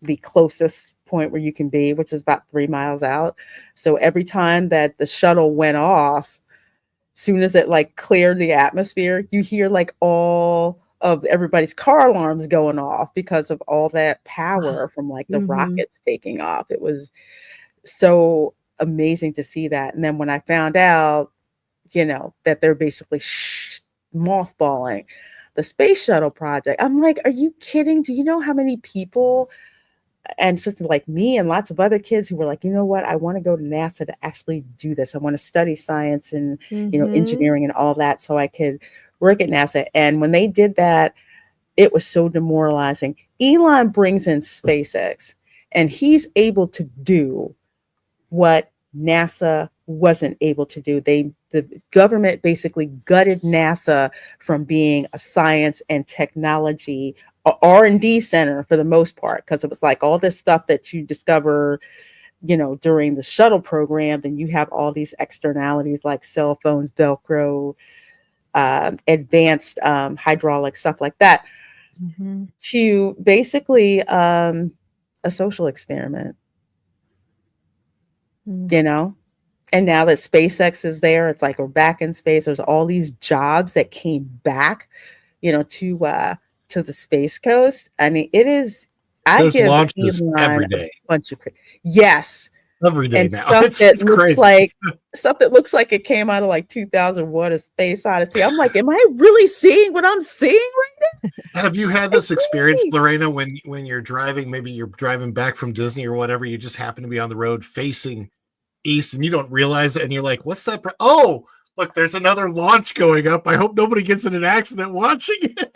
the closest point where you can be, which is about 3 miles out. So every time that the shuttle went off, soon as it like cleared the atmosphere, you hear like all of everybody's car alarms going off because of all that power from like the rockets taking off. It was so amazing to see that. And then when I found out, that they're basically mothballing the space shuttle project, I'm like, are you kidding? Do you know how many people, and just like me and lots of other kids who were like, you know what, I want to go to NASA to actually do this. I want to study science and, engineering and all that so I could work at NASA. And when they did that, it was so demoralizing. Elon brings in SpaceX, and he's able to do what NASA wasn't able to do. The government basically gutted NASA from being a science and technology R&D center for the most part, because it was like all this stuff that you discover, during the shuttle program. Then you have all these externalities like cell phones, Velcro, advanced hydraulic stuff like that, to basically a social experiment, And now that SpaceX is there, it's like we're back in space. There's all these jobs that came back, to the Space Coast. I mean, it is. There's launches every day. A bunch of yes. Every day and now. Stuff it's that looks crazy. Stuff that looks like it came out of like 2001: A Space Odyssey. I'm like, am I really seeing what I'm seeing right now? Have you had this experience, Lorena, when you're driving, maybe you're driving back from Disney or whatever, you just happen to be on the road facing east and you don't realize it, and you're like, what's that? Oh, look, there's another launch going up. I hope nobody gets in an accident watching it.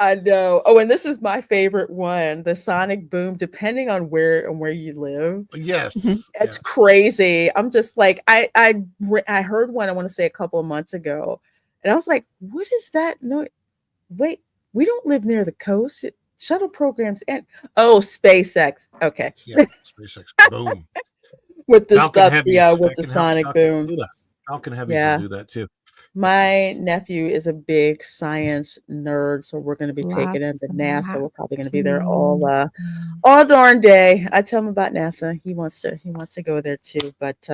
I know. Oh, and this is my favorite one, the sonic boom, depending on where you live. Yes. It's crazy. I'm just like, I heard one, I want to say a couple of months ago, and I was like, what is that? No, wait, we don't live near the coast. Shuttle programs and SpaceX. Okay. Yeah, SpaceX boom. With the stuff, with the sonic boom. Falcon Heavy will do that too. My nephew is a big science nerd, so we're going to be taking him to NASA. We're probably going to be there all darn day. I tell him about NASA. He wants to go there too. But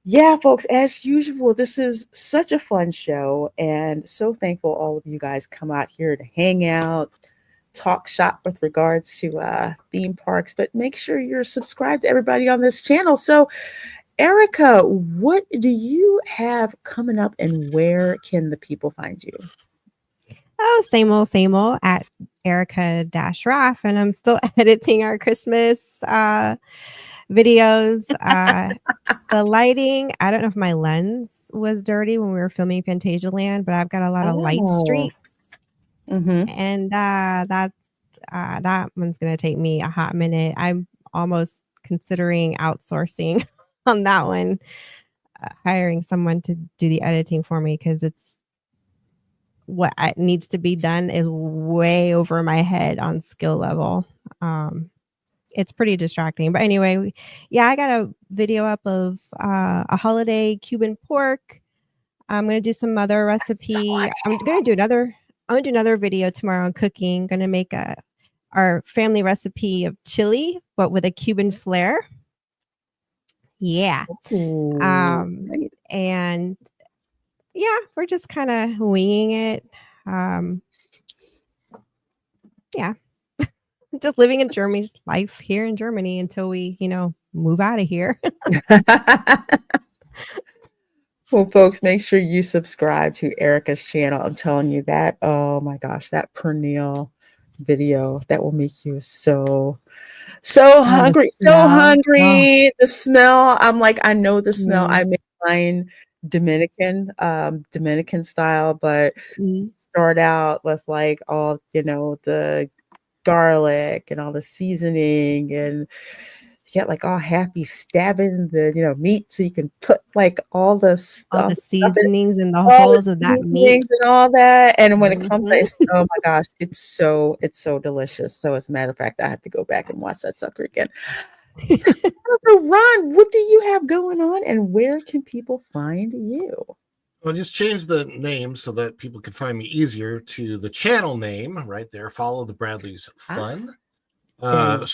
yeah, folks, as usual, this is such a fun show, and so thankful all of you guys come out here to hang out, talk shop with regards to theme parks. But make sure you're subscribed to everybody on this channel. So Erica, what do you have coming up, and where can the people find you? Oh, same old at Erica-Raff, and I'm still editing our Christmas videos. The lighting, I don't know if my lens was dirty when we were filming Fantasialand, but I've got a lot of light streaks. And that one's going to take me a hot minute. I'm almost considering outsourcing on that one, hiring someone to do the editing for me, because it's what needs to be done is way over my head on skill level. It's pretty distracting, but anyway, I got a video up of a holiday Cuban pork. I'm gonna do some other recipe. I'm gonna do another video tomorrow on cooking. Gonna make our family recipe of chili, but with a Cuban flair. Yeah. And we're just kind of winging it. Just living in Germany, just life here in Germany until we, move out of here. Well, folks, make sure you subscribe to Erica's channel. I'm telling you that, oh my gosh, that pernil video, that will make you so hungry, hungry. The smell, I'm like, I know the smell. I make mine Dominican style, but start out with like all, the garlic and all the seasoning, and get like all happy stabbing the meat, so you can put like all the seasonings in the holes of that meat and all that. And when it comes to oh my gosh, it's so delicious. So as a matter of fact, I have to go back and watch that sucker again. So Ron, what do you have going on, and where can people find you? I'll just change the name so that people can find me easier to the channel name right there. Follow the Bradley's Fun. That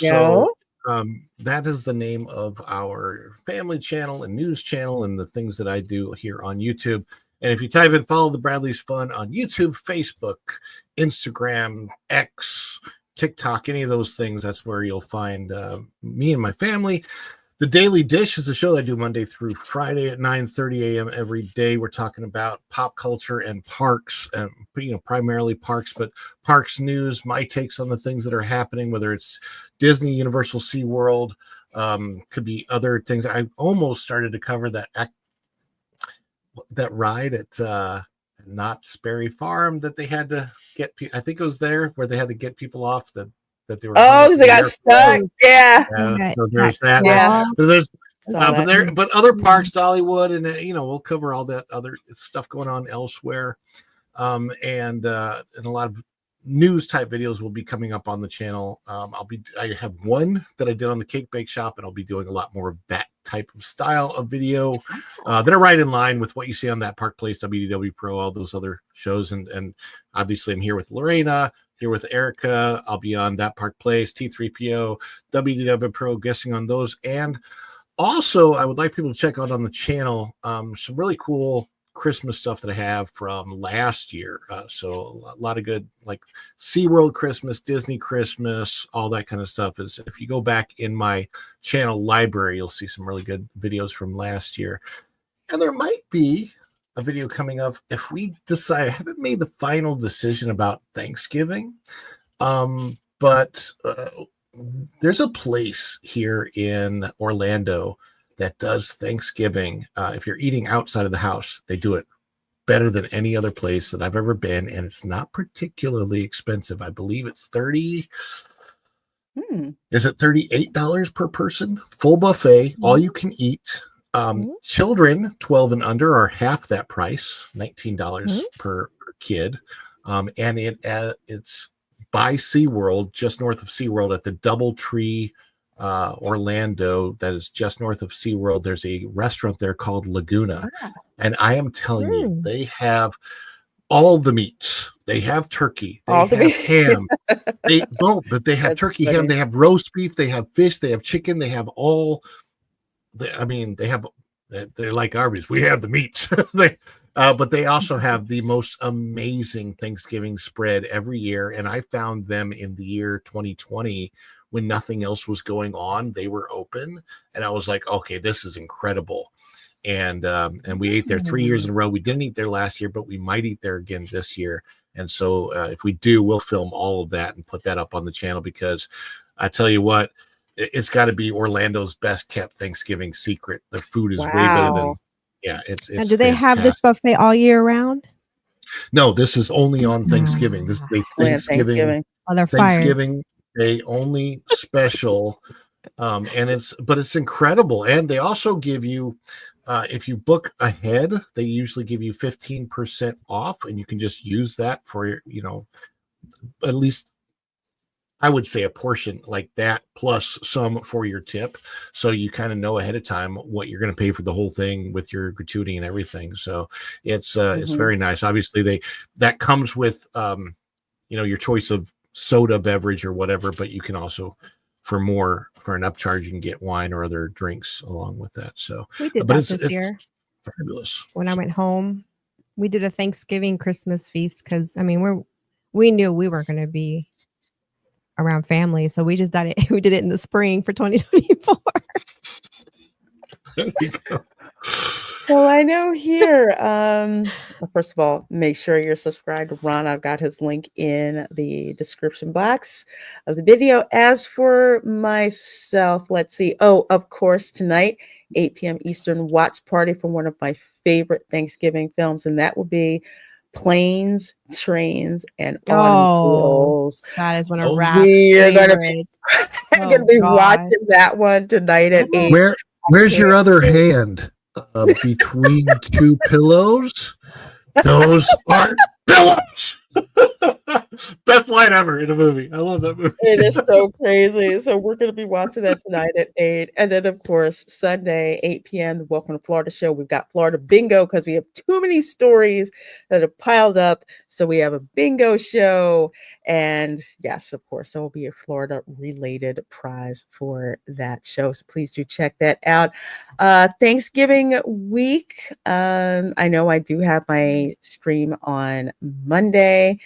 is the name of our family channel and news channel and the things that I do here on YouTube. And if you type in Follow the Bradley's Fun on YouTube, Facebook, Instagram, X, TikTok, any of those things, that's where you'll find me and my family. The Daily Dish is a show that I do Monday through Friday at 9:30 a.m. every day. We're talking about pop culture and parks, and primarily parks, but parks news, my takes on the things that are happening, whether it's Disney, Universal, SeaWorld, could be other things. I almost started to cover that ride at Knott's Berry Farm that they had to get. I think it was there where they had to get people off that they were. Oh, because they got stuck. Yeah. So there's that. Yeah. Saw that. But other parks, Dollywood, and we'll cover all that other stuff going on elsewhere, and a lot of news type videos will be coming up on the channel. I have one that I did on the cake bake shop, and I'll be doing a lot more of that type of style of video that are right in line with what you see on that Park Place, WDW Pro, all those other shows, and obviously I'm here with Lorena, here with Erica. I'll be on that Park Place, T3PO, WDW Pro, guessing on those. And also, I would like people to check out on the channel some really cool Christmas stuff that I have from last year. So a lot of good, like SeaWorld Christmas, Disney Christmas, all that kind of stuff. If you go back in my channel library, you'll see some really good videos from last year. And there might be a video coming up if we decide. I haven't made the final decision about Thanksgiving, but there's a place here in Orlando that does Thanksgiving. If you're eating outside of the house, they do it better than any other place that I've ever been, and it's not particularly expensive. I believe it's Is it $38 per person? Full buffet, all you can eat. Children 12 and under are half that price, $19 per kid, and it's by SeaWorld, just north of SeaWorld at the DoubleTree Orlando, that is just north of SeaWorld. There's a restaurant there called Laguna, and I am telling you, they have all the meats. They have turkey, they have ham. They don't, but they have turkey, ham. They have roast beef, they have fish, they have chicken, they have all. They're like Arby's. We have the meats. But they also have the most amazing Thanksgiving spread every year. And I found them in the year 2020 when nothing else was going on. They were open, and I was like, okay, this is incredible. And we ate there 3 years in a row. We didn't eat there last year, but we might eat there again this year. And so if we do, we'll film all of that and put that up on the channel, because I tell you what, it's got to be Orlando's best kept Thanksgiving secret. The food is way better than, it's and do they have this buffet all year round? No, this is only on Thanksgiving. This is a Thanksgiving Day only special. And it's incredible. And they also give you, if you book ahead, they usually give you 15% off, and you can just use that for, at least I would say a portion like that, plus some for your tip. So you kind of know ahead of time what you're going to pay for the whole thing with your gratuity and everything. So it's very nice. Obviously that comes with, your choice of soda beverage or whatever, but you can also, for an upcharge, you can get wine or other drinks along with that. So we did that this year. Fabulous. When I went home, we did a Thanksgiving Christmas feast, because we knew we weren't going to be around family, so we just did it. We did it in the spring for 2024. There you go. So I know here, first of all, make sure you're subscribed to Ron. I've got his link in the description box of the video. As for myself, let's see. Oh, of course, tonight, 8 p.m. Eastern, watch party for one of my favorite Thanksgiving films, and that will be Planes, Trains, and Automobiles. That is one of we're gonna be watching that one tonight at 8. Where's your other hand? Between two pillows? Those are pillows. Best line ever in a movie. I love that movie. It is so crazy. So we're going to be watching that tonight at 8. And then, of course, Sunday, 8 p.m., the Welcome to Florida show. We've got Florida Bingo, because we have too many stories that have piled up. So we have a bingo show. And yes, of course, there will be a Florida-related prize for that show. So please do check that out. Thanksgiving week, I know I do have my stream on Monday.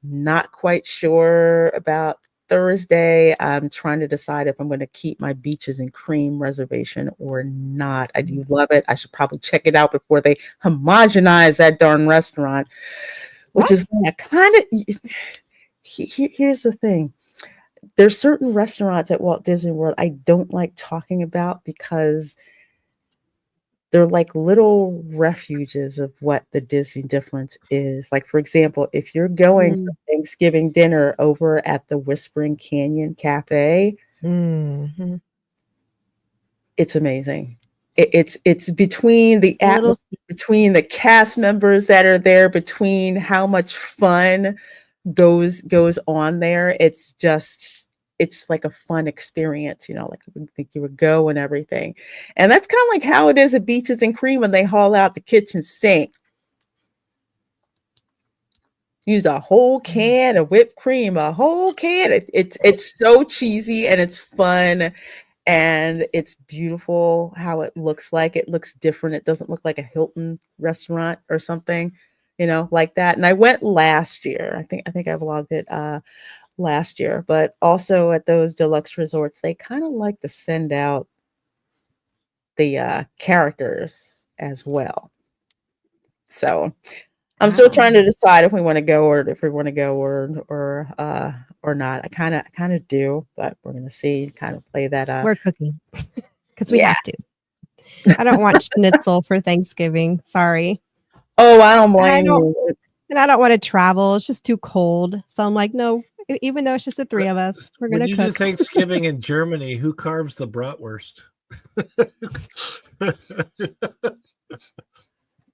Not quite sure about Thursday. I'm trying to decide if I'm going to keep my Beaches and Cream reservation or not. I do love it. I should probably check it out before they homogenize that darn restaurant, which is kind of... Here's the thing. There's certain restaurants at Walt Disney World I don't like talking about, because they're like little refuges of what the Disney difference is. Like, for example, if you're going for Thanksgiving dinner over at the Whispering Canyon Cafe, it's amazing. it's between the Little- atmosphere, between the cast members that are there, between how much fun goes on there. It's just, it's like a fun experience, you know, like you would think you would go and everything. And that's kind of like how it is at Beaches and Cream when they haul out the kitchen sink. Use a whole can of whipped cream, a whole can. It's so cheesy and it's fun. And it's beautiful how it looks like. It looks different. It doesn't look like a Hilton restaurant or something, you know, like that. And I went last year. I think I vlogged it last year. But also at those deluxe resorts, they kind of like to send out the characters as well. So I'm still trying to decide if we want to go or not. I kind of do, but we're gonna see. Kind of play that. We're cooking because we Yeah. have to. I don't want schnitzel for Thanksgiving. Sorry. Oh, I don't blame you. And I don't want to travel. It's just too cold. So I'm like, no, even though it's just the three of us, we're When going you to do cook. Thanksgiving in Germany, who carves the bratwurst?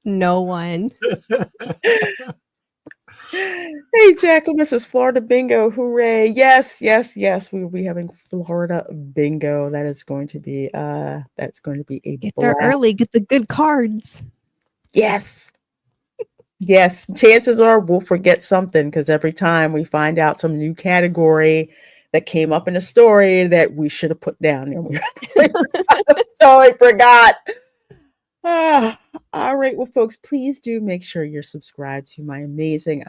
No one. Hey, Jacqueline, this is Florida Bingo. Hooray. Yes. We will be having Florida Bingo. That is going to be a Get there blast. early. Get the good cards. Yes. Yes. Chances are we'll forget something because every time we find out some new category that came up in the story that we should have put down, and we totally forgot. All right. Well, folks, please do make sure you're subscribed to my amazing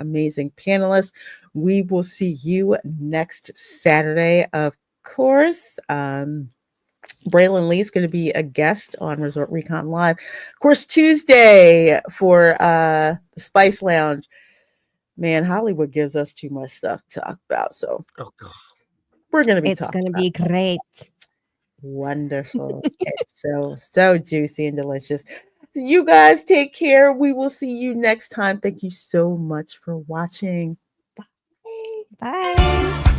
panelists. We will see you next Saturday, of course. Braylon Lee is going to be a guest on Resort Recon Live. Of course, Tuesday for the Spice Lounge. Man, Hollywood gives us too much stuff to talk about. So we're going to be talking It's going to be great. Wonderful. It's so juicy and delicious. So you guys take care. We will see you next time. Thank you so much for watching. Bye. Bye.